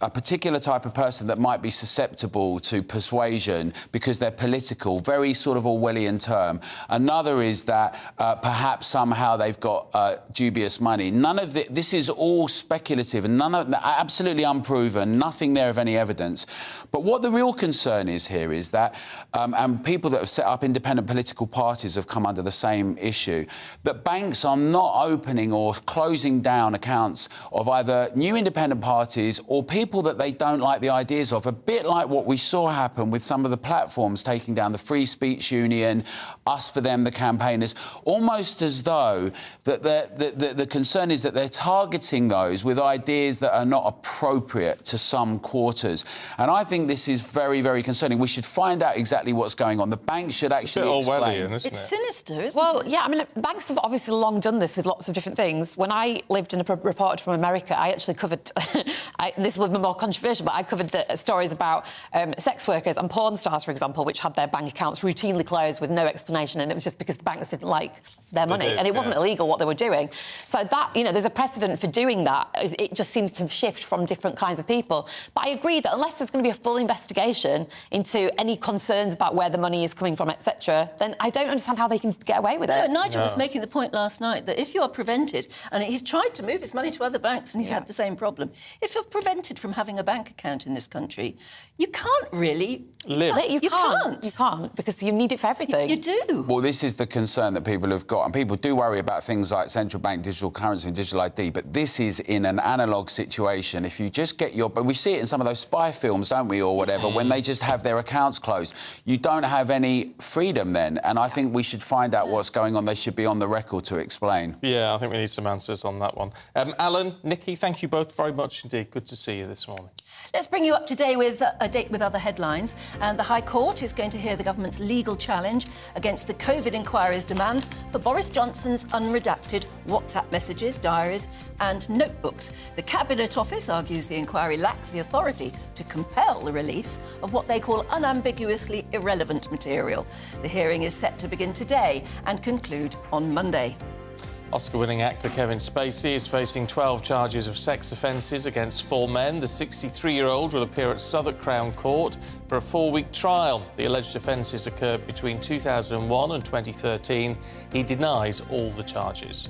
a particular type of person that might be susceptible to persuasion because they're political, very sort of Orwellian term. Another is that perhaps somehow they've got dubious money. None of this is all speculative and absolutely unproven, nothing there of any evidence. But what the real concern is here is that, and people that have set up independent political parties have come under the same issue, that banks are not opening or closing down accounts of either new independent parties or people that they don't like the ideas of, a bit like what we saw happen with some of the platforms taking down the Free Speech Union, Us for Them, the campaigners, almost as though that the concern is that they're targeting those with ideas that are not appropriate to some quarters. And I think this is very, very concerning. We should find out exactly what's going on. The bank should actually explain. It's sinister, isn't it? Well, yeah, I mean, banks have obviously long done this with lots of different things. When I lived in a reporter from America, I actually covered... this would be more controversial, but I covered the stories about sex workers and porn stars, for example, which had their bank accounts routinely closed with no explanation, and it was just because the banks didn't like their money, and it wasn't illegal what they were doing. So that, you know, there's a precedent for doing that. It just seems to shift from different kinds of people. But I agree that unless there's going to be a full investigation into any concerns about where the money is coming from, etc., then I don't understand how they can get away with it. Nigel was making the point last night that if you are prevented, and he's tried to move his money to other banks and he's had the same problem, if you're prevented from having a bank account in this country, you can't really live. You can't, because you need it for everything. You do. Well, this is the concern that people have got, and people do worry about things like central bank digital currency and digital ID, but this is in an analogue situation. If you just get but we see it in some of those spy films, don't we, or whatever, when they just have their accounts closed. You don't have any freedom then, and I think we should find out what's going on. They should be on the record to explain. Yeah, I think we need some answers on that one. Alan, Nikki, thank you both very much indeed. Good to see you this morning. Let's bring you up to date with other headlines. And the High Court is going to hear the government's legal challenge against the COVID inquiry's demand for Boris Johnson's unredacted WhatsApp messages, diaries and notebooks. The Cabinet Office argues the inquiry lacks the authority to compel the release of what they call unambiguously irrelevant material. The hearing is set to begin today and conclude on Monday. Oscar-winning actor Kevin Spacey is facing 12 charges of sex offences against 4 men. The 63-year-old will appear at Southwark Crown Court for a 4-week trial. The alleged offences occurred between 2001 and 2013. He denies all the charges.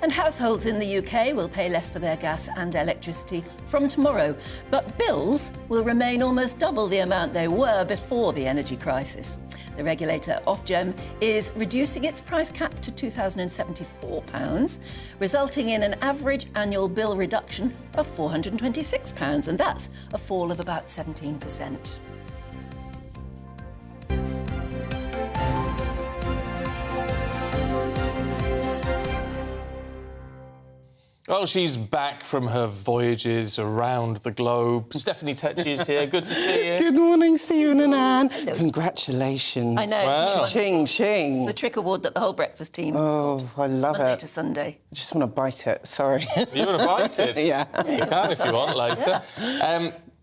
And households in the UK will pay less for their gas and electricity from tomorrow, but bills will remain almost double the amount they were before the energy crisis. The regulator, Ofgem, is reducing its price cap to £2,074, resulting in an average annual bill reduction of £426, and that's a fall of about 17%. Well, she's back from her voyages around the globe. Stephanie Tetchy is here. Good to see you. Good morning, Stephen and Anne. Congratulations. I know. Wow. Ching, ching. It's the TRIC award that the whole breakfast team has got. I love Monday it. to Sunday. I just want to bite it, sorry. You want to bite it? Yeah. You can if you want later.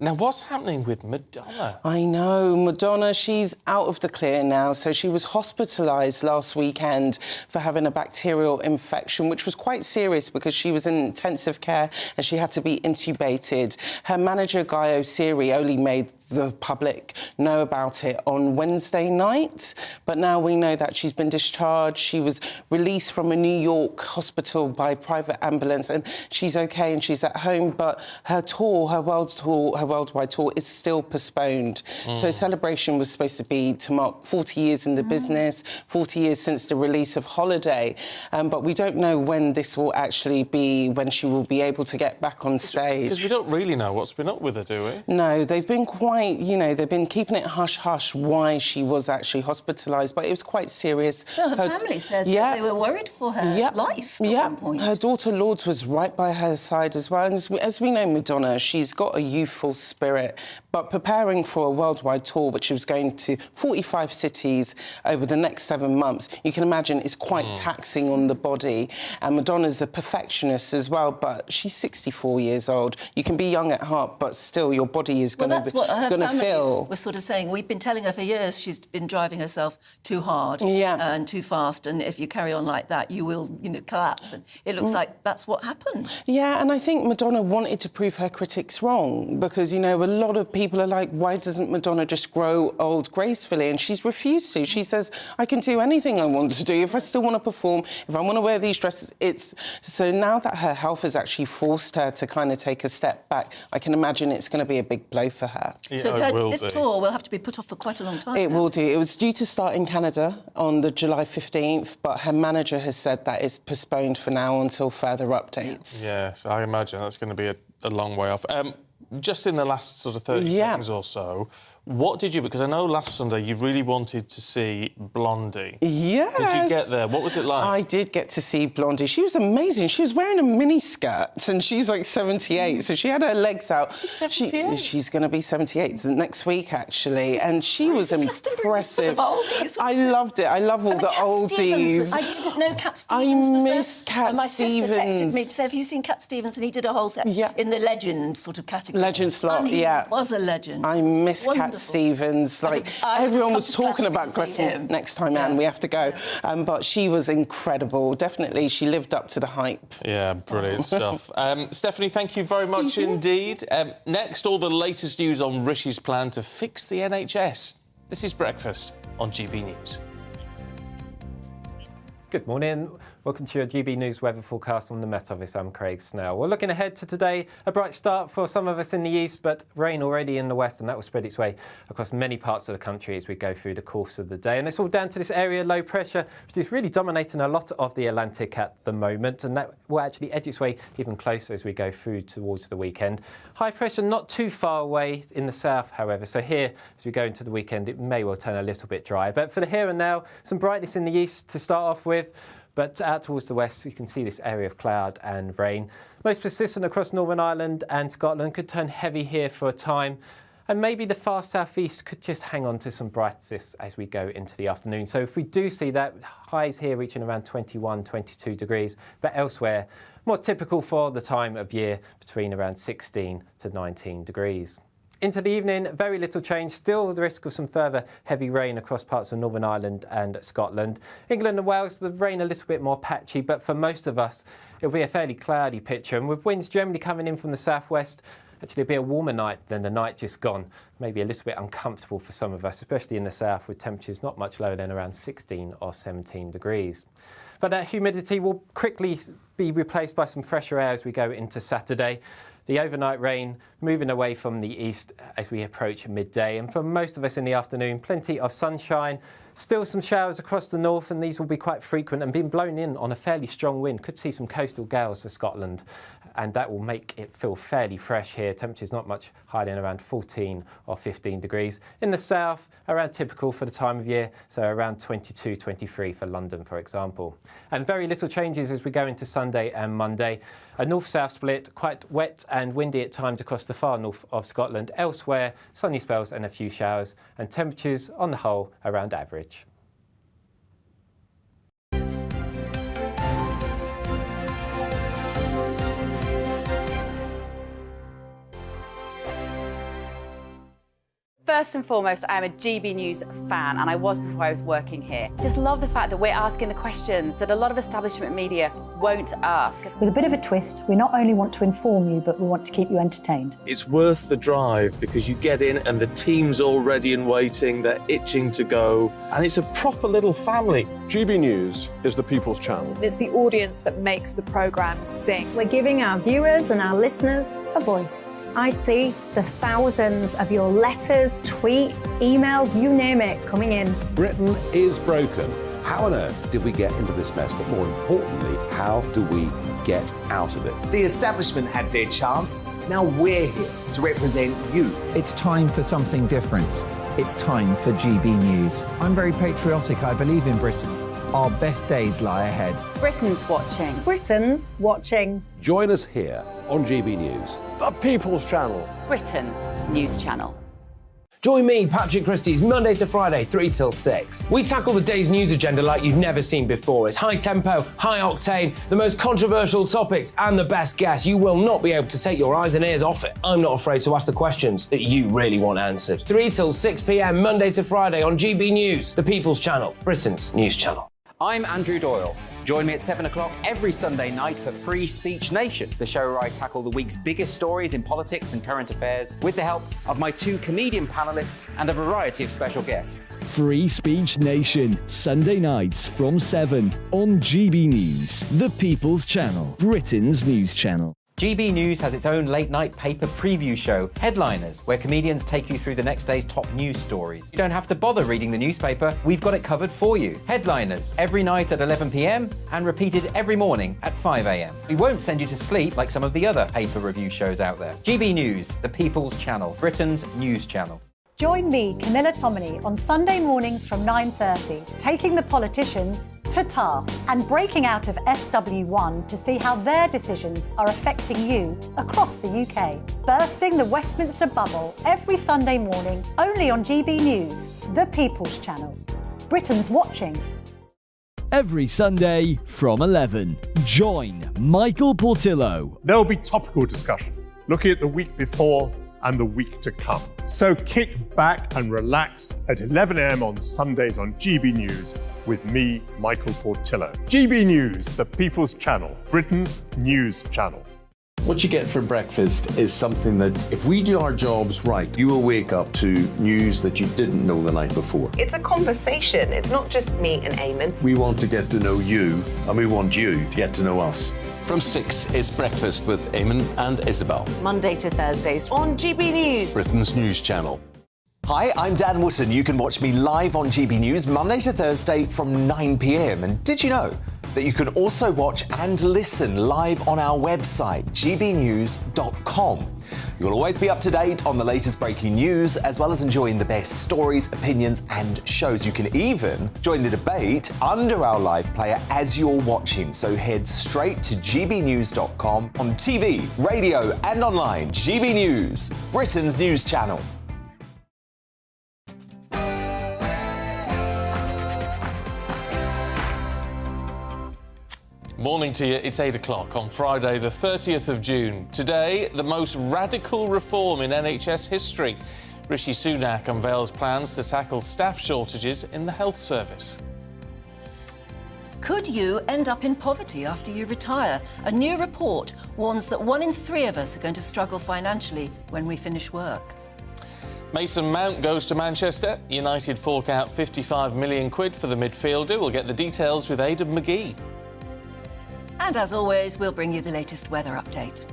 Now, what's happening with Madonna? I know, Madonna, she's out of the clear now. So she was hospitalised last weekend for having a bacterial infection, which was quite serious because she was in intensive care and she had to be intubated. Her manager, Guy O'Siri, only made the public know about it on Wednesday night. But now we know that she's been discharged. She was released from a New York hospital by private ambulance and she's OK and she's at home. But her tour, her worldwide tour is still postponed. So Celebration was supposed to be to mark 40 years in the business, 40 years since the release of Holiday. But we don't know when this will actually be, when she will be able to get back on stage. Because we don't really know what's been up with her, do we? No, they've been quite, you know, they've been keeping it hush-hush why she was actually hospitalised, but it was quite serious. No, her family said that they were worried for her life at one point. Her daughter Lourdes was right by her side as well. And as we know Madonna, she's got a youthful spirit, but preparing for a worldwide tour, which was going to 45 cities over the next 7 months, you can imagine it's quite taxing on the body. And Madonna's a perfectionist as well, but she's 64 years old. You can be young at heart, but still your body is going to feel. Well, that's what her family was sort of saying. We've been telling her for years she's been driving herself too hard and too fast, and if you carry on like that, you will, you know, collapse. And it looks like that's what happened. Yeah, and I think Madonna wanted to prove her critics wrong because, you know, a lot of people are like, why doesn't Madonna just grow old gracefully? And she's refused to. She says, I can do anything I want to do. If I still want to perform, if I want to wear these dresses, it's... So now that her health has actually forced her to kind of take a step back, I can imagine it's going to be a big blow for her. Yeah, so this tour will have to be put off for quite a long time. It will do. It was due to start in Canada on the July 15th, but her manager has said that it's postponed for now until further updates. Yes, I imagine that's going to be a long way off. Just in the last sort of 30 seconds or so, what did you... Because I know last Sunday you really wanted to see Blondie. Yes. Did you get there? What was it like? I did get to see Blondie. She was amazing. She was wearing a mini-skirt and she's like 78, so she had her legs out. She's 78? She's going to be 78 next week, actually, and she was impressive. I loved it. I love all the oldies. I didn't know Cat Stevens was there. I miss Cat My Stevens. sister texted me to say, have you seen Cat Stevens? And he did a whole set in the legend sort of category. Legend slot, and he was a legend. I miss Cat Stevens. Like, everyone was talking about Glasgow next time, Anne, we have to go. But she was incredible. Definitely, she lived up to the hype. Yeah, brilliant stuff. Stephanie, thank you very much indeed. Next, all the latest news on Rishi's plan to fix the NHS. This is Breakfast on GB News. Good morning. Welcome to your GB News weather forecast from the Met Office. I'm Craig Snell. We're looking ahead to today. A bright start for some of us in the east, but rain already in the west, and that will spread its way across many parts of the country as we go through the course of the day. And it's all down to this area low pressure, which is really dominating a lot of the Atlantic at the moment, and that will actually edge its way even closer as we go through towards the weekend. High pressure not too far away in the south, however, so here, as we go into the weekend, it may well turn a little bit dry. But for the here and now, some brightness in the east to start off with. But out towards the west, you can see this area of cloud and rain. Most persistent across Northern Ireland and Scotland, could turn heavy here for a time. And maybe the far southeast could just hang on to some brightness as we go into the afternoon. So if we do see that, highs here reaching around 21, 22 degrees, but elsewhere, more typical for the time of year, between around 16 to 19 degrees. Into the evening, very little change, still the risk of some further heavy rain across parts of Northern Ireland and Scotland. England and Wales, the rain a little bit more patchy, but for most of us, it'll be a fairly cloudy picture, and with winds generally coming in from the southwest, actually it'll be a warmer night than the night just gone. Maybe a little bit uncomfortable for some of us, especially in the south, with temperatures not much lower than around 16 or 17 degrees. But that humidity will quickly be replaced by some fresher air as we go into Saturday. The overnight rain moving away from the east as we approach midday. And for most of us in the afternoon, plenty of sunshine. Still some showers across the north, and these will be quite frequent and being blown in on a fairly strong wind. Could see some coastal gales for Scotland, and that will make it feel fairly fresh here. Temperatures not much higher than around 14 or 15 degrees. In the south, around typical for the time of year, so around 22, 23 for London, for example. And very little changes as we go into Sunday and Monday. A north-south split, quite wet and windy at times across the far north of Scotland. Elsewhere, sunny spells and a few showers, and temperatures on the whole around average. First and foremost, I am a GB News fan, and I was before I was working here. Just love the fact that we're asking the questions that a lot of establishment media won't ask. With a bit of a twist, we not only want to inform you, but we want to keep you entertained. It's worth the drive because you get in and the team's all ready and waiting, they're itching to go, and it's a proper little family. GB News is the people's channel. It's the audience that makes the programme sing. We're giving our viewers and our listeners a voice. I see the thousands of your letters, tweets, emails, you name it, coming in. Britain is broken. How on earth did we get into this mess? But more importantly, how do we get out of it? The establishment had their chance. Now we're here to represent you. It's time for something different. It's time for GB News. I'm very patriotic. I believe in Britain. Our best days lie ahead. Britain's watching. Britain's watching. Join us here on GB News. The People's Channel. Britain's news channel. Join me, Patrick Christie's, Monday to Friday, 3 till 6. We tackle the day's news agenda like you've never seen before. It's high tempo, high octane, the most controversial topics, and the best guests. You will not be able to take your eyes and ears off it. I'm not afraid to ask the questions that you really want answered. 3 till 6 p.m, Monday to Friday on GB News, the People's Channel, Britain's news channel. I'm Andrew Doyle. Join me at 7 o'clock every Sunday night for Free Speech Nation, the show where I tackle the week's biggest stories in politics and current affairs with the help of my 2 comedian panellists and a variety of special guests. Free Speech Nation, Sunday nights from 7 on GB News, the People's Channel, Britain's news channel. GB News has its own late-night paper preview show, Headliners, where comedians take you through the next day's top news stories. You don't have to bother reading the newspaper, we've got it covered for you. Headliners, every night at 11 p.m, and repeated every morning at 5 a.m. We won't send you to sleep like some of the other paper review shows out there. GB News, the People's Channel, Britain's news channel. Join me, Camilla Tominey, on Sunday mornings from 9:30, taking the politicians to task and breaking out of SW1 to see how their decisions are affecting you across the UK. Bursting the Westminster bubble every Sunday morning, only on GB News, the People's Channel. Britain's watching. Every Sunday from 11, join Michael Portillo. There'll be topical discussion, looking at the week before and the week to come. So kick back and relax at 11 a.m. on Sundays on GB News with me, Michael Portillo. GB News, the People's Channel, Britain's news channel. What you get for breakfast is something that, if we do our jobs right, you will wake up to news that you didn't know the night before. It's a conversation. It's not just me and Eamon. We want to get to know you, and we want you to get to know us. From 6, it's Breakfast with Eamon and Isabel. Monday to Thursdays on GB News, Britain's news channel. Hi, I'm Dan Wootton. You can watch me live on GB News Monday to Thursday from 9 p.m. And did you know that you can also watch and listen live on our website, gbnews.com? You'll always be up to date on the latest breaking news, as well as enjoying the best stories, opinions and shows. You can even join the debate under our live player as you're watching. So head straight to gbnews.com on TV, radio and online. GB News, Britain's news channel. Morning to you, it's 8 o'clock on Friday the 30th of June. Today, the most radical reform in NHS history. Rishi Sunak unveils plans to tackle staff shortages in the health service. Could you end up in poverty after you retire? A new report warns that 1 in 3 of us are going to struggle financially when we finish work. Mason Mount goes to Manchester. United fork out £55 million for the midfielder. We'll get the details with Aidan McGee. And as always, we'll bring you the latest weather update.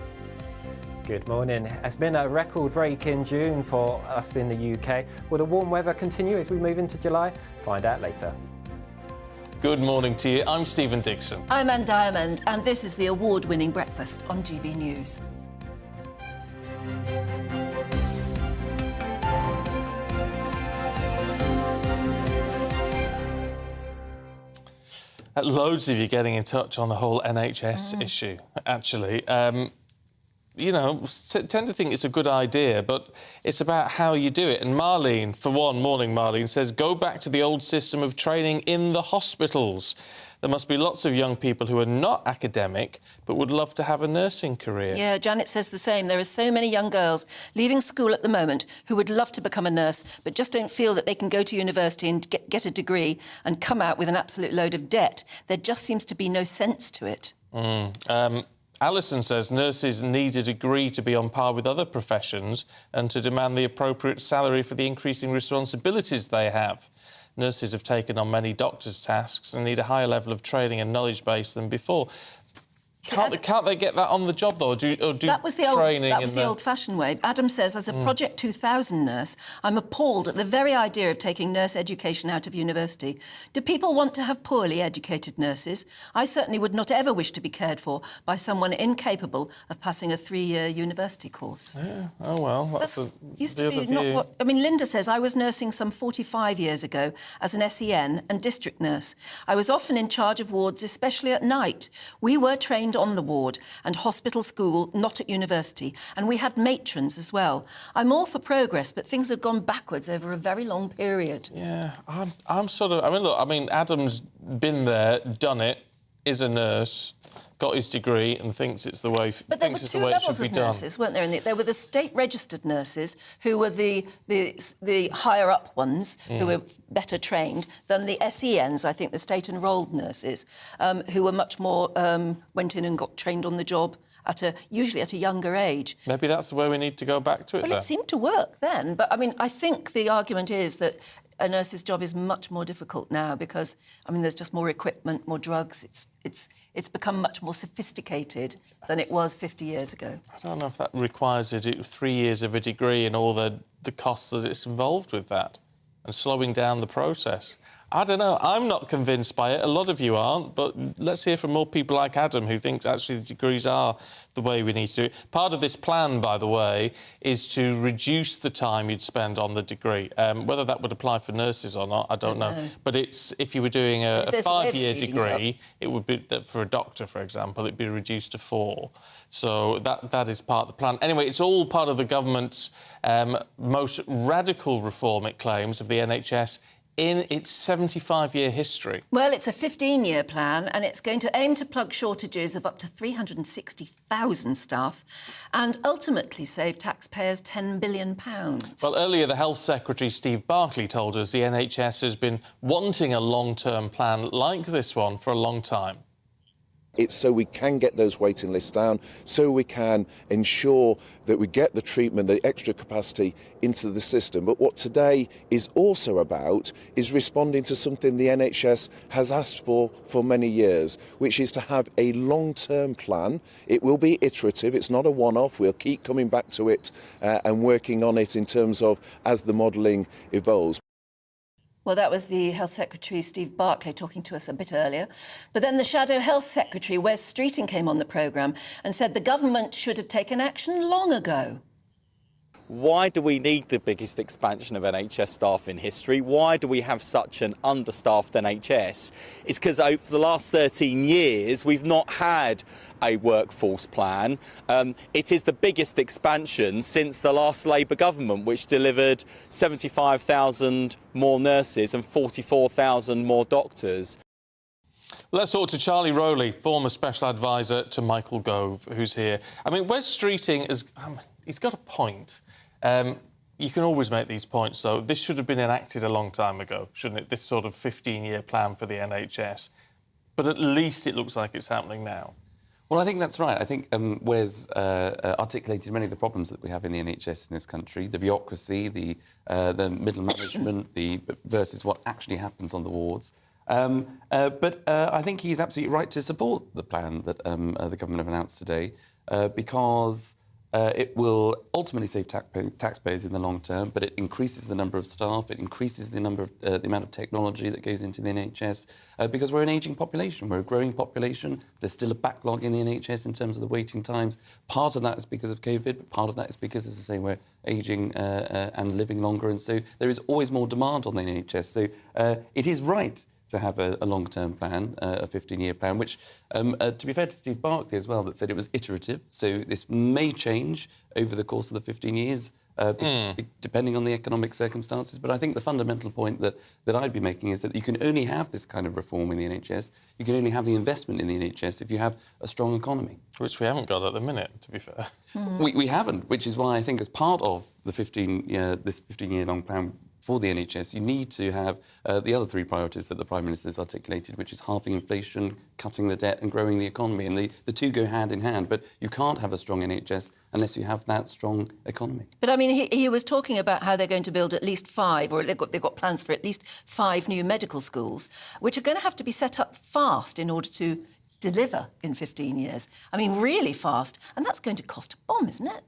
Good morning. It's been a record-breaking June for us in the UK. Will the warm weather continue as we move into July? Find out later. Good morning to you. I'm Stephen Dixon. I'm Anne Diamond, and this is the award-winning breakfast on GB News. Loads of you getting in touch on the whole NHS issue, actually. you know, tend to think it's a good idea, but it's about how you do it. And Marlene, for one, morning Marlene, says, go back to the old system of training in the hospitals. There must be lots of young people who are not academic but would love to have a nursing career. Yeah, Janet says the same. There are so many young girls leaving school at the moment who would love to become a nurse but just don't feel that they can go to university and get a degree and come out with an absolute load of debt. There just seems to be no sense to it. Alison says nurses need a degree to be on par with other professions and to demand the appropriate salary for the increasing responsibilities they have. Nurses have taken on many doctors' tasks and need a higher level of training and knowledge base than before. Can't they get that on the job, though, or do that was the training? That was the old-fashioned way. Adam says, as a Project 2000 nurse, I'm appalled at the very idea of taking nurse education out of university. Do people want to have poorly educated nurses? I certainly would not ever wish to be cared for by someone incapable of passing a 3-year university course. Yeah. Oh, well, that's used to be not what... I mean, Linda says, I was nursing some 45 years ago as an SEN and district nurse. I was often in charge of wards, especially at night. We were trained on the ward and hospital school, not at university, and we had matrons as well. I'm all for progress, but things have gone backwards over a very long period. Yeah, I'm sort of... I mean, look, Adam's been there, done it, is a nurse, got his degree and thinks it's the way. But there were two levels of nurses, weren't there? There were the state-registered nurses who were the higher-up ones who were better trained than the SENs, I think the state-enrolled nurses, who were much more went in and got trained on the job usually at a younger age. Maybe that's the way we need to go back to it. Well, it seemed to work then, but I mean, I think the argument is that a nurse's job is much more difficult now because, I mean, there's just more equipment, more drugs. It's become much more sophisticated than it was 50 years ago. I don't know if that requires 3 years of a degree and all the costs that it's involved with that and slowing down the process. I don't know. I'm not convinced by it. A lot of you aren't, but let's hear from more people like Adam who thinks actually the degrees are the way we need to do it. Part of this plan, by the way, is to reduce the time you'd spend on the degree. Whether that would apply for nurses or not, I don't know. But it's if you were doing a 5-year degree, it would be for a doctor, for example, it'd be reduced to 4. So that is part of the plan. Anyway, it's all part of the government's most radical reform, it claims, of the NHS in its 75-year history. Well, it's a 15-year plan and it's going to aim to plug shortages of up to 360,000 staff and ultimately save taxpayers £10 billion. Well, earlier the Health Secretary, Steve Barclay, told us the NHS has been wanting a long-term plan like this one for a long time. It's so we can get those waiting lists down, so we can ensure that we get the treatment, the extra capacity into the system. But what today is also about is responding to something the NHS has asked for many years, which is to have a long-term plan. It will be iterative, it's not a one-off. We'll keep coming back to it and working on it in terms of as the modelling evolves. Well, that was the Health Secretary, Steve Barclay, talking to us a bit earlier. But then the Shadow Health Secretary, Wes Streeting, came on the programme and said the government should have taken action long ago. Why do we need the biggest expansion of NHS staff in history? Why do we have such an understaffed NHS? It's because over the last 13 years, we've not had a workforce plan. It is the biggest expansion since the last Labour government, which delivered 75,000 more nurses and 44,000 more doctors. Let's talk to Charlie Rowley, former special advisor to Michael Gove, who's here. I mean, Wes Streeting he's got a point. You can always make these points, though. This should have been enacted a long time ago, shouldn't it? This sort of 15-year plan for the NHS. But at least it looks like it's happening now. Well, I think that's right. I think Wes articulated many of the problems that we have in the NHS in this country, the bureaucracy, the middle management, versus what actually happens on the wards. But I think he's absolutely right to support the plan that the government have announced today because it will ultimately save taxpayers in the long term, but it increases the number of staff, it increases the amount of technology that goes into the NHS, because we're an ageing population, we're a growing population. There's still a backlog in the NHS in terms of the waiting times. Part of that is because of COVID, but part of that is because, as I say, we're ageing and living longer, and so there is always more demand on the NHS. So it is right to have a long-term plan, a 15-year plan, which, to be fair to Steve Barclay as well, that said it was iterative. So this may change over the course of the 15 years, depending on the economic circumstances. But I think the fundamental point that I'd be making is that you can only have this kind of reform in the NHS, you can only have the investment in the NHS if you have a strong economy. Which we haven't got at the minute, to be fair. We haven't, which is why I think as part of the this 15-year-long plan for the NHS, you need to have the other three priorities that the Prime Minister's articulated, which is halving inflation, cutting the debt and growing the economy. And the two go hand in hand, but you can't have a strong NHS unless you have that strong economy. But, I mean, he was talking about how they're going to build at least 5, or they've got plans for at least 5 new medical schools, which are going to have to be set up fast in order to deliver in 15 years. I mean, really fast. And that's going to cost a bomb, isn't it?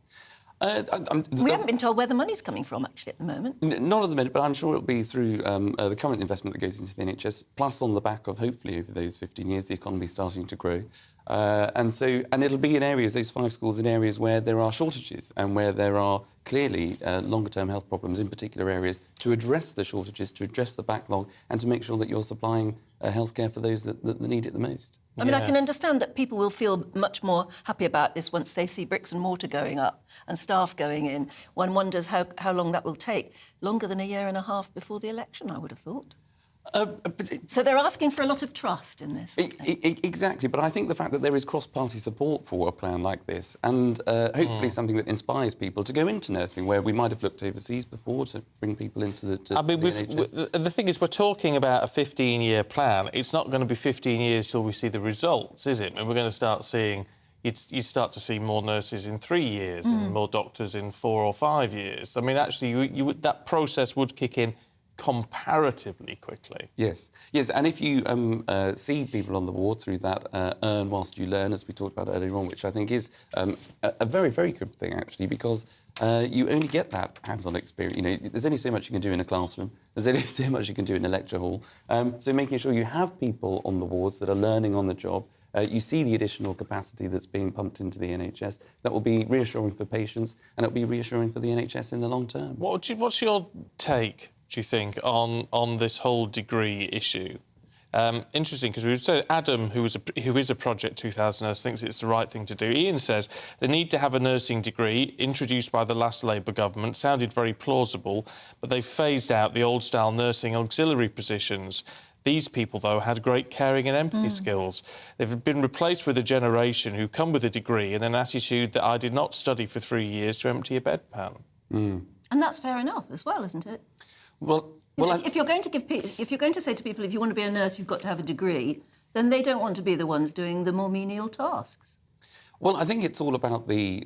We haven't been told where the money's coming from, actually, at the moment. Not at the minute, but I'm sure it'll be through the current investment that goes into the NHS, plus on the back of, hopefully, over those 15 years, the economy starting to grow. And it'll be in areas, those 5 schools, in areas where there are shortages and where there are clearly longer-term health problems in particular areas, to address the shortages, to address the backlog, and to make sure that you're supplying healthcare for those that need it the most. I mean, I can understand that people will feel much more happy about this once they see bricks and mortar going up and staff going in. One wonders how long that will take. Longer than a year and a half before the election, I would have thought. So they're asking for a lot of trust in this. Exactly, but I think the fact that there is cross-party support for a plan like this, and hopefully something that inspires people to go into nursing, where we might have looked overseas before to bring people into the NHS. The thing is, we're talking about a 15-year plan. It's not going to be 15 years till we see the results, is it? And we're going to start seeing... You start to see more nurses in 3 years and more doctors in 4 or 5 years. I mean, actually, that process would kick in comparatively quickly. Yes, and if you see people on the ward through that earn whilst you learn, as we talked about earlier on, which I think is a very, very good thing, actually, because you only get that hands-on experience. You know, there's only so much you can do in a classroom. There's only so much you can do in a lecture hall. So making sure you have people on the wards that are learning on the job, you see the additional capacity that's being pumped into the NHS. That will be reassuring for patients, and it will be reassuring for the NHS in the long term. What's your take, do you think, on this whole degree issue? Interesting, because we said Adam, who is a Project 2000 nurse, thinks it's the right thing to do. Ian says the need to have a nursing degree, introduced by the last Labour government, sounded very plausible, but they've phased out the old-style nursing auxiliary positions. These people, though, had great caring and empathy skills. They've been replaced with a generation who come with a degree and an attitude that I did not study for 3 years to empty a bedpan. And that's fair enough as well, isn't it? Well, if you're going to say to people, if you want to be a nurse, you've got to have a degree, then they don't want to be the ones doing the more menial tasks. Well, I think it's all about the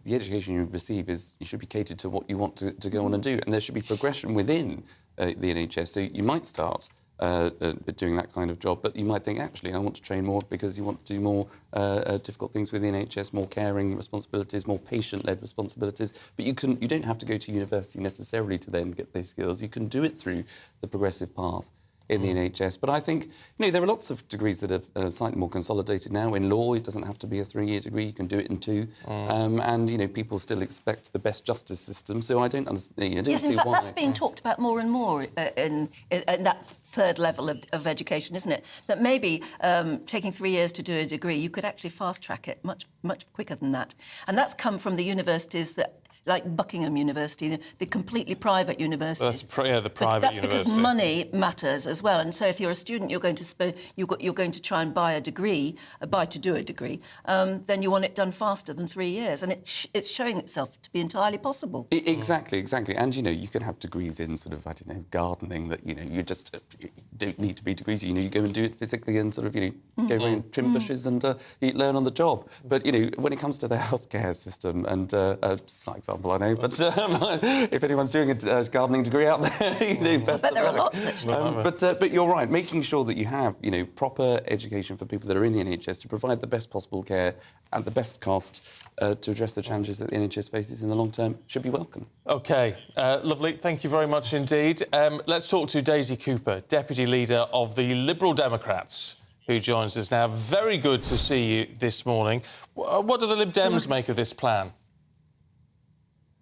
education you receive you should be catered to what you want to go on and do, and there should be progression within the NHS. So you might start doing that kind of job, but you might think, actually, I want to train more because you want to do more difficult things with the NHS, more caring responsibilities, more patient-led responsibilities. But you don't have to go to university necessarily to then get those skills. You can do it through the progressive path in the NHS. But I think, there are lots of degrees that are slightly more consolidated now. In law, it doesn't have to be a 3-year degree. You can do it in 2. And, people still expect the best justice system. So I don't understand. Yes, in fact, that's being talked about more and more in that third level of education, isn't it? That maybe taking 3 years to do a degree, you could actually fast-track it much quicker than that. And that's come from the universities that... like Buckingham University, the completely private university. That's the private that's university. Because money matters as well. And so if you're a student, you're going to try and buy a degree, to do a degree, then you want it done faster than 3 years. And it's showing itself to be entirely possible. Exactly. And, you can have degrees in sort of, gardening that, you just don't need to be degrees. You go and do it physically and sort of, go around and trim bushes and you learn on the job. But, when it comes to the healthcare system and slight example, I know, but if anyone's doing a gardening degree out there, best but there are lots, actually. But you're right, making sure that you have, proper education for people that are in the NHS to provide the best possible care at the best cost to address the challenges that the NHS faces in the long term should be welcome. OK, lovely. Thank you very much indeed. Let's talk to Daisy Cooper, Deputy Leader of the Liberal Democrats, who joins us now. Very good to see you this morning. What do the Lib Dems make of this plan?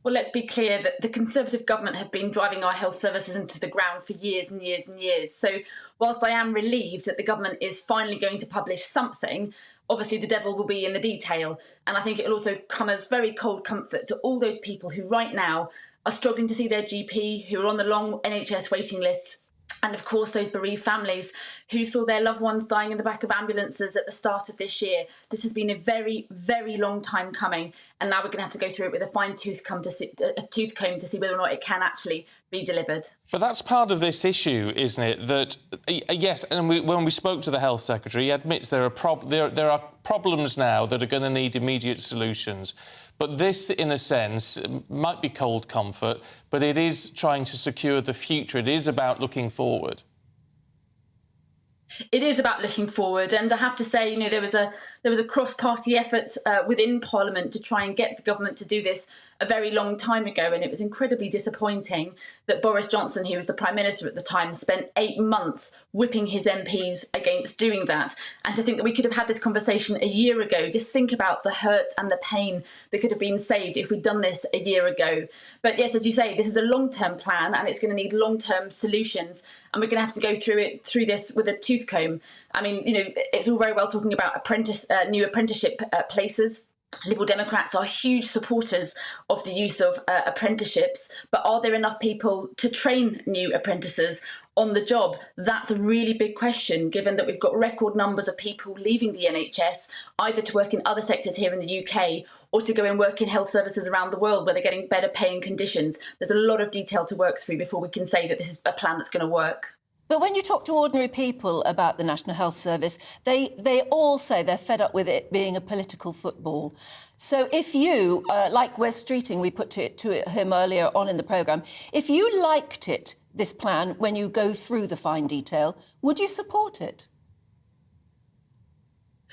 Well, let's be clear that the Conservative government have been driving our health services into the ground for years and years and years. So whilst I am relieved that the government is finally going to publish something, obviously the devil will be in the detail. And I think it will also come as very cold comfort to all those people who right now are struggling to see their GP, who are on the long NHS waiting lists, and of course those bereaved families who saw their loved ones dying in the back of ambulances at the start of this year. This has been a very, very long time coming, and now we're going to have to go through it with a fine-tooth comb to see whether or not it can actually be delivered. But that's part of this issue, isn't it? That yes, and when we spoke to the Health Secretary, he admits there are problems now that are going to need immediate solutions. But this, in a sense, might be cold comfort, but it is trying to secure the future. It is about looking forward. It is about looking forward, and I have to say, there was a cross-party effort within Parliament to try and get the government to do this a very long time ago, and it was incredibly disappointing that Boris Johnson, who was the Prime Minister at the time, spent 8 months whipping his MPs against doing that. And to think that we could have had this conversation a year ago, just think about the hurt and the pain that could have been saved if we'd done this a year ago. But yes, as you say, this is a long-term plan, and it's going to need long-term solutions, and we're going to have to go through this with a tooth comb. I mean, it's all very well talking about new apprenticeship places. Liberal Democrats are huge supporters of the use of apprenticeships, but are there enough people to train new apprentices on the job? That's a really big question, given that we've got record numbers of people leaving the NHS, either to work in other sectors here in the UK or to go and work in health services around the world where they're getting better paying conditions. There's a lot of detail to work through before we can say that this is a plan that's going to work. But when you talk to ordinary people about the National Health Service, they all say they're fed up with it being a political football. So if you, like Wes Streeting, we put to him earlier on in the programme, if you liked it, this plan, when you go through the fine detail, would you support it?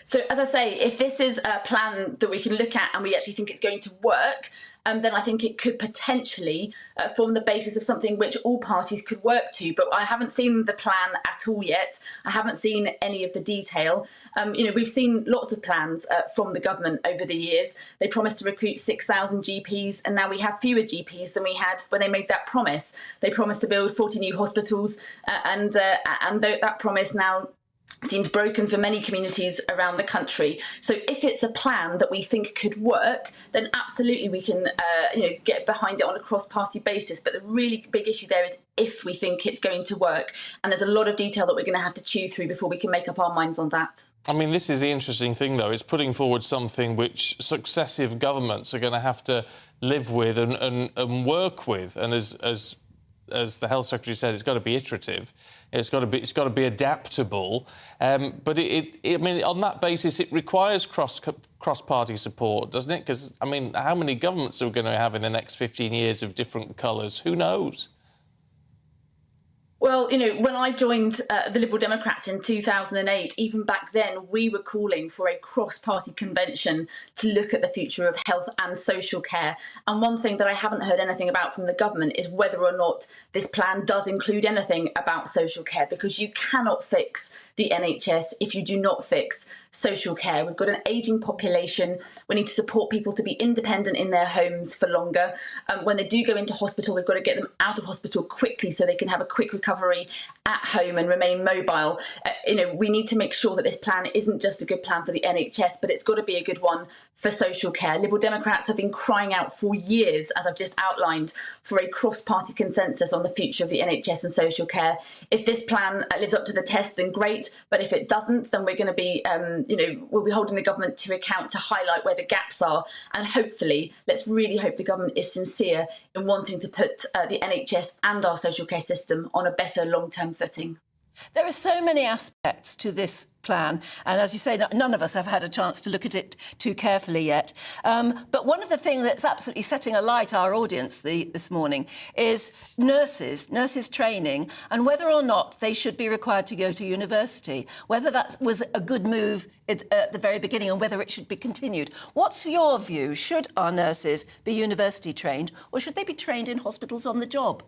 So, as I say, if this is a plan that we can look at and we actually think it's going to work, then I think it could potentially form the basis of something which all parties could work to. But I haven't seen the plan at all yet. I haven't seen any of the detail. We've seen lots of plans from the government over the years. They promised to recruit 6,000 GPs, and now we have fewer GPs than we had when they made that promise. They promised to build 40 new hospitals, and that promise now seems broken for many communities around the country. So if it's a plan that we think could work, then absolutely we can get behind it on a cross-party basis. But the really big issue there is if we think it's going to work. And there's a lot of detail that we're going to have to chew through before we can make up our minds on that. I mean, this is the interesting thing, though. It's putting forward something which successive governments are going to have to live with and work with. And as the Health Secretary said, it's got to be iterative. It's got to be adaptable. But I mean, on that basis, it requires cross-party support, doesn't it? Because I mean, how many governments are we going to have in the next 15 years of different colours? Who knows? Well, when I joined the Liberal Democrats in 2008, even back then, we were calling for a cross-party convention to look at the future of health and social care. And one thing that I haven't heard anything about from the government is whether or not this plan does include anything about social care, because you cannot fix the NHS if you do not fix social care. We've got an ageing population. We need to support people to be independent in their homes for longer. When they do go into hospital, we've got to get them out of hospital quickly so they can have a quick recovery at home and remain mobile. We need to make sure that this plan isn't just a good plan for the NHS, but it's got to be a good one for social care. Liberal Democrats have been crying out for years, as I've just outlined, for a cross-party consensus on the future of the NHS and social care. If this plan lives up to the test, then great. But if it doesn't, then we're going to be, we'll be holding the government to account to highlight where the gaps are. And hopefully, let's really hope the government is sincere in wanting to put the NHS and our social care system on a better long-term footing. There are so many aspects to this plan, and as you say, none of us have had a chance to look at it too carefully yet. But one of the things that's absolutely setting alight our audience this morning is nurses training, and whether or not they should be required to go to university, whether that was a good move at the very beginning and whether it should be continued. What's your view? Should our nurses be university trained, or should they be trained in hospitals on the job?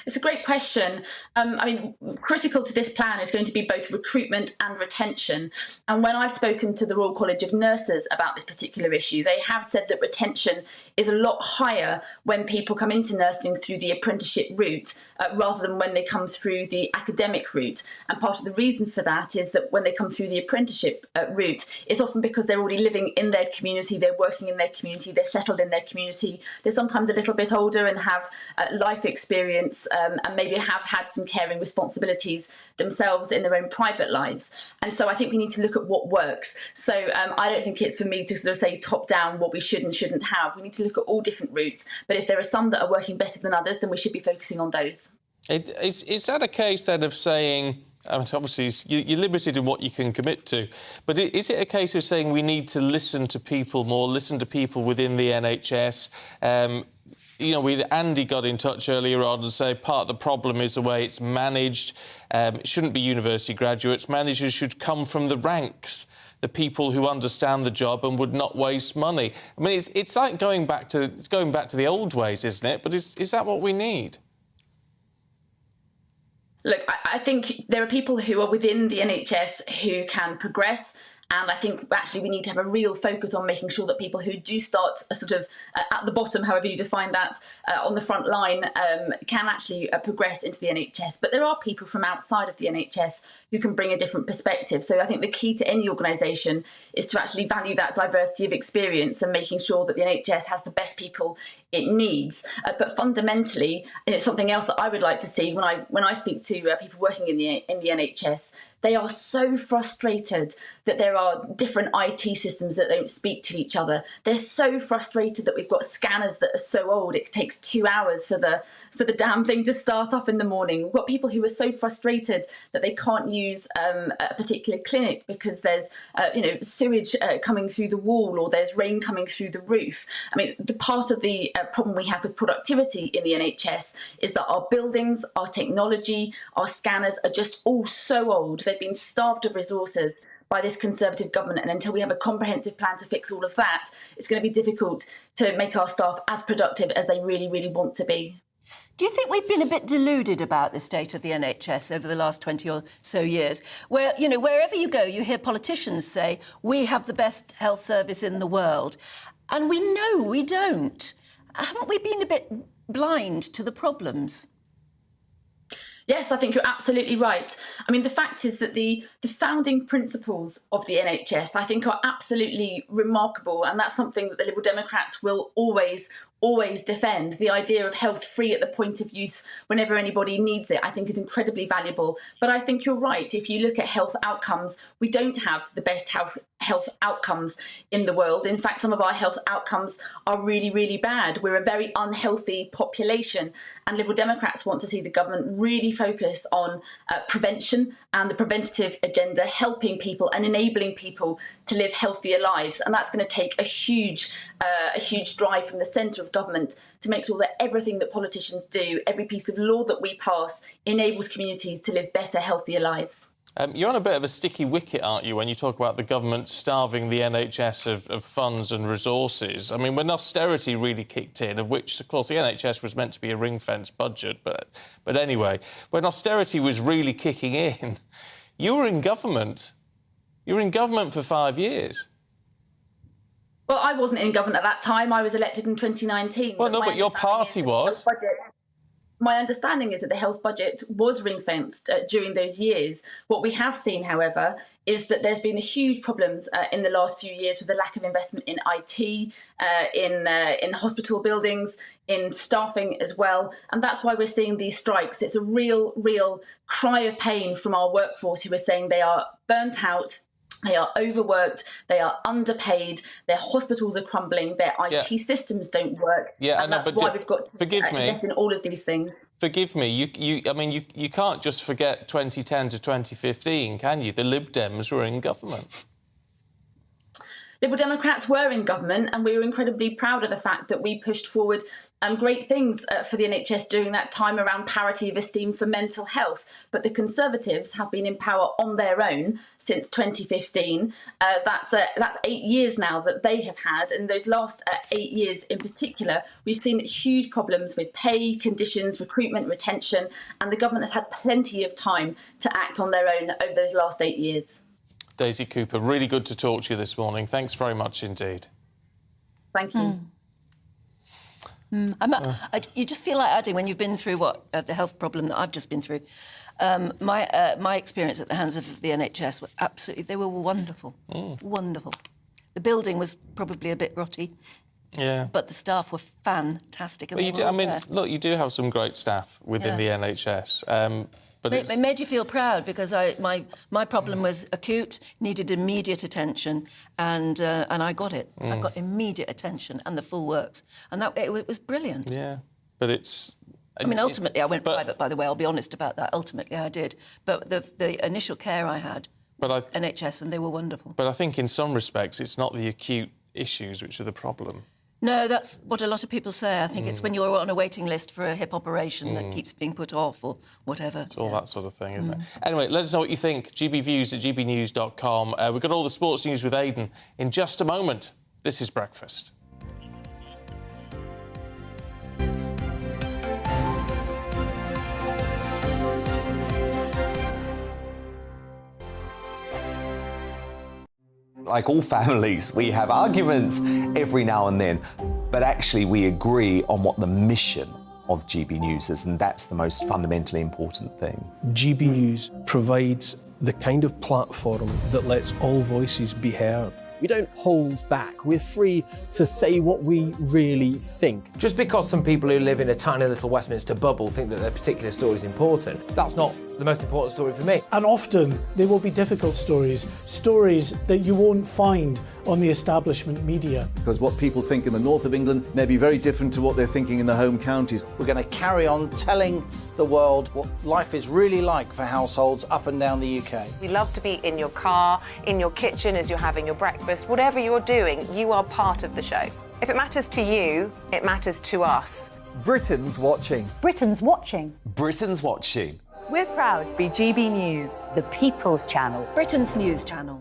It's a great question. I mean, critical to this plan is going to be both recruitment and retention. And when I've spoken to the Royal College of Nurses about this particular issue, they have said that retention is a lot higher when people come into nursing through the apprenticeship route rather than when they come through the academic route. And part of the reason for that is that when they come through the apprenticeship route, it's often because they're already living in their community, they're working in their community, they're settled in their community, they're sometimes a little bit older and have life experience and maybe have had some caring responsibilities themselves in their own private lives. And so I think we need to look at what works. So I don't think it's for me to sort of say top down what we should and shouldn't have. We need to look at all different routes. But if there are some that are working better than others, then we should be focusing on those. Is that a case then of saying, I mean, obviously you're limited in what you can commit to, but is it a case of saying we need to listen to people more, listen to people within the NHS? You know, Andy got in touch earlier on and say part of the problem is the way it's managed. It shouldn't be university graduates. Managers should come from the ranks, the people who understand the job and would not waste money. I mean, it's like going back to the old ways, isn't it? But is that what we need? Look, I think there are people who are within the NHS who can progress. And I think actually we need to have a real focus on making sure that people who do start sort of at the bottom, however you define that, on the front line, can actually progress into the NHS. But there are people from outside of the NHS who can bring a different perspective. So I think the key to any organisation is to actually value that diversity of experience and making sure that the NHS has the best people it needs. But fundamentally, and it's something else that I would like to see when I speak to people working in the NHS. They are so frustrated that there are different IT systems that don't speak to each other. They're so frustrated that we've got scanners that are so old it takes 2 hours for the damn thing to start up in the morning. We've got people who are so frustrated that they can't use a particular clinic because there's sewage coming through the wall or there's rain coming through the roof. I mean, the part of the problem we have with productivity in the NHS is that our buildings, our technology, our scanners are just all so old. They've been starved of resources by this Conservative government, and until we have a comprehensive plan to fix all of that, it's going to be difficult to make our staff as productive as they really, really want to be. Do you think we've been a bit deluded about the state of the NHS over the last 20 or so years? Where, you know, wherever you go, you hear politicians say, we have the best health service in the world. And we know we don't. Haven't we been a bit blind to the problems? Yes, I think you're absolutely right. I mean, the fact is that the founding principles of the NHS, I think, are absolutely remarkable. And that's something that the Liberal Democrats will always defend. The idea of health free at the point of use whenever anybody needs it, I think, is incredibly valuable. But I think you're right. If you look at health outcomes, we don't have the best health outcomes in the world. In fact, some of our health outcomes are really, really bad. We're a very unhealthy population. And Liberal Democrats want to see the government really focus on prevention and the preventative agenda, helping people and enabling people to live healthier lives. And that's going to take a huge drive from the centre of government to make sure that everything that politicians do, every piece of law that we pass, enables communities to live better, healthier lives. You're on a bit of a sticky wicket, aren't you, when you talk about the government starving the NHS of funds and resources? I mean, when austerity really kicked in, of which, of course, the NHS was meant to be a ring-fenced budget, but anyway, when austerity was really kicking in, you were in government. You were in government for 5 years. Well, I wasn't in government at that time. I was elected in 2019. Well, no, but your party was. My understanding is that the health budget was ring-fenced during those years. What we have seen, however, is that there's been huge problems in the last few years with the lack of investment in IT, in hospital buildings, in staffing as well. And that's why we're seeing these strikes. It's a real cry of pain from our workforce who are saying they are burnt out, they are overworked, they are underpaid, their hospitals are crumbling, their IT systems don't work. Yeah, and that's why we've got to invest in all of these things. Forgive me, you can't just forget 2010 to 2015, can you? The Lib Dems were in government. Liberal Democrats were in government, and we were incredibly proud of the fact that we pushed forward great things for the NHS during that time around parity of esteem for mental health. But the Conservatives have been in power on their own since 2015. That's 8 years now that they have had. And those last 8 years in particular, we've seen huge problems with pay, conditions, recruitment, retention, and the government has had plenty of time to act on their own over those last 8 years. Daisy Cooper, really good to talk to you this morning. Thanks very much indeed. Thank you. You just feel like adding, when you've been through the health problem that I've just been through, my experience at the hands of the NHS were they were wonderful, wonderful. The building was probably a bit grotty, but the staff were fantastic. And look, you do have some great staff within the NHS. But it made you feel proud because my problem was acute, needed immediate attention, and I got it. I got immediate attention and the full works, and it was brilliant. Yeah, but it's. I mean, ultimately, I went private. By the way, I'll be honest about that. Ultimately, I did, but the initial care I had was NHS, and they were wonderful. But I think in some respects, it's not the acute issues which are the problem. No, that's what a lot of people say. I think it's when you're on a waiting list for a hip operation that keeps being put off or whatever. It's all that sort of thing, isn't it? Anyway, let us know what you think. gbviews@gbnews.com. We've got all the sports news with Aidan in just a moment. This is Breakfast. Like all families, we have arguments every now and then, but actually we agree on what the mission of GB News is, and that's the most fundamentally important thing. GB News provides the kind of platform that lets all voices be heard. We don't hold back. We're free to say what we really think. Just because some people who live in a tiny little Westminster bubble think that their particular story is important, that's not the most important story for me. And often they will be difficult stories that you won't find on the establishment media. Because what people think in the north of England may be very different to what they're thinking in the home counties. We're going to carry on telling the world what life is really like for households up and down the UK. We love to be in your car, in your kitchen as you're having your breakfast. Whatever you're doing, you are part of the show. If it matters to you, it matters to us. Britain's watching. Britain's watching. Britain's watching. We're proud to be GB News, the People's Channel, Britain's news channel.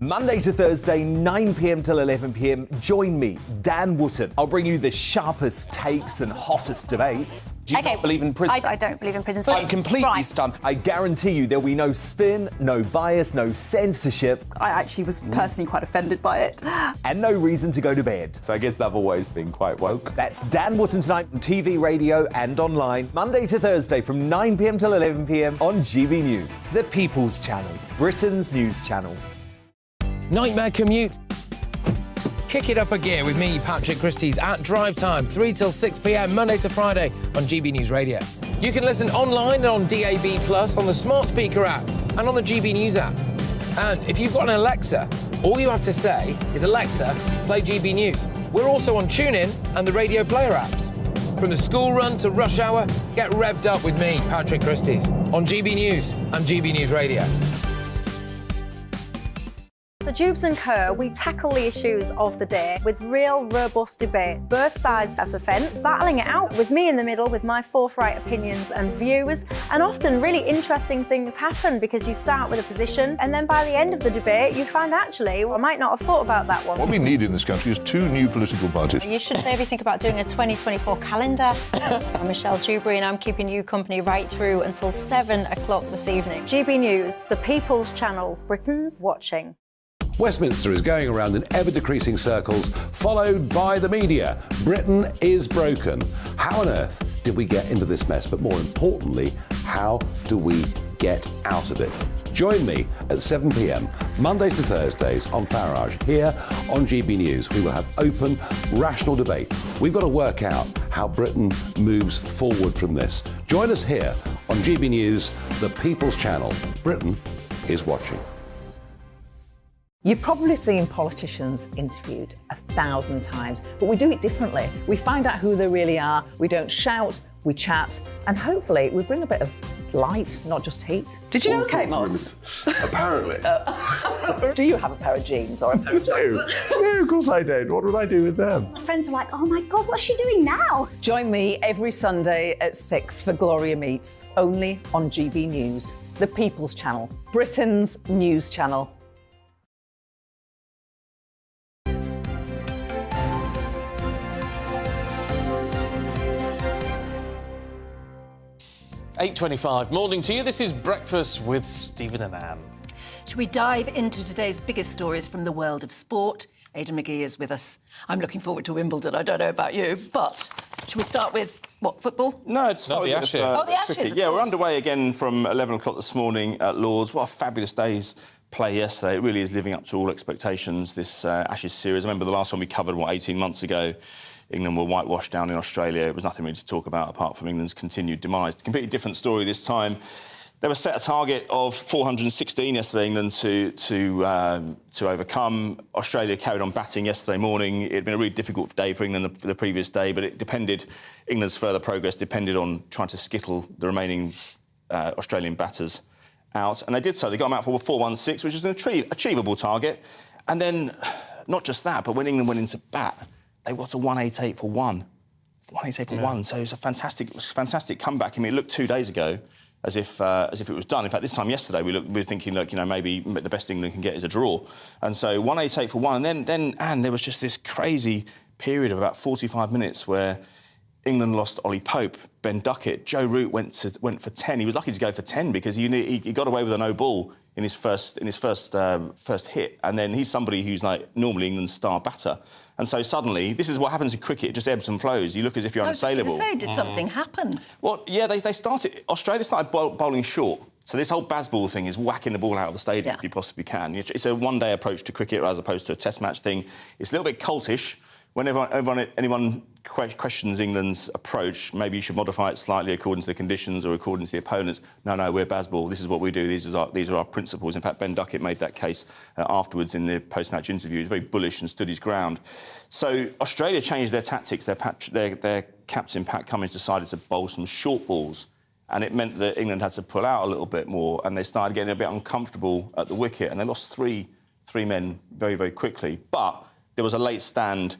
Monday to Thursday, 9 p.m. till 11 p.m. Join me, Dan Wootton. I'll bring you the sharpest takes and hottest debates. Do you not believe in prison? I don't believe in prison. I'm completely stunned. I guarantee you there'll be no spin, no bias, no censorship. I actually was personally quite offended by it. And no reason to go to bed. So I guess they've always been quite woke. That's Dan Wootton tonight on TV, radio and online. Monday to Thursday from 9 p.m. till 11 p.m. on GB News. The People's Channel. Britain's news channel. Nightmare commute. Kick it up a gear with me, Patrick Christie's, at drive time, 3 till 6 p.m, Monday to Friday on GB News Radio. You can listen online and on DAB+, on the smart speaker app and on the GB News app. And if you've got an Alexa, all you have to say is, Alexa, play GB News. We're also on TuneIn and the Radio Player apps. From the school run to rush hour, get revved up with me, Patrick Christie's, on GB News and GB News Radio. So Jubes and Co, we tackle the issues of the day with real robust debate, both sides of the fence, battling it out with me in the middle with my forthright opinions and views. And often really interesting things happen because you start with a position and then by the end of the debate you find actually, I might not have thought about that one. What we need in this country is 2 new political parties. You should maybe think about doing a 2024 calendar. I'm Michelle Dewberry and I'm keeping you company right through until 7 o'clock this evening. GB News, the People's Channel, Britain's watching. Westminster is going around in ever-decreasing circles, followed by the media. Britain is broken. How on earth did we get into this mess? But more importantly, how do we get out of it? Join me at 7 p.m, Mondays to Thursdays on Farage, here on GB News. We will have open, rational debate. We've got to work out how Britain moves forward from this. Join us here on GB News, the People's Channel. Britain is watching. You've probably seen politicians interviewed 1,000 times, but we do it differently. We find out who they really are, we don't shout, we chat, and hopefully we bring a bit of light, not just heat. Did you know, All Kate sorts Moss? of rumors. Apparently. Do you have a pair of jeans or a pair of jeans? No, of course I don't. What would I do with them? My friends are like, oh my God, what's she doing now? Join me every Sunday at 6 for Gloria Meets, only on GB News, the People's Channel, Britain's news channel. .25, morning to you. This is Breakfast with Stephen and Anne. Should we dive into today's biggest stories from the world of sport? Aidan McGee is with us. I'm looking forward to Wimbledon. I don't know about you, but should we start with, what, football? No, it's not the Ashes. The Ashes, cricket. of Yeah, we're course. underway again from 11 o'clock this morning at Lord's. What a fabulous day's play yesterday. It really is living up to all expectations, this Ashes series. I remember the last one we covered, 18 months ago. England were whitewashed down in Australia. It was nothing really to talk about apart from England's continued demise. Completely different story this time. They were set a target of 416 yesterday, England, to overcome. Australia carried on batting yesterday morning. It had been a really difficult day for England the previous day, but England's further progress depended on trying to skittle the remaining Australian batters out. And they did so. They got them out for 416, which is an achievable target. And then, not just that, but when England went into bat, they got to 188 for one. 188 for one. So it was a fantastic comeback. I mean, it looked 2 days ago as if it was done. In fact, this time yesterday we were thinking, look, maybe the best England can get is a draw. And so 188 for one. And then there was just this crazy period of about 45 minutes where England lost Ollie Pope, Ben Duckett, Joe Root went for 10. He was lucky to go for 10 because he got away with a no ball in his first hit, and then he's somebody who's like normally England's star batter, and so suddenly this is what happens in cricket. It just ebbs and flows. You look as if you're unassailable. I was going to say, did something happen? Well, yeah, Australia started bowling short. So this whole Bazball thing is whacking the ball out of the stadium if you possibly can. It's a one-day approach to cricket as opposed to a test match thing. It's a little bit cultish. Whenever anyone questions England's approach, maybe you should modify it slightly according to the conditions or according to the opponents. No, we're Bazball. This is what we do. These are our principles. In fact, Ben Duckett made that case afterwards in the post-match interview. He was very bullish and stood his ground. So Australia changed their tactics. Their captain, Pat Cummins, decided to bowl some short balls, and it meant that England had to pull out a little bit more, and they started getting a bit uncomfortable at the wicket, and they lost three men very, very quickly. But there was a late stand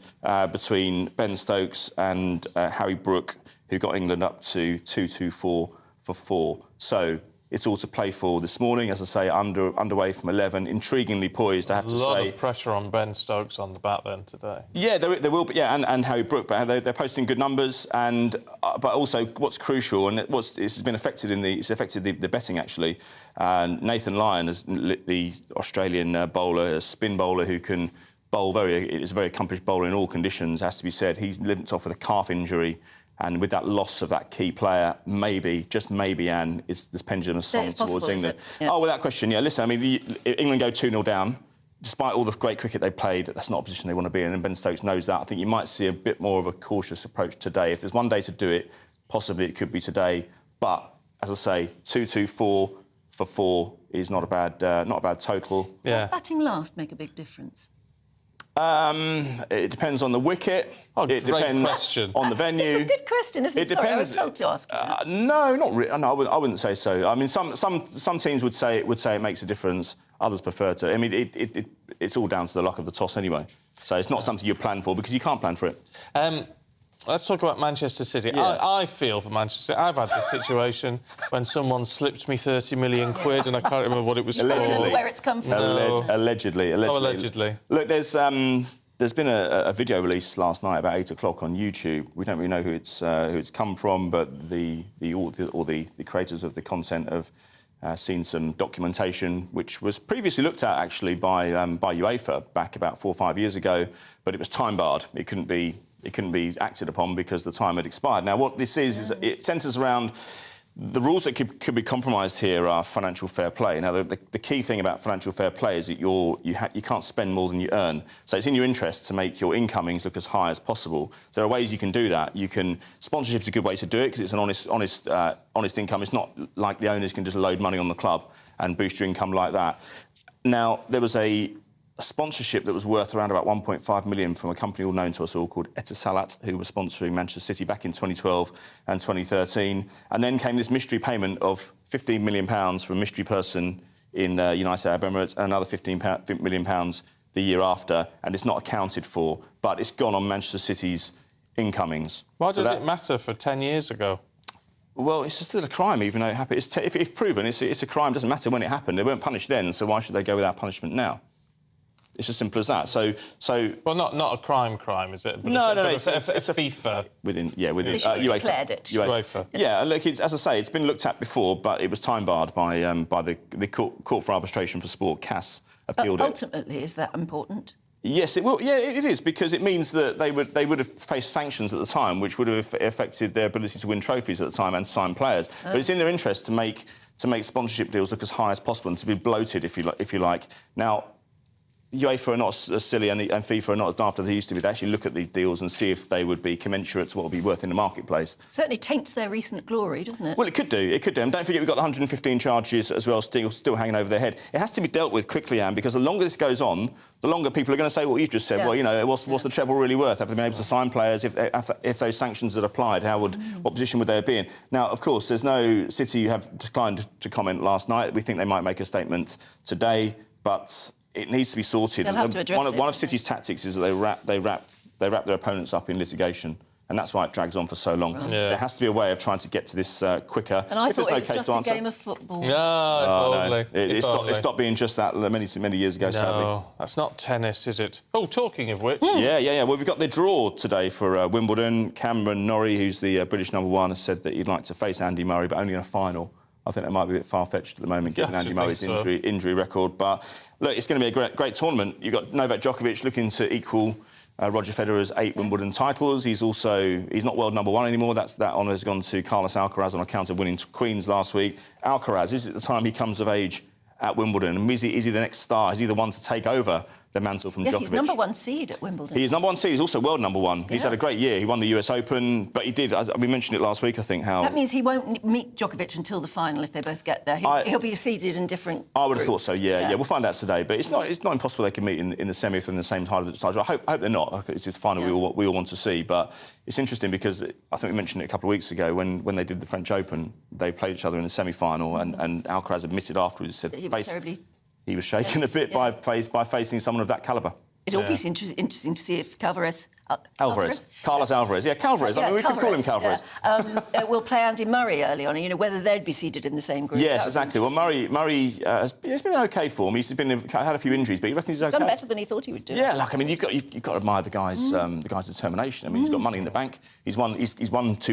between Ben Stokes and Harry Brook, who got England up to 2-2-4 for 4. So it's all to play for this morning, as I say, underway from 11. Intriguingly poised, I have to say. A lot of pressure on Ben Stokes on the bat then today. Yeah, there will be, yeah, and Harry Brook, but they're posting good numbers. And but also, what's crucial, and it's affected the betting actually. Nathan Lyon, is the Australian bowler, a spin bowler who can bowl is a very accomplished bowler in all conditions, has to be said. He's limped off with a calf injury, and with that loss of that key player, maybe, just maybe, Anne, is this pendulum has swung towards England. Yeah. Oh, without question, yeah. Listen, I mean, England go 2-0 down. Despite all the great cricket they played, that's not a position they want to be in, and Ben Stokes knows that. I think you might see a bit more of a cautious approach today. If there's one day to do it, possibly it could be today. But, as I say, 2-2-4 for 4 is not a bad total. Yeah. Does batting last make a big difference? It depends on the wicket. It depends on the venue. It's a good question, isn't it? Sorry, I was told to ask you. No, not really. No, I wouldn't say so. I mean, some teams would say it makes a difference. Others prefer to. I mean, it's all down to the luck of the toss anyway. So it's not something you plan for because you can't plan for it. Let's talk about Manchester City. Yeah. I feel for Manchester City. I've had this situation when someone slipped me 30 million quid and I can't remember what it was Allegedly. for. Where it's come from. Allegedly. Oh, allegedly. Look, there's been a video released last night about 8 o'clock on YouTube. We don't really know who it's come from, but the creators of the content have seen some documentation which was previously looked at actually by UEFA back about 4 or 5 years ago, but it was time barred. It couldn't be acted upon because the time had expired. Now, what this is it centres around the rules that could be compromised here are financial fair play. Now, the key thing about financial fair play is that you can't spend more than you earn. So it's in your interest to make your incomings look as high as possible. So there are ways you can do that. Sponsorship's a good way to do it because it's an honest income. It's not like the owners can just load money on the club and boost your income like that. Now, there was a a sponsorship that was worth around about 1.5 million from a company all known to us all called Etisalat, who were sponsoring Manchester City back in 2012 and 2013. And then came this mystery payment of £15 million from a mystery person in United Arab Emirates, and another £15 million the year after, and it's not accounted for, but it's gone on Manchester City's incomings. Why does it matter for 10 years ago? Well, it's still a crime, even though it happened. If proven, it's a crime. It doesn't matter when it happened. They weren't punished then, so why should they go without punishment now? It's as simple as that. So well, not a crime, is it? But no. It's a FIFA within they should have declared it. UEFA. Yeah, look, as I say, it's been looked at before, but it was time barred by the Court for Arbitration for Sport, CAS, appealed it. Ultimately, is that important? Yes, it will. Yeah, it is, because it means that they would have faced sanctions at the time, which would have affected their ability to win trophies at the time and sign players. But it's in their interest to make sponsorship deals look as high as possible and to be bloated, if you like. Now, UEFA are not as silly and FIFA are not as daft as they used to be. They actually look at these deals and see if they would be commensurate to what would be worth in the marketplace. Certainly taints their recent glory, doesn't it? Well, it could do. It could do. And don't forget, we've got the 115 charges as well still hanging over their head. It has to be dealt with quickly, Anne, because the longer this goes on, the longer people are going to say what you've just said. Yeah. Well, you know, what's the treble really worth? Have they been able to sign players? If those sanctions had applied, what position would they have been? Now, of course, there's no... City have declined to comment last night. We think they might make a statement today, but... It needs to be sorted. They'll have to address one of City's tactics is that they wrap their opponents up in litigation, and that's why it drags on for so long. Right. Yeah. There has to be a way of trying to get to this quicker. And I thought it was just a game of football. No, it stopped being just that many years ago, sadly. No, that's not tennis, is it? Oh, talking of which... Yeah. Well, we've got the draw today for Wimbledon. Cameron Norrie, who's the British #1, has said that he'd like to face Andy Murray, but only in a final. I think that might be a bit far-fetched at the moment, given Andy Murray's injury record. But, look, it's going to be a great tournament. You've got Novak Djokovic looking to equal Roger Federer's 8 Wimbledon titles. He's not world #1 anymore. That honour has gone to Carlos Alcaraz on account of winning Queens last week. Alcaraz, is it the time he comes of age at Wimbledon? And is he the next star? Is he the one to take over the mantle from Djokovic? Yes, he's #1 seed at Wimbledon. He is #1 seed. He's also world #1. Yeah. He's had a great year. He won the US Open, but he did... We mentioned it last week, I think, how... That means he won't meet Djokovic until the final if they both get there. He'll be seeded in different I would have groups. thought so, yeah. We'll find out today. But it's not impossible they can meet in the semi if they're in the same title. I hope they're not. It's the final we all want to see. But it's interesting because I think we mentioned it a couple of weeks ago when they did the French Open, they played each other in the semi-final, and Alcaraz admitted afterwards, he said... He was shaken a bit by facing someone of that calibre. It'll be interesting to see if Carlos Alcaraz. Yeah, Calvarez. I mean, we could call him Calvarez. Yeah. We'll play Andy Murray early on, whether they'd be seated in the same group. Yes, exactly. Well, Murray has been an OK form. He's had a few injuries, but he reckons he's OK. Done better than he thought he would do. Yeah, I mean, you've got to admire the guy's determination. I mean, he's got money in the bank. He's won 2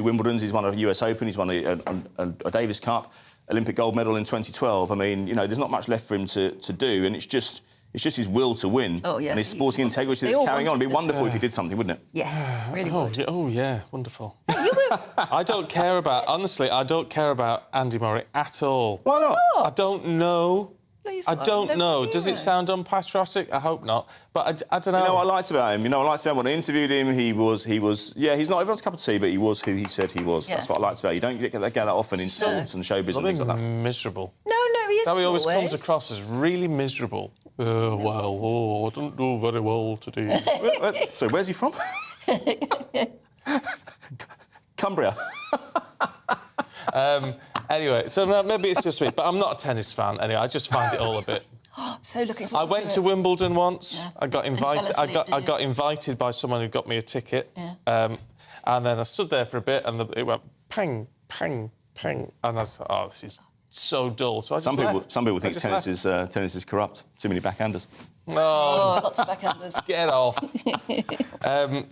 Wimbledons. He's won a US Open. He's won a Davis Cup, Olympic gold medal in 2012. I mean, there's not much left for him to do, and it's just his will to win and his sporting integrity that's carrying on. It'd be wonderful if he did something, wouldn't it? Yeah, really would. Oh, yeah, wonderful. I don't care about Andy Murray at all. Why not? I don't know. Please, I don't know. Does it sound unpatriotic? I hope not. But I don't know. You know what I liked about him? When I interviewed him, he's not everyone's cup of tea, but he was who he said he was. Yeah. That's what I liked about him. You don't get that often in sports and showbiz and things like that. Miserable. No, he isn't. He always comes across as really miserable. I don't do very well today. So where's he from? Cumbria. Anyway, so maybe it's just me, but I'm not a tennis fan. Anyway, I just find it all a bit... So looking forward to it. I went to Wimbledon once. Yeah. I got invited. I got invited by someone who got me a ticket. Yeah. And then I stood there for a bit, and it went pang, pang, pang, and I thought, oh, this is so dull. So I just some people think tennis is corrupt. Too many backhanders. Oh, lots of backhanders. Get off.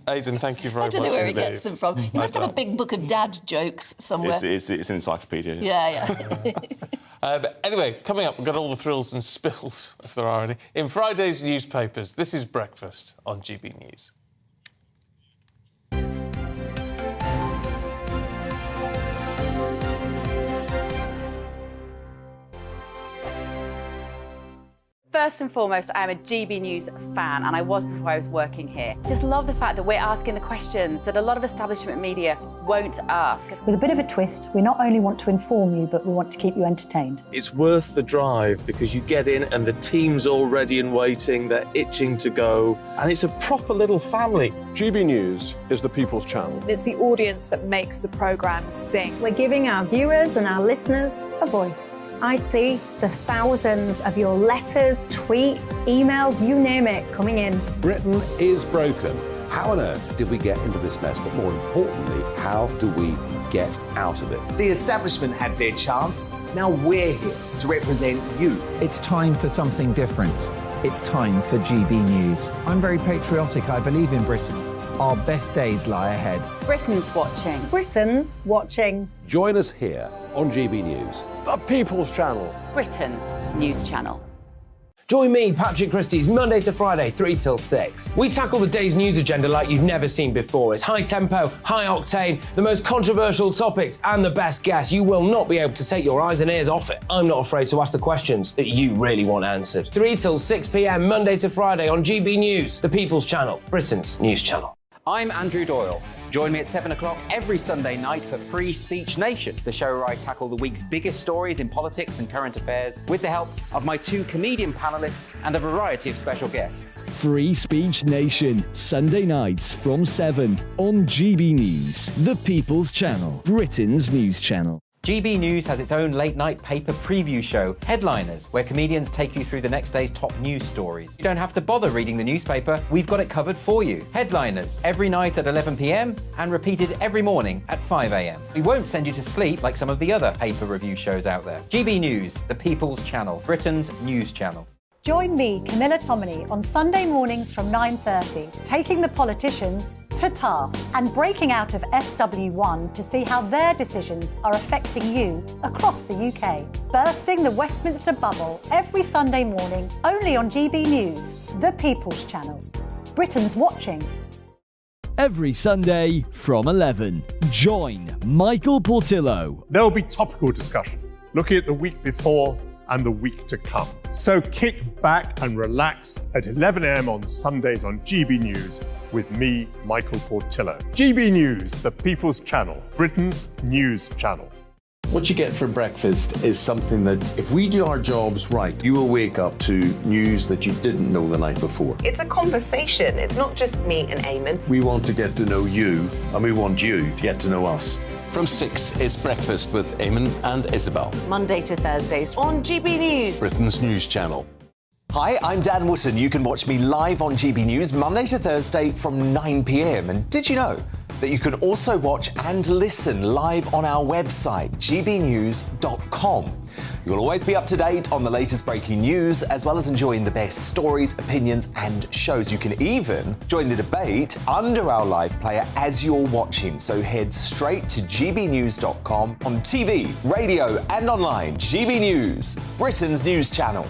Aidan, thank you very much. I don't know where he gets them from. He must have a big book of dad jokes somewhere. It's an encyclopedia. Yeah. Anyway, coming up, we've got all the thrills and spills, if there are any. In Friday's newspapers, this is Breakfast on GB News. First and foremost, I am a GB News fan, and I was before I was working here. Just love the fact that we're asking the questions that a lot of establishment media won't ask. With a bit of a twist, we not only want to inform you, but we want to keep you entertained. It's worth the drive because you get in and the team's all ready and waiting, they're itching to go, and it's a proper little family. GB News is the people's channel. It's the audience that makes the programme sing. We're giving our viewers and our listeners a voice. I see the thousands of your letters, tweets, emails, you name it, coming in. Britain is broken. How on earth did we get into this mess? But more importantly, how do we get out of it? The establishment had their chance. Now we're here to represent you. It's time for something different. It's time for GB News. I'm very patriotic. I believe in Britain. Our best days lie ahead. Britain's watching. Britain's watching. Join us here on GB News. The people's channel. Britain's news channel. Join me, Patrick Christie's, Monday to Friday, 3 till 6. We tackle the day's news agenda like you've never seen before. It's high tempo, high octane, the most controversial topics, and the best guests. You will not be able to take your eyes and ears off it. I'm not afraid to ask the questions that you really want answered. 3 till 6 p.m, Monday to Friday on GB News, the People's Channel, Britain's news channel. I'm Andrew Doyle. Join me at 7 o'clock every Sunday night for Free Speech Nation, the show where I tackle the week's biggest stories in politics and current affairs with the help of my 2 comedian panellists and a variety of special guests. Free Speech Nation, Sunday nights from 7 on GB News, the People's Channel, Britain's news channel. GB News has its own late-night paper preview show, Headliners, where comedians take you through the next day's top news stories. You don't have to bother reading the newspaper, we've got it covered for you. Headliners, every night at 11 p.m, and repeated every morning at 5 a.m. We won't send you to sleep like some of the other paper review shows out there. GB News, the People's Channel, Britain's news channel. Join me, Camilla Tominey, on Sunday mornings from 9:30, taking the politicians to task and breaking out of SW1 to see how their decisions are affecting you across the UK. Bursting the Westminster bubble every Sunday morning, only on GB News, the People's Channel. Britain's watching. Every Sunday from 11, join Michael Portillo. There will be topical discussion, looking at the week before and the week to come. So kick back and relax at 11 a.m. on Sundays on GB News with me, Michael Portillo. GB News, the People's Channel, Britain's news channel. What you get for breakfast is something that, if we do our jobs right, you will wake up to news that you didn't know the night before. It's a conversation. It's not just me and Eamon. We want to get to know you, and we want you to get to know us. From 6, it's Breakfast with Eamon and Isabel. Monday to Thursdays on GB News, Britain's news channel. Hi, I'm Dan Wootton. You can watch me live on GB News Monday to Thursday from 9 p.m. And did you know that you can also watch and listen live on our website, gbnews.com. You'll always be up to date on the latest breaking news, as well as enjoying the best stories, opinions and shows. You can even join the debate under our live player as you're watching. So head straight to gbnews.com on TV, radio and online. GB News, Britain's news channel.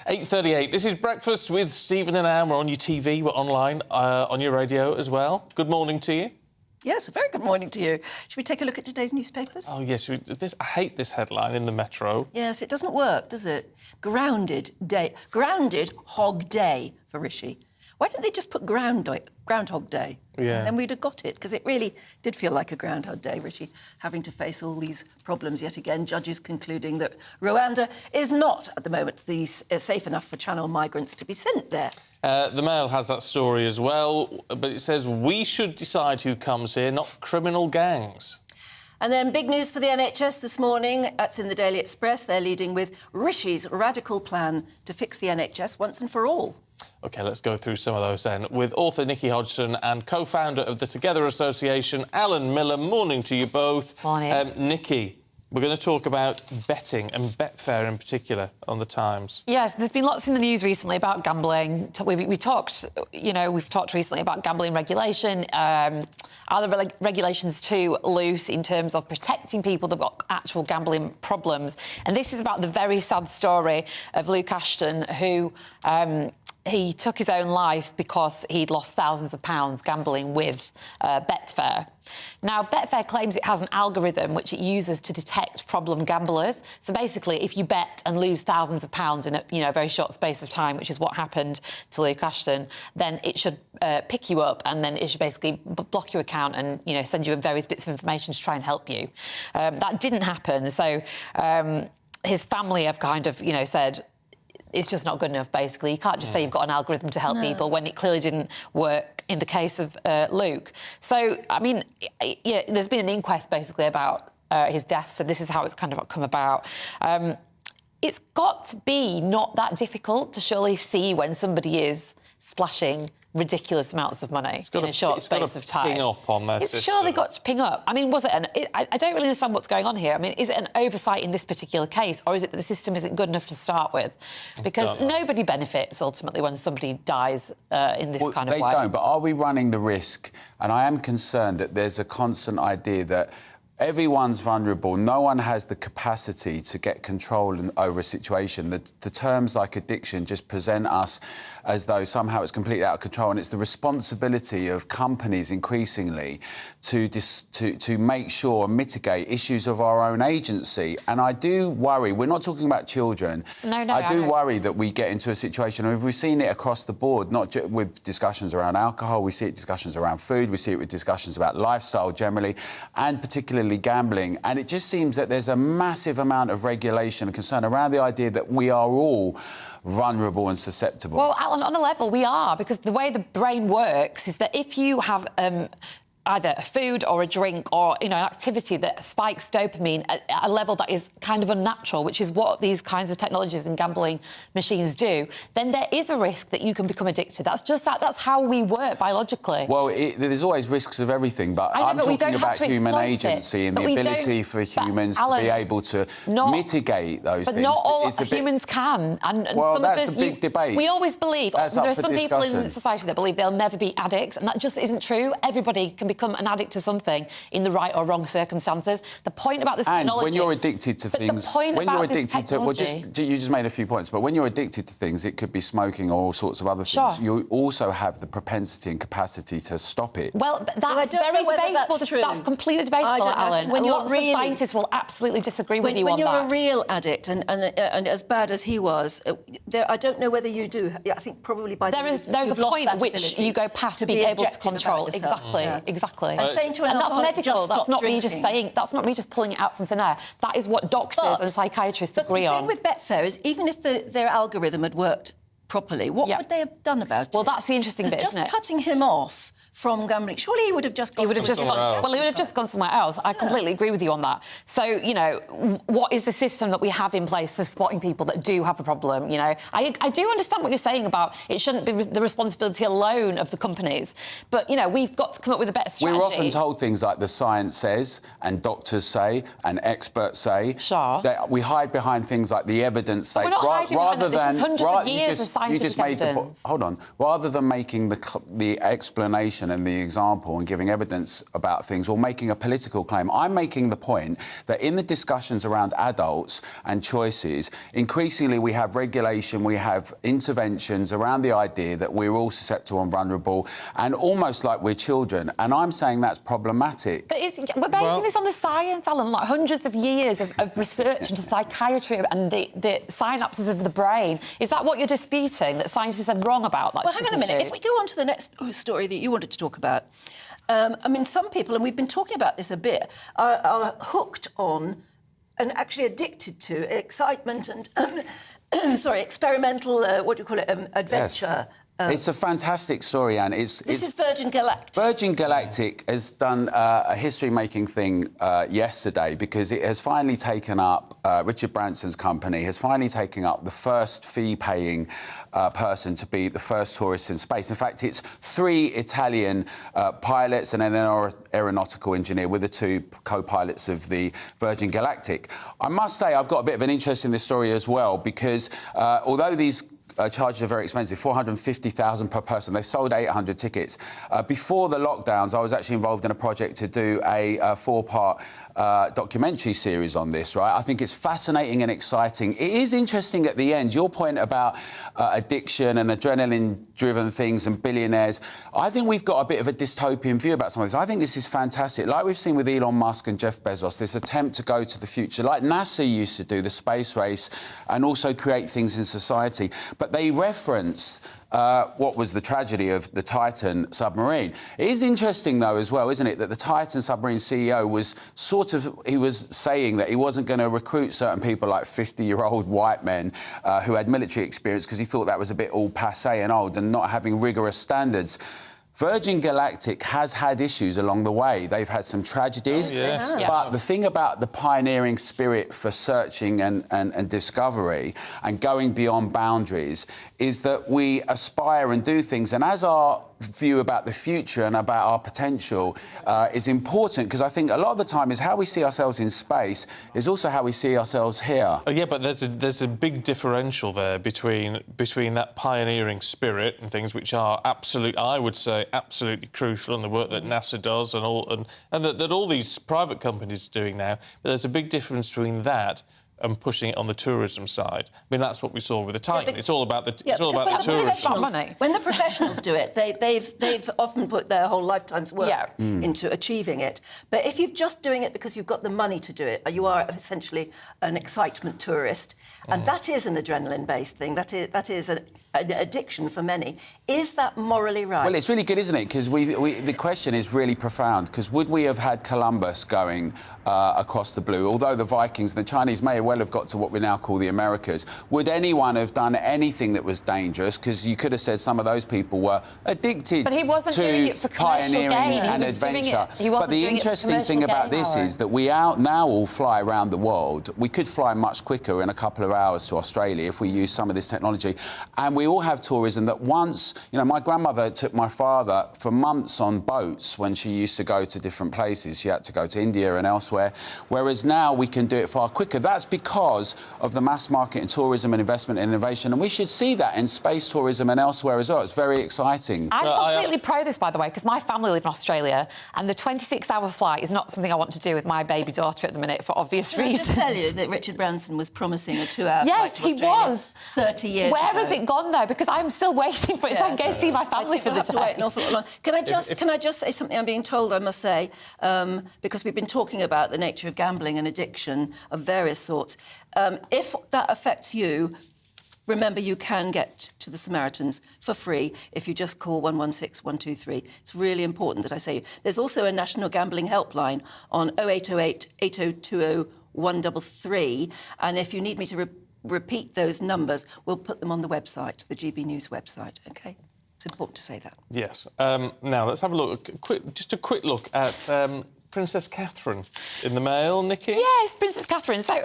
.38. This is Breakfast with Stephen and Anne. We're on your TV, we're online, on your radio as well. Good morning to you. Yes, a very good morning to you. Should we take a look at today's newspapers? Oh, yes. I hate this headline in the Metro. Yes, it doesn't work, does it? Grounded Hog Day for Rishi. Why didn't they just put Groundhog Day? Yeah. And then we'd have got it, because it really did feel like a Groundhog Day, Rishi, having to face all these problems yet again. Judges concluding that Rwanda is not, at the moment, safe enough for Channel migrants to be sent there. The Mail has that story as well, but it says we should decide who comes here, not criminal gangs. And then big news for the NHS this morning. That's in the Daily Express. They're leading with Rishi's radical plan to fix the NHS once and for all. OK, let's go through some of those then. With author Nikki Hodgson and co-founder of the Together Association, Alan Miller. Morning to you both. Morning. Nikki, we're going to talk about betting and Betfair in particular on the Times. Yes, there's been lots in the news recently about gambling. We've talked recently about gambling regulation. Are the regulations too loose in terms of protecting people that've got actual gambling problems? And this is about the very sad story of Luke Ashton, who he took his own life because he'd lost thousands of pounds gambling with Betfair. Now, Betfair claims it has an algorithm which it uses to detect problem gamblers. So basically, if you bet and lose thousands of pounds in a very short space of time, which is what happened to Luke Ashton, then it should pick you up and then it should basically block your account and send you various bits of information to try and help you. That didn't happen. So his family have kind of said, it's just not good enough, basically. You can't just say you've got an algorithm to help people when it clearly didn't work in the case of Luke. So, I mean, there's been an inquest, basically, about his death, so this is how it's kind of come about. It's got to be not that difficult to surely see when somebody is splashing ridiculous amounts of money in a short space of time. Ping up on their It's system. surely got to ping up. I mean, was it I don't really understand what's going on here. I mean, is it an oversight in this particular case, or is it that the system isn't good enough to start with? Because nobody benefits, ultimately, when somebody dies in this kind of way. They don't, but are we running the risk? And I am concerned that there's a constant idea that everyone's vulnerable. No one has the capacity to get control over a situation. The terms like addiction just present us as though somehow it's completely out of control, and it's the responsibility of companies increasingly to make sure and mitigate issues of our own agency. And I do worry, we're not talking about children. No, I do worry that we get into a situation, and we've seen it across the board, not just with discussions around alcohol, we see it discussions around food, we see it with discussions about lifestyle generally, and particularly gambling. And it just seems that there's a massive amount of regulation and concern around the idea that we are all vulnerable and susceptible. Well, Alan, on a level, we are, because the way the brain works is that if you have either a food or a drink or an activity that spikes dopamine at a level that is kind of unnatural, which is what these kinds of technologies and gambling machines do, then there is a risk that you can become addicted. That's how we work biologically. Well, there's always risks of everything, but I'm talking about human agency and the ability for humans to be able to mitigate those things. But not all humans can. And well, some that's of us, a big debate. We always believe there are some people in society that believe they'll never be addicts, and that just isn't true. Everybody can become an addict to something in the right or wrong circumstances. The point about this technology... And when you're addicted to things... you just made a few points, but when you're addicted to things, it could be smoking or all sorts of other things. Sure. You also have the propensity and capacity to stop it. Well, that's very debatable. That's completely debatable, Alan. When lots of scientists will absolutely disagree with you on that. When you're a real addict and as bad as he was, I don't know whether you do. I think probably by there's a point at which you go past being able to control. Exactly. And saying to an alcoholic, that's medical. That's not me just saying. That's not me just pulling it out from thin air. That is what doctors and psychiatrists agree on. The thing with Betfair is, even if their algorithm had worked properly, what would they have done about it? Well, that's the interesting bit, isn't it? Just cutting him off from gambling. Surely he would have just gone somewhere else. Well, he would have just gone somewhere else. I completely agree with you on that. So, what is the system that we have in place for spotting people that do have a problem? I do understand what you're saying about it shouldn't be the responsibility alone of the companies. But, we've got to come up with a better strategy. We're often told things like the science says, and doctors say, and experts say. Sure. That we hide behind things like the evidence states. We're not hiding behind it. This is hundreds of years of scientific evidence. Hold on. Rather than making the explanation and the example and giving evidence about things or making a political claim, I'm making the point that in the discussions around adults and choices, increasingly we have regulation, we have interventions around the idea that we're all susceptible and vulnerable and almost like we're children. And I'm saying that's problematic. But we're basing this on the science, Alan, like hundreds of years of research into psychiatry and the synapses of the brain. Is that what you're disputing, that scientists are wrong about that? Well, hang on a minute. If we go on to the next story that you wanted to talk about, some people, and we've been talking about this a bit, are hooked on and actually addicted to excitement and, experimental, adventure. Yes. It's a fantastic story, Anne. This is Virgin Galactic. Virgin Galactic has done a history-making thing yesterday because it has finally taken up, Richard Branson's company has finally taken up the first fee-paying person to be the first tourist in space. In fact, it's 3 Italian pilots and an aeronautical engineer with the 2 co-pilots of the Virgin Galactic. I must say I've got a bit of an interest in this story as well because although these charges are very expensive, $450,000 per person. They've sold 800 tickets. Before the lockdowns, I was actually involved in a project to do a 4-part documentary series on this, right? I think it's fascinating and exciting. It is interesting at the end, your point about addiction and adrenaline-driven things and billionaires. I think we've got a bit of a dystopian view about some of this. I think this is fantastic. Like we've seen with Elon Musk and Jeff Bezos, this attempt to go to the future, like NASA used to do, the space race, and also create things in society. But they reference what was the tragedy of the Titan submarine. It is interesting, though, as well, isn't it, that the Titan submarine CEO was he was saying that he wasn't going to recruit certain people like 50-year-old white men who had military experience because he thought that was a bit all passé and old and not having rigorous standards. Virgin Galactic has had issues along the way. They've had some tragedies. Oh, yes. But the thing about the pioneering spirit for searching and discovery and going beyond boundaries is that we aspire and do things. And as our view about the future and about our potential is important, because I think a lot of the time is how we see ourselves in space is also how we see ourselves here. Yeah, but there's a big differential there between that pioneering spirit and things which are I would say, absolutely crucial, and the work that NASA does and that all these private companies are doing now. But there's a big difference between that and pushing it on the tourism side. I mean, that's what we saw with the Titan. It's all about the tourism. When the professionals do it, they've often put their whole lifetime's work into achieving it. But if you're just doing it because you've got the money to do it, you are essentially an excitement tourist, and that is an adrenaline-based thing. That is an addiction for many. Is that morally right? Well, it's really good, isn't it? Because the question is really profound. Because would we have had Columbus going across the blue? Although the Vikings and the Chinese may well have got to what we now call the Americas, would anyone have done anything that was dangerous? Because you could have said some of those people were addicted but he wasn't to doing it for pioneering gain. and adventure. But the interesting thing about this is that we now all fly around the world. We could fly much quicker in a couple of hours to Australia if we use some of this technology. And we all have tourism that once, you know, my grandmother took my father for months on boats when she used to go to different places. She had to go to India and elsewhere, whereas now we can do it far quicker. That's because of the mass market in tourism and investment and innovation, and we should see that in space tourism and elsewhere as well. It's very exciting. I'm completely pro this, by the way, because my family live in Australia, and the 26-hour flight is not something I want to do with my baby daughter at the minute for obvious reasons. Can I just tell you that Richard Branson was promising a 2-hour flight to Australia? Yes, he was. 30 years ago. Where has it gone, though? Because I'm still waiting for it, so I can go see my family for the day. I think we'll have to wait an awful lot longer. Can I just say something I'm being told I must say, because we've been talking about the nature of gambling and addiction of various sorts. If that affects you, remember you can get to the Samaritans for free if you just call 116 123. It's really important that I say. There's also a national gambling helpline on 0808 8020 133, and if you need me to repeat those numbers, we'll put them on the website, the GB News website, OK? It's important to say that. Yes. Now, let's have a look, just a quick look at Princess Catherine in the Mail. Nikki? Yes, Princess Catherine. So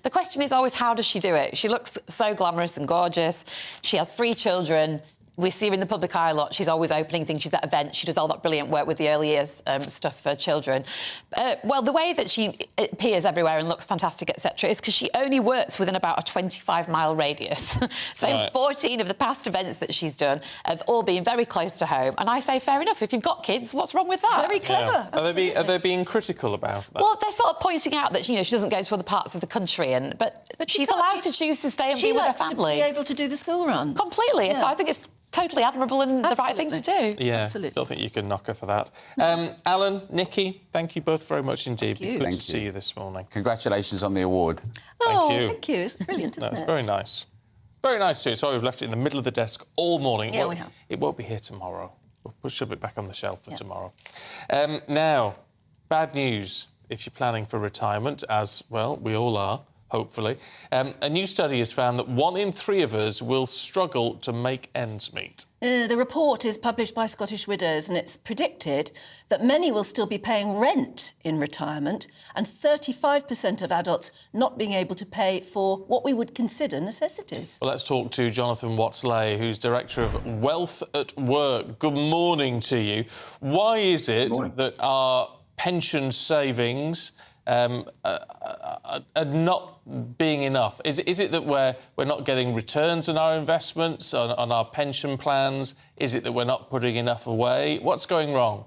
the question is always, how does she do it? She looks so glamorous and gorgeous. She has 3 children. We see her in the public eye a lot. She's always opening things. She's at events. She does all that brilliant work with the early years stuff for children. Well, the way that she appears everywhere and looks fantastic, etc., is because she only works within about a 25-mile radius. So right. 14 of the past events that she's done have all been very close to home. And I say, fair enough. If you've got kids, what's wrong with that? Very clever. Yeah. Are they being critical about that? Well, they're sort of pointing out that, you know, she doesn't go to other parts of the country, but she's allowed to choose to stay and be with her family. She likes to be able to do the school run. Completely. Yeah. So I think it's totally admirable and the right thing to do. Yeah, absolutely. Don't think you can knock her for that. Alan, Nikki, thank you both very much indeed. Good to see you this morning. Congratulations on the award. Thank you. It's brilliant, isn't it? It's very nice. Very nice too. So we've left it in the middle of the desk all morning. Yeah, we have. It won't be here tomorrow. We'll shove it back on the shelf for tomorrow. Now, bad news if you're planning for retirement, as, well, we all are. Hopefully. A new study has found that 1 in 3 of us will struggle to make ends meet. The report is published by Scottish Widows, and it's predicted that many will still be paying rent in retirement, and 35% of adults not being able to pay for what we would consider necessities. Well, let's talk to Jonathan Watsley, who's Director of Wealth at Work. Good morning to you. Why is it that our pension savings are not being enough? Is it that we're not getting returns on our investments, on our pension plans? Is it that we're not putting enough away? What's going wrong?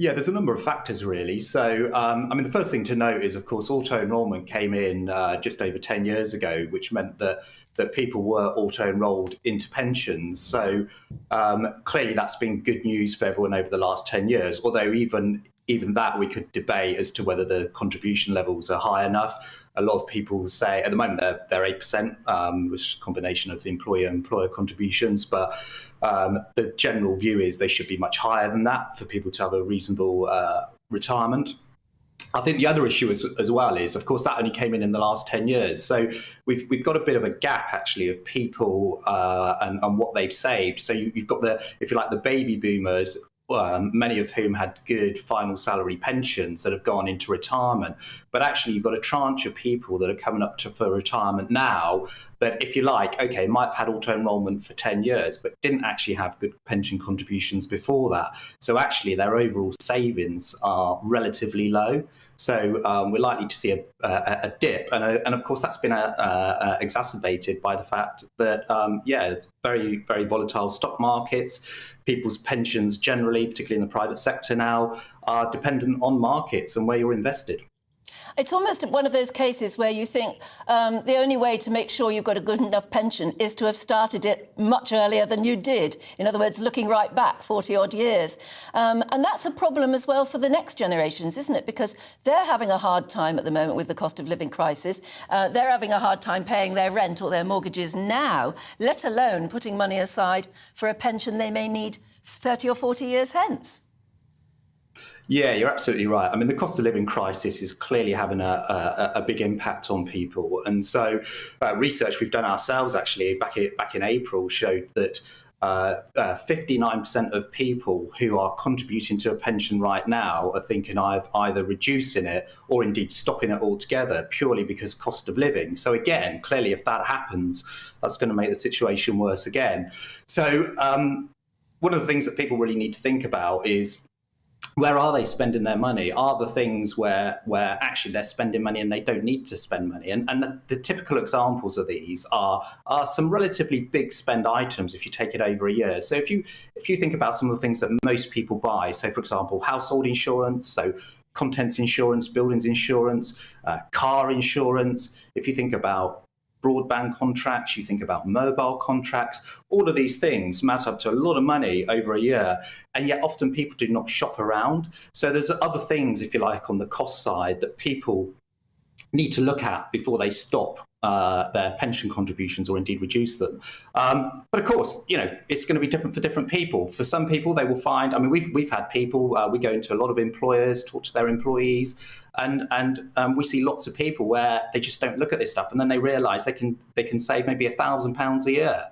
Yeah, there's a number of factors really. So, the first thing to note is, of course, auto-enrolment came in just over 10 years ago, which meant that people were auto-enrolled into pensions. So clearly that's been good news for everyone over the last 10 years, although even that we could debate as to whether the contribution levels are high enough. A lot of people say at the moment they're 8%, which is a combination of employer contributions, but the general view is they should be much higher than that for people to have a reasonable retirement. I think the other issue as well is, of course, that only came in the last 10 years. So we've got a bit of a gap, actually, of people and what they've saved. So you've got if you like, the baby boomers, many of whom had good final salary pensions that have gone into retirement. But actually, you've got a tranche of people that are coming up for retirement now that, if you like, okay, might have had auto-enrolment for 10 years, but didn't actually have good pension contributions before that. So actually, their overall savings are relatively low. So we're likely to see a dip. And of course, that's been exacerbated by the fact that, very, very volatile stock markets. People's pensions generally, particularly in the private sector now, are dependent on markets and where you're invested. It's almost one of those cases where you think the only way to make sure you've got a good enough pension is to have started it much earlier than you did. In other words, looking right back 40 odd years. And that's a problem as well for the next generations, isn't it? Because they're having a hard time at the moment with the cost of living crisis. They're having a hard time paying their rent or their mortgages now, let alone putting money aside for a pension they may need 30 or 40 years hence. Yeah, you're absolutely right. I mean, the cost of living crisis is clearly having a big impact on people. And so research we've done ourselves, actually, back in April, showed that 59% of people who are contributing to a pension right now are thinking of either reducing it or indeed stopping it altogether, purely because cost of living. So again, clearly, if that happens, that's going to make the situation worse again. So one of the things that people really need to think about is, where are they spending their money? Are the things where actually they're spending money and they don't need to spend money? And the typical examples of these are some relatively big spend items if you take it over a year. So if you think about some of the things that most people buy, so for example, household insurance, so contents insurance, buildings insurance, car insurance, if you think about broadband contracts, you think about mobile contracts, all of these things matter up to a lot of money over a year, and yet often people do not shop around. So there's other things, if you like, on the cost side that people need to look at before they stop their pension contributions or indeed reduce them. But of course, it's going to be different for different people. For some people, they will find, we've had people, we go into a lot of employers, talk to their employees, and we see lots of people where they just don't look at this stuff, and then they realise they can save maybe £1,000 a year,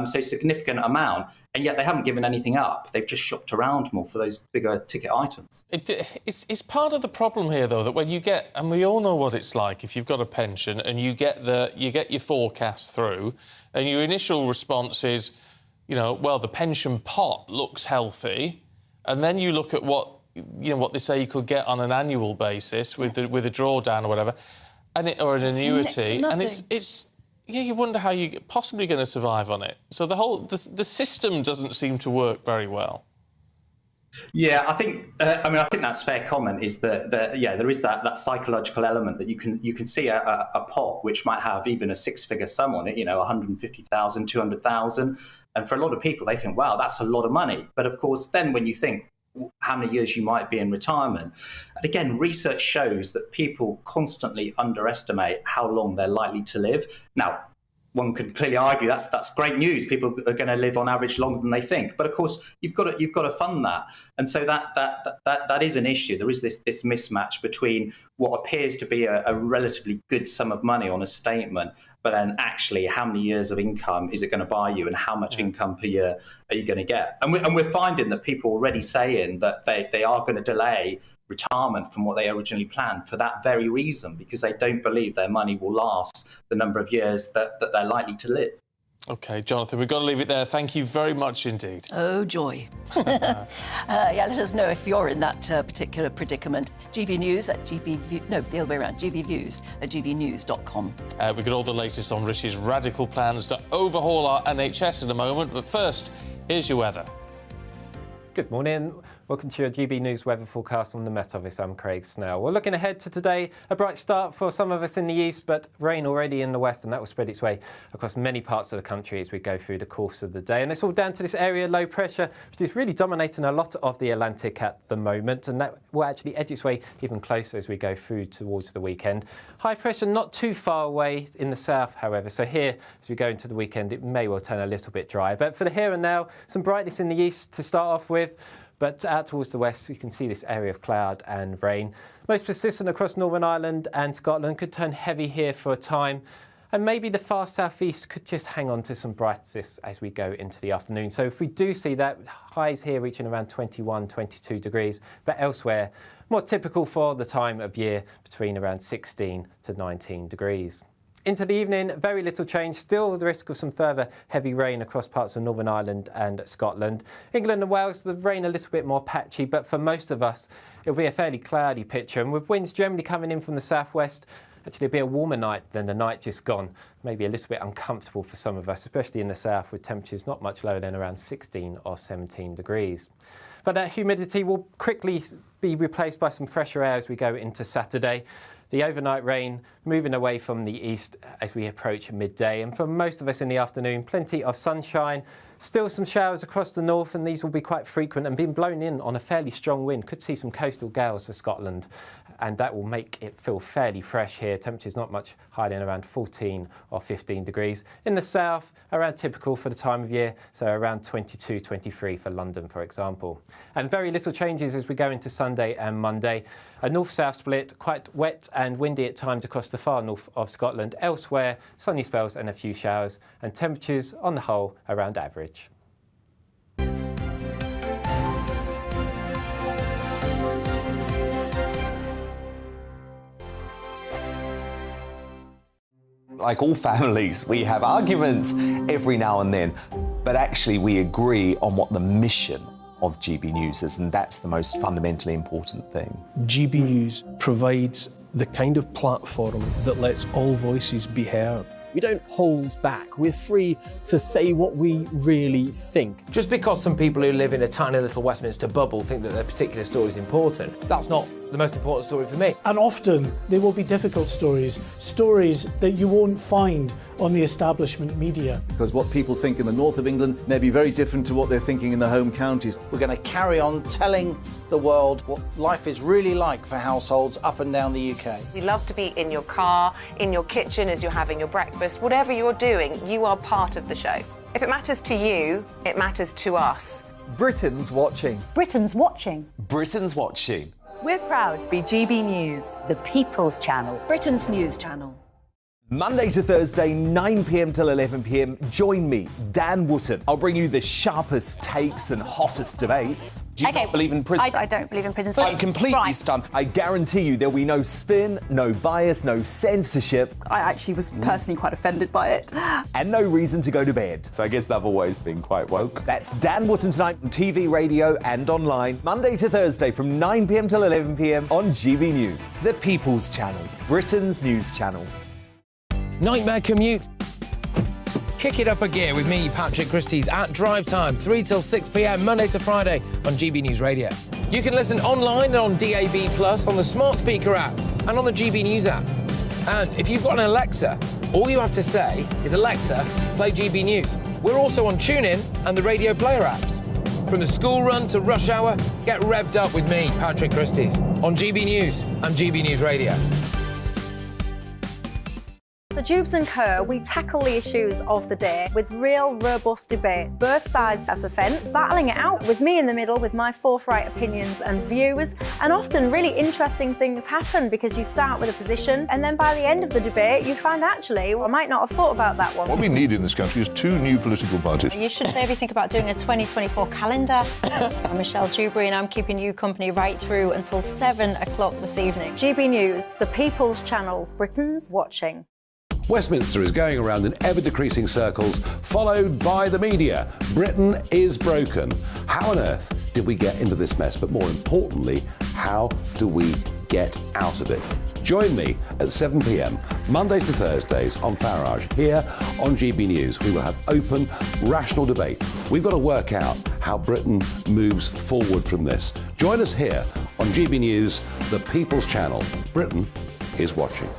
so significant amount, and yet they haven't given anything up. They've just shopped around more for those bigger ticket items. It's part of the problem here, though, that when you get, and we all know what it's like if you've got a pension and you get your forecast through, and your initial response is, well, the pension pot looks healthy, and then you look at what they say you could get on an annual basis with a drawdown or whatever, or an annuity, and it's you wonder how you're possibly going to survive on it. So the system doesn't seem to work very well. Yeah, I think I think that's a fair comment. Is that there is that psychological element that you can see a pot which might have even a six-figure sum on it, 150,000, 200,000, and for a lot of people they think, wow, that's a lot of money. But of course, then when you think how many years you might be in retirement, and again, research shows that people constantly underestimate how long they're likely to live. Now, one could clearly argue that's great news. People are going to live on average longer than they think, but of course you've got to fund that, and so that is an issue. There is this mismatch between what appears to be a relatively good sum of money on a statement, but then actually how many years of income is it going to buy you, and how much income per year are you going to get? And we're finding that people are already saying that they are going to delay retirement from what they originally planned for that very reason, because they don't believe their money will last the number of years that they're likely to live. OK, Jonathan, we've got to leave it there. Thank you very much indeed. Oh, joy. Let us know if you're in that particular predicament. GB News at the other way around, GBViews at gbnews.com. We've got all the latest on Rishi's radical plans to overhaul our NHS in a moment, but first, here's your weather. Good morning. Well, Welcome to your GB News weather forecast from the Met Office. I'm Craig Snell. We're looking ahead to today. A bright start for some of us in the east, but rain already in the west, and that will spread its way across many parts of the country as we go through the course of the day. And it's all down to this area low pressure, which is really dominating a lot of the Atlantic at the moment, and that will actually edge its way even closer as we go through towards the weekend. High pressure not too far away in the south, however, so here as we go into the weekend it may well turn a little bit dry. But for the here and now, some brightness in the east to start off with. But out towards the west, you can see this area of cloud and rain. Most persistent across Northern Ireland and Scotland, could turn heavy here for a time. And maybe the far southeast could just hang on to some brightness as we go into the afternoon. So if we do see that, highs here reaching around 21, 22 degrees, but elsewhere, more typical for the time of year, between around 16 to 19 degrees. Into the evening, very little change, still the risk of some further heavy rain across parts of Northern Ireland and Scotland. England and Wales, the rain a little bit more patchy, but for most of us, it'll be a fairly cloudy picture, and with winds generally coming in from the southwest, actually it'll be a warmer night than the night just gone. Maybe a little bit uncomfortable for some of us, especially in the south, with temperatures not much lower than around 16 or 17 degrees. But that humidity will quickly be replaced by some fresher air as we go into Saturday. The overnight rain moving away from the east as we approach midday, and for most of us in the afternoon, plenty of sunshine. Still some showers across the north, and these will be quite frequent and being blown in on a fairly strong wind. Could see some coastal gales for Scotland, and that will make it feel fairly fresh here. Temperatures not much higher than around 14 or 15 degrees. In the south, around typical for the time of year, so around 22, 23 for London, for example. And very little changes as we go into Sunday and Monday. A north-south split, quite wet and windy at times across the far north of Scotland. Elsewhere, sunny spells and a few showers, and temperatures on the whole around average. Like all families, we have arguments every now and then, but actually we agree on what the mission of GB News is, and that's the most fundamentally important thing. GB News provides the kind of platform that lets all voices be heard. We don't hold back. We're free to say what we really think. Just because some people who live in a tiny little Westminster bubble think that their particular story is important, that's not the most important story for me. And often there will be difficult stories, stories that you won't find on the establishment media. Because what people think in the north of England may be very different to what they're thinking in the home counties. We're going to carry on telling the world what life is really like for households up and down the UK. We love to be in your car, in your kitchen as you're having your breakfast. Whatever you're doing, you are part of the show. If it matters to you, it matters to us. Britain's watching. Britain's watching. Britain's watching. We're proud to be GB News, the People's Channel. Britain's news channel. Monday to Thursday, 9 p.m. till 11 p.m. Join me, Dan Wootton. I'll bring you the sharpest takes and hottest debates. Do you not believe in prison? I don't believe in prison. I'm completely stunned. I guarantee you there'll be no spin, no bias, no censorship. I actually was personally quite offended by it. And no reason to go to bed. So I guess I've always been quite woke. That's Dan Wootton tonight on TV, radio and online. Monday to Thursday from 9 p.m. till 11 p.m. on GB News. The People's Channel, Britain's news channel. Nightmare commute? Kick it up a gear with me, Patrick Christys, at drive time, 3 till 6 p.m, Monday to Friday on GB News Radio. You can listen online and on DAB+, on the smart speaker app and on the GB News app. And if you've got an Alexa, all you have to say is, Alexa, play GB News. We're also on TuneIn and the Radio Player apps. From the school run to rush hour, get revved up with me, Patrick Christys, on GB News and GB News Radio. So Jubes and Kerr, we tackle the issues of the day with real robust debate, both sides of the fence, battling it out with me in the middle with my forthright opinions and views. And often really interesting things happen because you start with a position and then by the end of the debate you find actually, well, I might not have thought about that one. What we need in this country is 2 new political parties. You should maybe think about doing a 2024 calendar. I'm Michelle Dewberry and I'm keeping you company right through until 7 o'clock this evening. GB News, the People's Channel, Britain's watching. Westminster is going around in ever-decreasing circles, followed by the media. Britain is broken. How on earth did we get into this mess? But more importantly, how do we get out of it? Join me at 7 p.m, Mondays to Thursdays on Farage, here on GB News. We will have open, rational debate. We've got to work out how Britain moves forward from this. Join us here on GB News, the People's Channel. Britain is watching.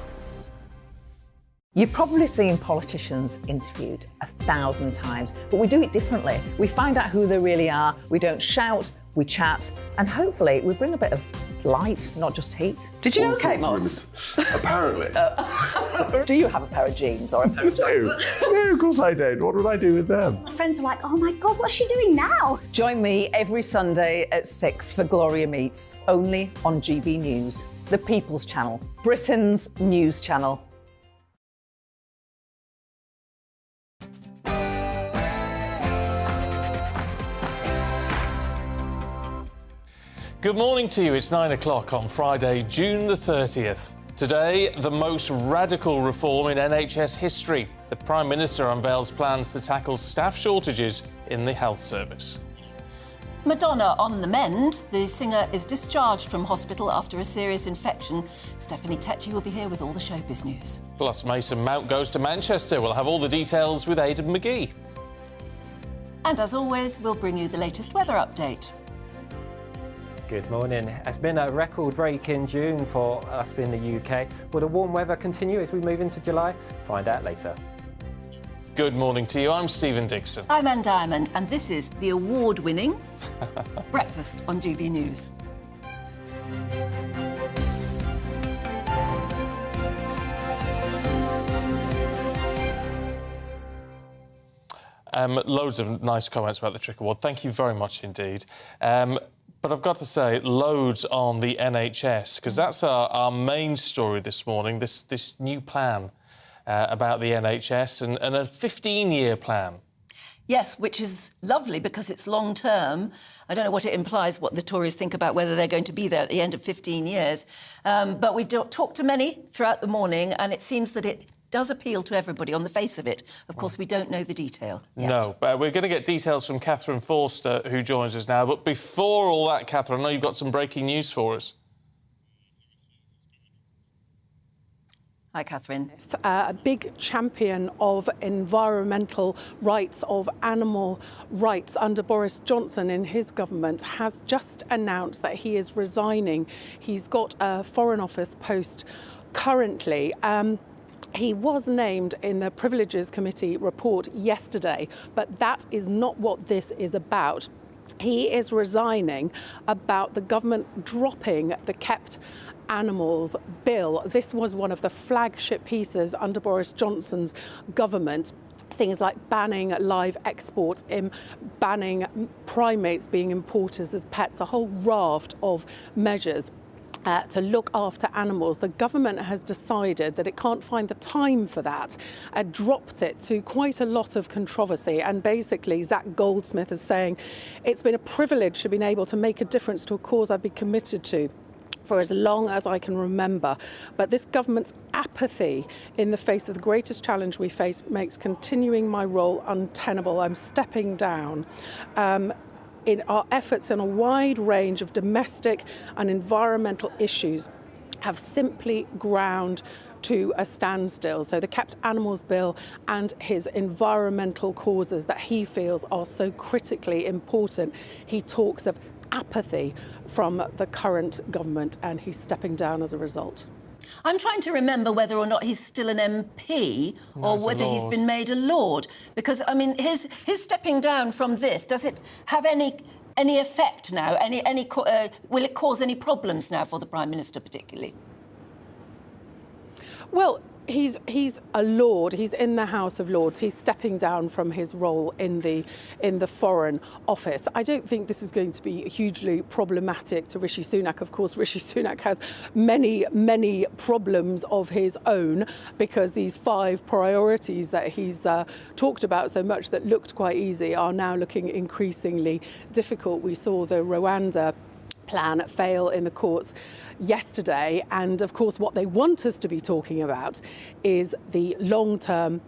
You've probably seen politicians interviewed 1,000 times, but we do it differently. We find out who they really are, we don't shout, we chat, and hopefully we bring a bit of light, not just heat. Did you know Kate Moss? Apparently. Do you have a pair of jeans or a pair of jeans? No, of course I don't. What would I do with them? My friends are like, oh my God, what's she doing now? Join me every Sunday at 6 for Gloria Meets, only on GB News, the People's Channel, Britain's news channel. Good morning to you. It's 9 o'clock on Friday, June the 30th. Today, the most radical reform in NHS history. The Prime Minister unveils plans to tackle staff shortages in the health service. Madonna on the mend. The singer is discharged from hospital after a serious infection. Stephanie Tetchy will be here with all the showbiz news. Plus, Mason Mount goes to Manchester. We'll have all the details with Aidan McGee. And as always, we'll bring you the latest weather update. Good morning. It's been a record-breaking June for us in the UK. Will the warm weather continue as we move into July? Find out later. Good morning to you. I'm Stephen Dixon. I'm Anne Diamond, and this is the award-winning Breakfast on GB News. Loads of nice comments about the TRIC Award. Thank you very much indeed. But I've got to say, loads on the NHS, because that's our main story this morning, this new plan about the NHS and a 15-year plan. Yes, which is lovely because it's long-term. I don't know what it implies, what the Tories think about whether they're going to be there at the end of 15 years. But we've talked to many throughout the morning, and it seems that it does appeal to everybody on the face of it. Of course, we don't know the detail yet. No, but we're going to get details from Catherine Forster, who joins us now. But before all that, Catherine, I know you've got some breaking news for us. Hi, Catherine. A big champion of environmental rights, of animal rights under Boris Johnson in his government, has just announced that he is resigning. He's got a Foreign Office post currently. He was named in the Privileges Committee report yesterday, but that is not what this is about. He is resigning about the government dropping the Kept Animals Bill. This was one of the flagship pieces under Boris Johnson's government. Things like banning live exports, banning primates being imported as pets, a whole raft of measures to look after animals. The government has decided that it can't find the time for that, dropped it to quite a lot of controversy. And basically, Zach Goldsmith is saying, it's been a privilege to be able to make a difference to a cause I've been committed to for as long as I can remember. But this government's apathy in the face of the greatest challenge we face makes continuing my role untenable. I'm stepping down. In our efforts in a wide range of domestic and environmental issues have simply ground to a standstill. So the Kept Animals Bill and his environmental causes that he feels are so critically important. He talks of apathy from the current government, and he's stepping down as a result. I'm trying to remember whether or not he's still an MP or whether he's been made a Lord. Because, I mean, his stepping down from this, does it have any effect now? Will it cause any problems now for the Prime Minister particularly? Well, he's a Lord. He's in the House of Lords. He's stepping down from his role in the Foreign Office. I don't think this is going to be hugely problematic to Rishi Sunak. Of course, Rishi Sunak has many problems of his own, because these 5 priorities that he's talked about so much that looked quite easy are now looking increasingly difficult. We saw the Rwanda plan fail in the courts yesterday, and of course what they want us to be talking about is the long-term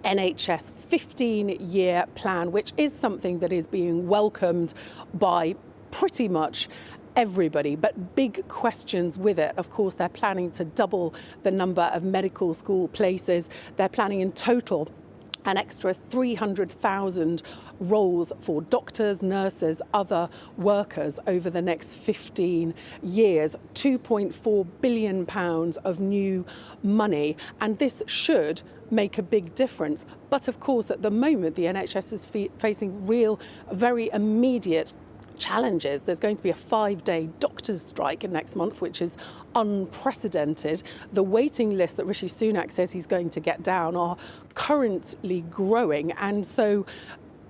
NHS 15-year plan, which is something that is being welcomed by pretty much everybody, but big questions with it. Of course, they're planning to double the number of medical school places. They're planning in total an extra 300,000 roles for doctors, nurses, other workers over the next 15 years, £2.4 billion of new money. And this should make a big difference. But of course, at the moment, the NHS is facing real, very immediate challenges. There's going to be a 5-day doctors' strike next month, which is unprecedented. The waiting list that Rishi Sunak says he's going to get down are currently growing, and so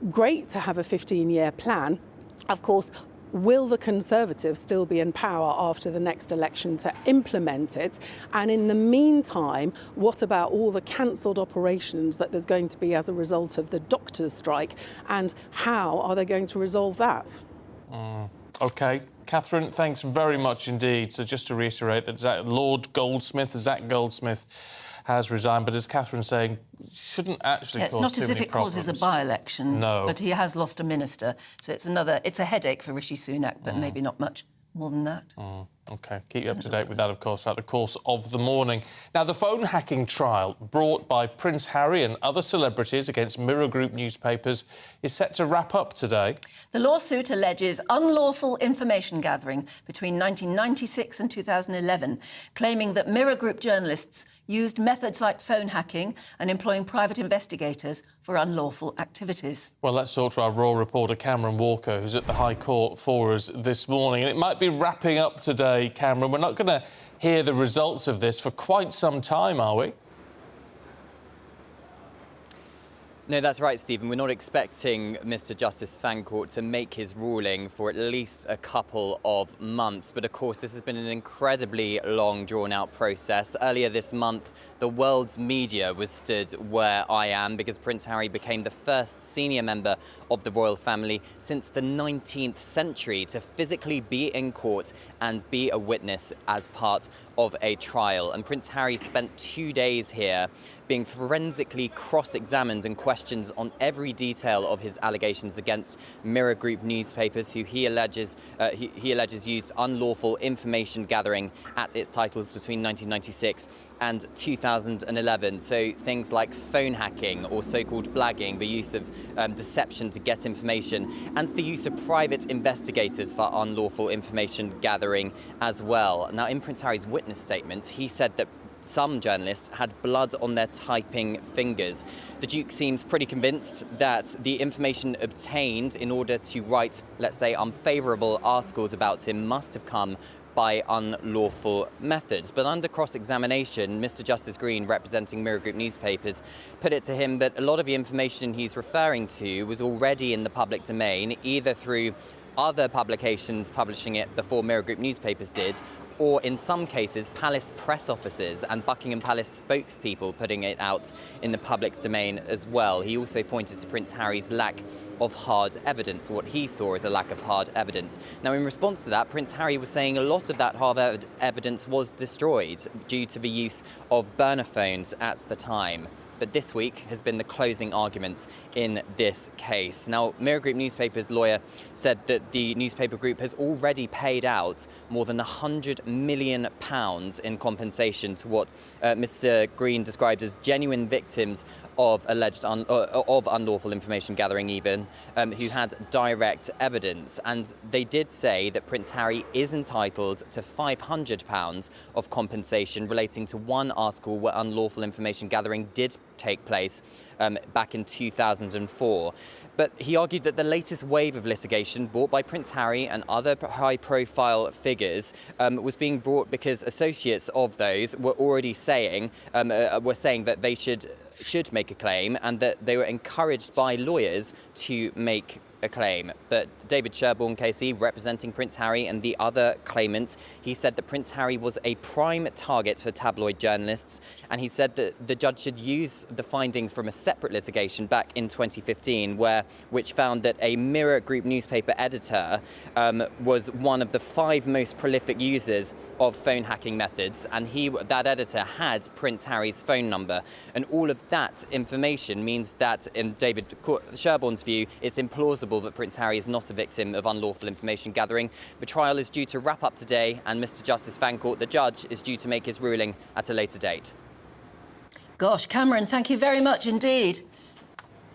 great to have a 15-year plan. Of course, will the Conservatives still be in power after the next election to implement it? And in the meantime, what about all the cancelled operations that there's going to be as a result of the doctors' strike, and how are they going to resolve that? OK. Catherine, thanks very much indeed. So just to reiterate that Lord Goldsmith, Zach Goldsmith, has resigned, but as Catherine's saying, shouldn't actually cause too many problems. It's not as if it causes a by-election, no. But he has lost a minister, so it's a headache for Rishi Sunak, but maybe not much more than that. OK, keep you up to date with that, of course, throughout the course of the morning. Now, the phone hacking trial brought by Prince Harry and other celebrities against Mirror Group newspapers is set to wrap up today. The lawsuit alleges unlawful information gathering between 1996 and 2011, claiming that Mirror Group journalists used methods like phone hacking and employing private investigators for unlawful activities. Well, let's talk to our Raw reporter Cameron Walker, who's at the High Court for us this morning. And it might be wrapping up today, Cameron. We're not going to hear the results of this for quite some time, are we? No, that's right, Stephen. We're not expecting Mr. Justice Fancourt to make his ruling for at least a couple of months. But of course, this has been an incredibly long, drawn-out process. Earlier this month, the world's media was stood where I am because Prince Harry became the first senior member of the royal family since the 19th century to physically be in court and be a witness as part of a trial. And Prince Harry spent 2 days here being forensically cross-examined and questions on every detail of his allegations against Mirror Group newspapers, who he alleges used unlawful information gathering at its titles between 1996 and 2011. So things like phone hacking or so-called blagging, the use of deception to get information, and the use of private investigators for unlawful information gathering as well. Now, in Prince Harry's witness statement, he said that some journalists had blood on their typing fingers. The Duke seems pretty convinced that the information obtained in order to write, let's say, unfavourable articles about him must have come by unlawful methods. But under cross-examination, Mr. Justice Green, representing Mirror Group newspapers, put it to him that a lot of the information he's referring to was already in the public domain, either through other publications publishing it before Mirror Group newspapers did, or in some cases, palace press officers and Buckingham Palace spokespeople putting it out in the public domain as well. He also pointed to Prince Harry's lack of hard evidence, what he saw as a lack of hard evidence. Now, in response to that, Prince Harry was saying a lot of that hard evidence was destroyed due to the use of burner phones at the time. But this week has been the closing argument in this case. Now, Mirror Group newspapers' lawyer said that the newspaper group has already paid out more than £100 million in compensation to what Mr. Green described as genuine victims of alleged of unlawful information gathering, even who had direct evidence. And they did say that Prince Harry is entitled to £500 of compensation relating to one article where unlawful information gathering did take place back in 2004. But he argued that the latest wave of litigation brought by Prince Harry and other high-profile figures was being brought because associates of those were already saying that they should make a claim, and that they were encouraged by lawyers to make a claim. But David Sherborne, KC, representing Prince Harry and the other claimants, he said that Prince Harry was a prime target for tabloid journalists, and he said that the judge should use the findings from a separate litigation back in 2015, which found that a Mirror Group newspaper editor was one of the 5 most prolific users of phone hacking methods, and that editor had Prince Harry's phone number. And all of that information means that, in David Sherborne's view, it's implausible that Prince Harry is not a victim of unlawful information gathering. The trial is due to wrap up today, and Mr. Justice Fancourt, the judge, is due to make his ruling at a later date. Gosh, Cameron, thank you very much indeed.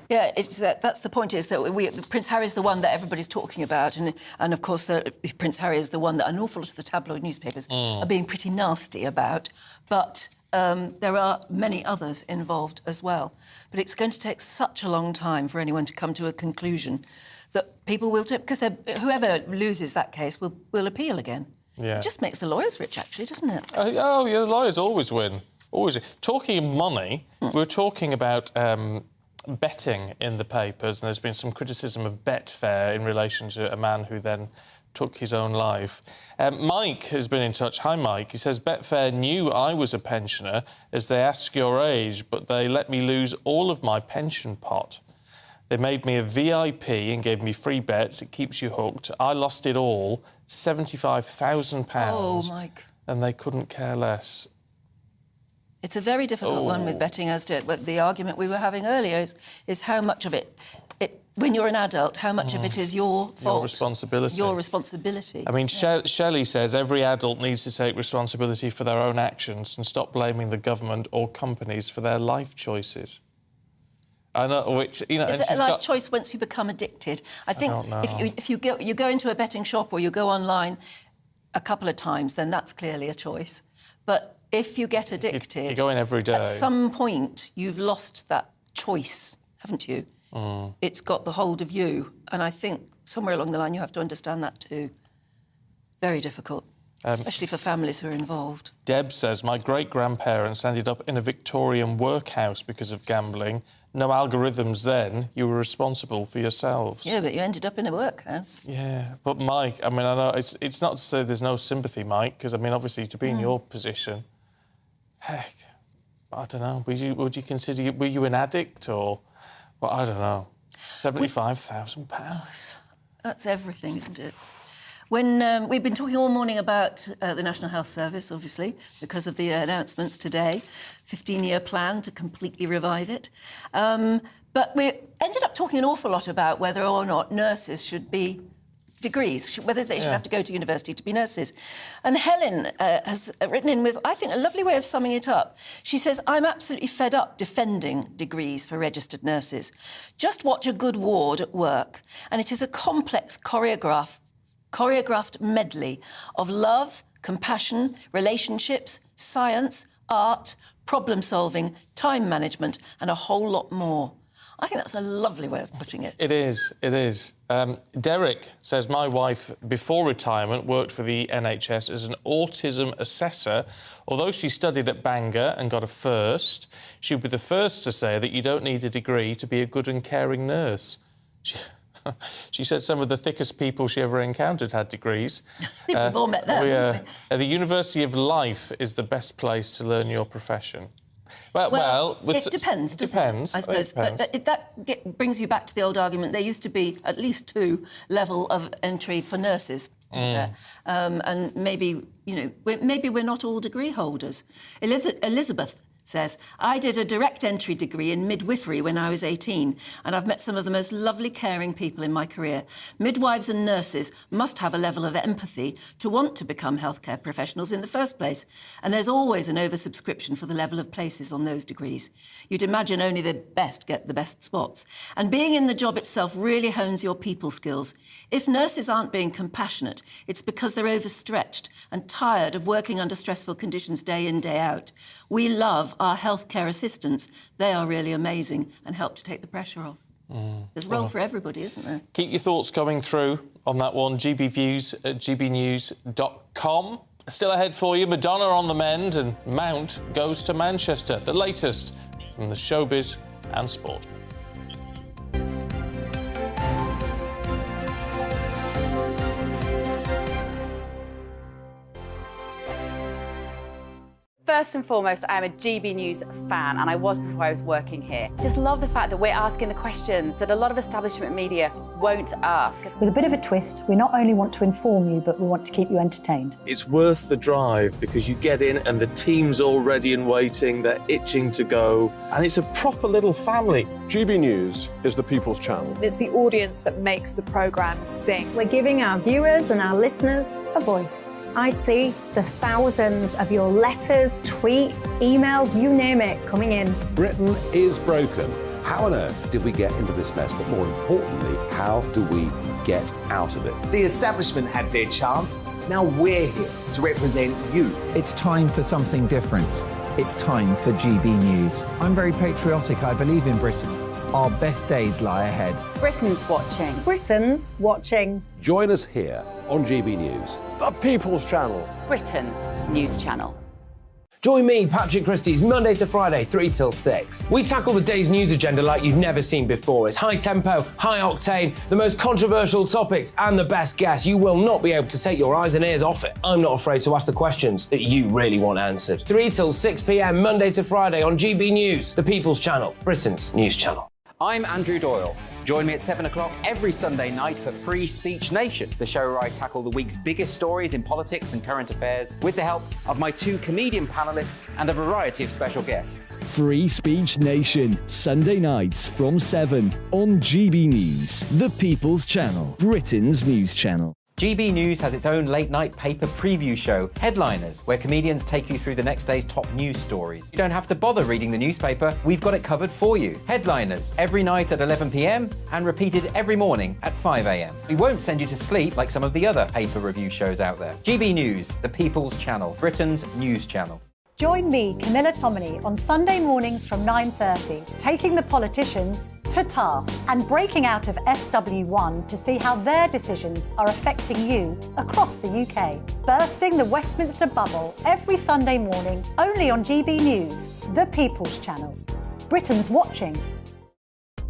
Yeah, that's the point, is that Prince Harry's the one that everybody's talking about, and of course Prince Harry is the one that an awful lot of the tabloid newspapers are being pretty nasty about, but there are many others involved as well. But it's going to take such a long time for anyone to come to a conclusion that people will, because whoever loses that case will appeal again. Yeah. It just makes the lawyers rich, actually, doesn't it? Oh, yeah, the lawyers always win. Always. Talking of money, we were talking about betting in the papers, and there's been some criticism of Betfair in relation to a man who then took his own life. Mike has been in touch. Hi, Mike. He says, Betfair knew I was a pensioner as they ask your age, but they let me lose all of my pension pot. They made me a VIP and gave me free bets. It keeps you hooked. I lost it all, £75,000. Oh, Mike. And they couldn't care less. It's a very difficult one with betting, as to but the argument we were having earlier is how much of it, when you're an adult, how much of it is your fault? Your responsibility. Your responsibility. I mean, Shelley says every adult needs to take responsibility for their own actions and stop blaming the government or companies for their life choices. I know, which, you know... Is it a life choice once you become addicted? I think if you go into a betting shop or you go online a couple of times, then that's clearly a choice. But if you get addicted... You go in every day. At some point, you've lost that choice, haven't you? It's got the hold of you. And I think somewhere along the line you have to understand that too. Very difficult, especially for families who are involved. Deb says, my great-grandparents ended up in a Victorian workhouse because of gambling. No algorithms then. You were responsible for yourselves. Yeah, but you ended up in a workhouse. Yeah, but Mike, I mean, I know it's not to say there's no sympathy, Mike, because, I mean, obviously, to be in your position, heck, I don't know, would you consider... Were you an addict or... Well, I don't know. £75,000. That's everything, isn't it? When we've been talking all morning about the National Health Service, obviously, because of the announcements today, 15-year plan to completely revive it. But we ended up talking an awful lot about whether or not nurses should be degrees, whether they should have to go to university to be nurses. And Helen has written in with, I think, a lovely way of summing it up. She says, I'm absolutely fed up defending degrees for registered nurses. Just watch a good ward at work, and it is a complex choreographed medley of love, compassion, relationships, science, art, problem-solving, time management, and a whole lot more. I think that's a lovely way of putting it. It is, it is. Derek says, my wife, before retirement, worked for the NHS as an autism assessor. Although she studied at Bangor and got a first, she would be the first to say that you don't need a degree to be a good and caring nurse. She said some of the thickest people she ever encountered had degrees. We've all met them, haven't we? The University of Life is the best place to learn your profession. Well, it depends, doesn't it? I suppose. But that brings you back to the old argument. There used to be at least 2 level of entry for nurses. And maybe, maybe we're not all degree holders. Elizabeth says, I did a direct entry degree in midwifery when I was 18, and I've met some of the most lovely, caring people in my career. Midwives and nurses must have a level of empathy to want to become healthcare professionals in the first place, and there's always an oversubscription for the level of places on those degrees. You'd imagine only the best get the best spots. And being in the job itself really hones your people skills. If nurses aren't being compassionate, it's because they're overstretched and tired of working under stressful conditions day in, day out. We love our healthcare assistants. They are really amazing and help to take the pressure off. There's a role for everybody, isn't there? Keep your thoughts coming through on that one. GBviews at gbnews.com. Still ahead for you, Madonna on the mend and Mount goes to Manchester. The latest from the showbiz and sport. First and foremost, I am a GB News fan, and I was before I was working here. Just love the fact that we're asking the questions that a lot of establishment media won't ask. With a bit of a twist, we not only want to inform you, but we want to keep you entertained. It's worth the drive because you get in and the team's all ready and waiting, they're itching to go, and it's a proper little family. GB News is the people's channel. It's the audience that makes the programme sing. We're giving our viewers and our listeners a voice. I see the thousands of your letters, tweets, emails, you name it, coming in. Britain is broken. How on earth did we get into this mess? But more importantly, how do we get out of it? The establishment had their chance. Now we're here to represent you. It's time for something different. It's time for GB News. I'm very patriotic. I believe in Britain. Our best days lie ahead. Britain's watching. Britain's watching. Join us here on GB News. The People's Channel. Britain's news channel. Join me, Patrick Christie's Monday to Friday, 3 till 6. We tackle the day's news agenda like you've never seen before. It's high tempo, high octane, the most controversial topics, and the best guests. You will not be able to take your eyes and ears off it. I'm not afraid to ask the questions that you really want answered. 3 till 6 p.m, Monday to Friday on GB News, the People's Channel, Britain's news channel. I'm Andrew Doyle. Join me at 7 o'clock every Sunday night for Free Speech Nation, the show where I tackle the week's biggest stories in politics and current affairs with the help of my 2 comedian panellists and a variety of special guests. Free Speech Nation, Sunday nights from 7 on GB News, the People's Channel, Britain's news channel. GB News has its own late-night paper preview show, Headliners, where comedians take you through the next day's top news stories. You don't have to bother reading the newspaper, we've got it covered for you. Headliners, every night at 11 p.m, and repeated every morning at 5 a.m. We won't send you to sleep like some of the other paper review shows out there. GB News, the People's Channel, Britain's news channel. Join me, Camilla Tominey, on Sunday mornings from 9:30, taking the politicians to task and breaking out of SW1 to see how their decisions are affecting you across the UK. Bursting the Westminster bubble every Sunday morning, only on GB News, the People's Channel. Britain's watching.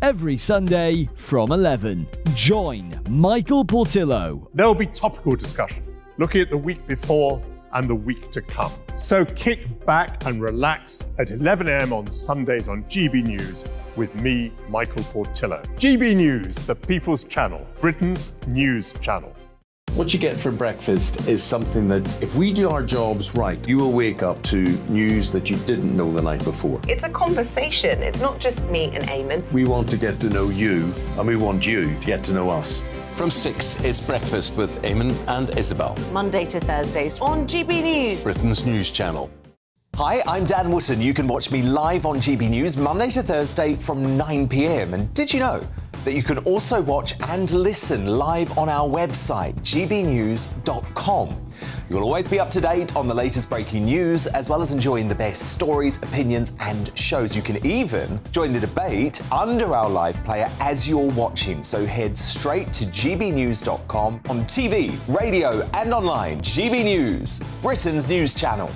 Every Sunday from 11, join Michael Portillo. There will be topical discussion, looking at the week before and the week to come. So kick back and relax at 11 a.m. on Sundays on GB News with me, Michael Portillo. GB News, the People's Channel, Britain's news channel. What you get for breakfast is something that, if we do our jobs right, you will wake up to news that you didn't know the night before. It's a conversation. It's not just me and Eamon. We want to get to know you, and we want you to get to know us. From 6, it's Breakfast with Eamon and Isabel. Monday to Thursdays on GB News, Britain's news channel. Hi, I'm Dan Wootton. You can watch me live on GB News Monday to Thursday from 9 p.m. And did you know that you can also watch and listen live on our website, gbnews.com? You'll always be up to date on the latest breaking news, as well as enjoying the best stories, opinions and shows. You can even join the debate under our live player as you're watching. So head straight to gbnews.com on TV, radio and online. GB News, Britain's news channel.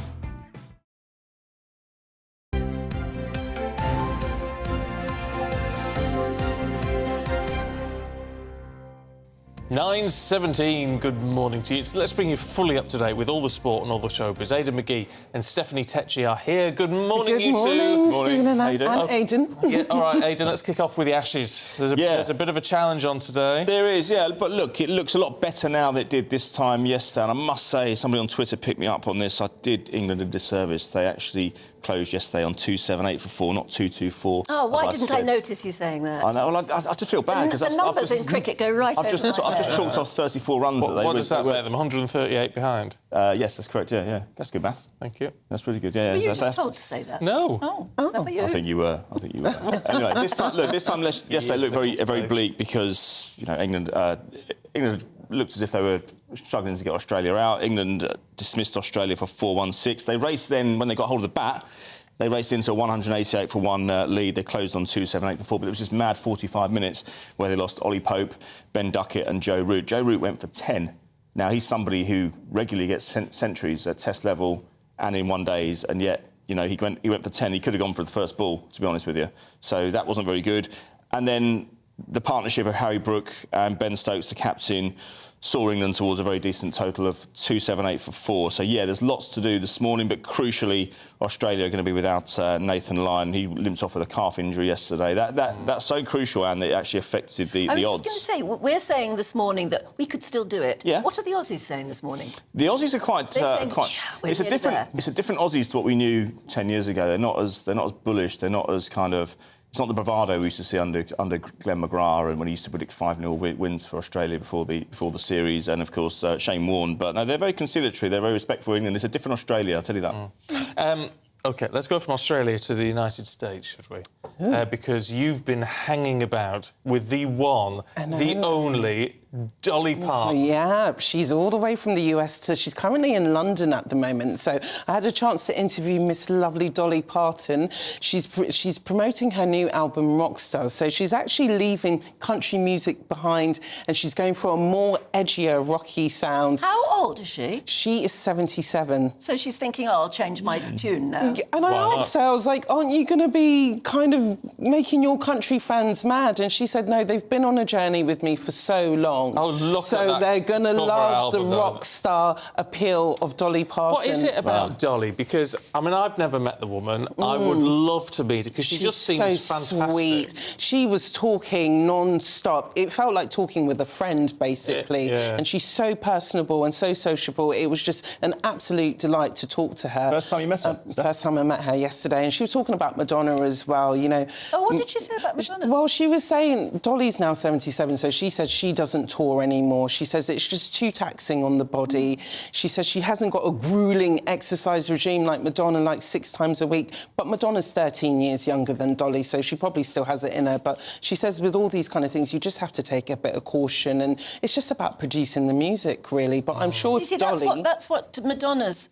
(9:17). Good morning to you. So let's bring you fully up to date with all the sport and all the showbiz. Aidan McGee and Stephanie Tecci are here. Good morning, you two. Good morning, Stephen and Aidan. Yeah, all right, Aidan, let's kick off with the Ashes. There's a bit of a challenge on today. There is, yeah, but look, it looks a lot better now than it did this time yesterday. And I must say, somebody on Twitter picked me up on this. I did England a disservice. They actually closed yesterday on 278 for 4, not 224. Oh, why didn't I notice you saying that? I know. Well, I just feel bad because the numbers in cricket go right over my head. I've just chalked off 34 runs. What does that make them? 138 behind. Yes, that's correct. Yeah. That's good maths. Thank you. That's pretty good. Yeah. Were you just told to say that? No. Oh, you. I think you were. Anyway, this time, yesterday looked very bleak because England looked as if they were struggling to get Australia out. England dismissed Australia for 4-1-6. They raced then, when they got hold of the bat, they raced into a 188 for 1 lead. They closed on 278 for 4, but it was just mad 45 minutes where they lost Ollie Pope, Ben Duckett and Joe Root. Joe Root went for 10. Now, he's somebody who regularly gets centuries at test level and in one days, and yet, he went for 10. He could have gone for the first ball, to be honest with you. So that wasn't very good. And then the partnership of Harry Brook and Ben Stokes, the captain, saw England towards a very decent total of 278 for 4. So, yeah, there's lots to do this morning, but crucially, Australia are going to be without Nathan Lyon. He limped off with a calf injury yesterday. That's so crucial, and it actually affected the odds. I was just going to say, we're saying this morning that we could still do it. Yeah. What are the Aussies saying this morning? The Aussies are quite... it's a different Aussies to what we knew 10 years ago. They're not as bullish. They're not as kind of... It's not the bravado we used to see under Glenn McGrath and when he used to predict 5-0 wins for Australia before the series, and of course Shane Warne. But no, they're very conciliatory. They're very respectful of England. It's a different Australia, I'll tell you that. OK, let's go from Australia to the United States, should we? Because you've been hanging about with the one, the only Dolly Parton. Yeah, she's all the way from the US she's currently in London at the moment. So I had a chance to interview Miss Lovely Dolly Parton. She's promoting her new album Rockstar. So she's actually leaving country music behind and she's going for a more edgier, rocky sound. How old is she? She is 77. So she's thinking, oh, I'll change my tune now. And I asked her, I was like, aren't you going to be kind of making your country fans mad? And she said, no, they've been on a journey with me for so long. Oh, look so at that. They're going to love the album, rock star appeal of Dolly Parton. What is it about Dolly? Because, I mean, I've never met the woman. I would love to meet her because she just seems so fantastic. Sweet. She was talking non-stop. It felt like talking with a friend, basically. Yeah. And she's so personable and so sociable. It was just an absolute delight to talk to her. First time you met her? First time I met her yesterday. And she was talking about Madonna as well, you know. Oh, what did she say about Madonna? Well, she was saying Dolly's now 77, so she said she doesn't tour anymore. She says it's just too taxing on the body. She says she hasn't got a gruelling exercise regime like Madonna, like 6 times a week. But Madonna's 13 years younger than Dolly, so she probably still has it in her. But she says with all these kind of things, you just have to take a bit of caution, and it's just about producing the music, really. But I'm sure you see, Dolly... that's what Madonna's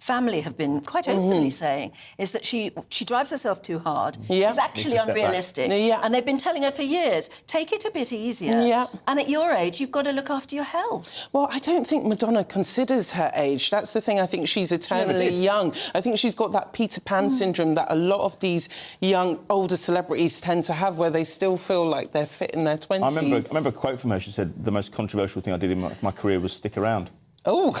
family have been quite openly saying, is that she drives herself too hard. Yeah. It's actually unrealistic. Yeah. And they've been telling her for years, take it a bit easier. Yeah. And at your age, you've got to look after your health. Well, I don't think Madonna considers her age. That's the thing. I think she's eternally young. I think she's got that Peter Pan syndrome that a lot of these young, older celebrities tend to have, where they still feel like they're fit in their 20s. I remember a quote from her. She said, the most controversial thing I did in my career was stick around. Oh,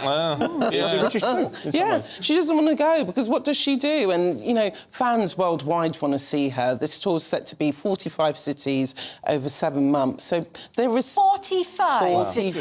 yeah. Which is true. Yeah, she doesn't want to go because what does she do? And, you know, fans worldwide want to see her. This tour's set to be 45 cities over 7 months. So there is... 45 cities,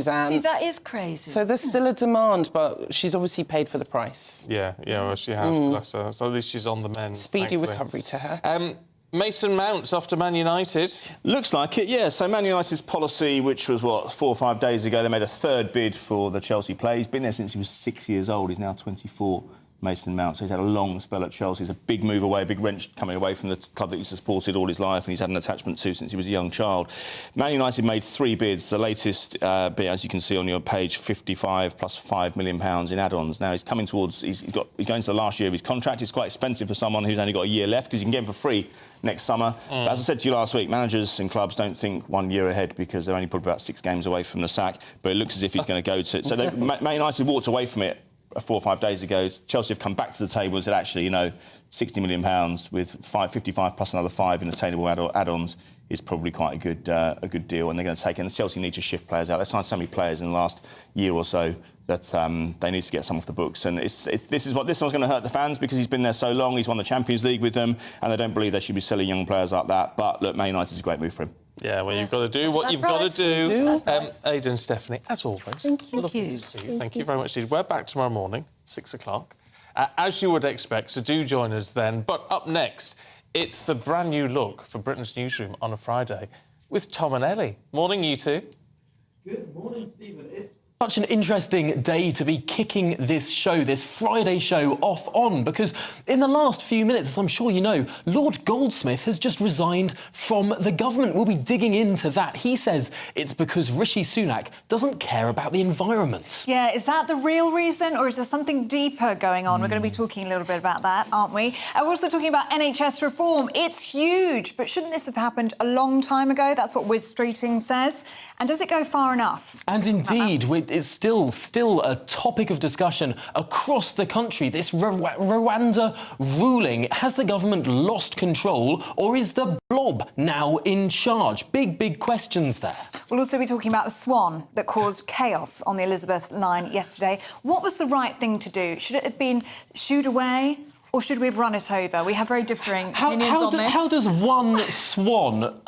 and... See, that is crazy. So there's still a demand, but she's obviously paid for the price. Yeah, well, she has, bless her. So at least she's on the mend. Speedy recovery to her. Mason Mount's off to Man United. Looks like it, yeah. So Man United's policy, which was, 4 or 5 days ago, they made a 3rd bid for the Chelsea player. He's been there since he was 6 years old. He's now 24, Mason Mount. So he's had a long spell at Chelsea. It's a big move away, a big wrench coming away from the club that he's supported all his life and he's had an attachment to since he was a young child. Man United made 3 bids. The latest bid, as you can see on your page, 55 plus £5 million in add-ons. Now, he's coming towards... He's going to the last year of his contract. It's quite expensive for someone who's only got a year left because you can get him for free next summer. But as I said to you last week, managers and clubs don't think 1 year ahead because they're only probably about 6 games away from the sack. But it looks as if he's going to go to... So Man United walked away from it 4 or 5 days ago. Chelsea have come back to the table and said, actually, you know, £60 million with 55 plus another 5 in attainable add-ons is probably quite a good deal. And they're going to take it. And Chelsea need to shift players out. They've signed so many players in the last year or so that they need to get some off the books. And this one's going to hurt the fans because he's been there so long. He's won the Champions League with them, and they don't believe they should be selling young players like that. But look, Man United is a great move for him. Yeah, well, you've got to do what you've got to do. Aidan, Stephanie, as always, Thank you. Lovely to see you. Thank you very much indeed. We're back tomorrow morning, 6 o'clock, as you would expect, so do join us then. But up next, it's the brand new look for Britain's Newsroom on a Friday with Tom and Ellie. Morning, you two. Good morning, Stephen. It's such an interesting day to be kicking this show, this Friday show, off on, because in the last few minutes, as I'm sure you know, Lord Goldsmith has just resigned from the government. We'll be digging into that. He says it's because Rishi Sunak doesn't care about the environment. Yeah, is that the real reason, or is there something deeper going on? We're going to be talking a little bit about that, aren't we? And we're also talking about NHS reform. It's huge, but shouldn't this have happened a long time ago? That's what Wes Streeting says. And does it go far enough? And indeed, it's still a topic of discussion across the country. This Rwanda ruling. Has the government lost control, or is the blob now in charge? Big questions there. We'll also be talking about a swan that caused chaos on the Elizabeth line yesterday. What was the right thing to do? Should it have been shooed away, or should we have run it over? We have very differing opinions on this. How does one swan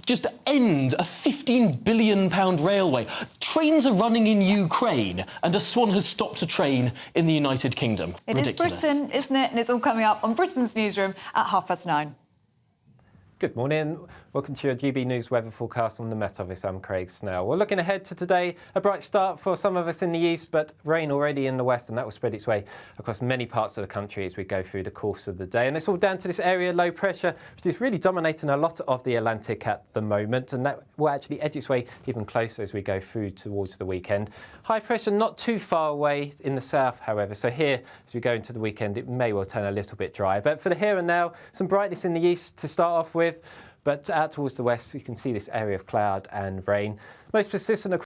just end a £15 billion railway? Trains are running in Ukraine, and a swan has stopped a train in the United Kingdom. It is Britain, isn't it? And it's all coming up on Britain's Newsroom at 9:30. Good morning. Welcome to your GB News weather forecast from the Met Office. I'm Craig Snell. We're looking ahead to today. A bright start for some of us in the east, but rain already in the west, and that will spread its way across many parts of the country as we go through the course of the day. And it's all down to this area low pressure, which is really dominating a lot of the Atlantic at the moment, and that will actually edge its way even closer as we go through towards the weekend. High pressure not too far away in the south, however, so here as we go into the weekend it may well turn a little bit dry. But for the here and now, some brightness in the east to start off with. But out towards the west, you can see this area of cloud and rain. Most persistent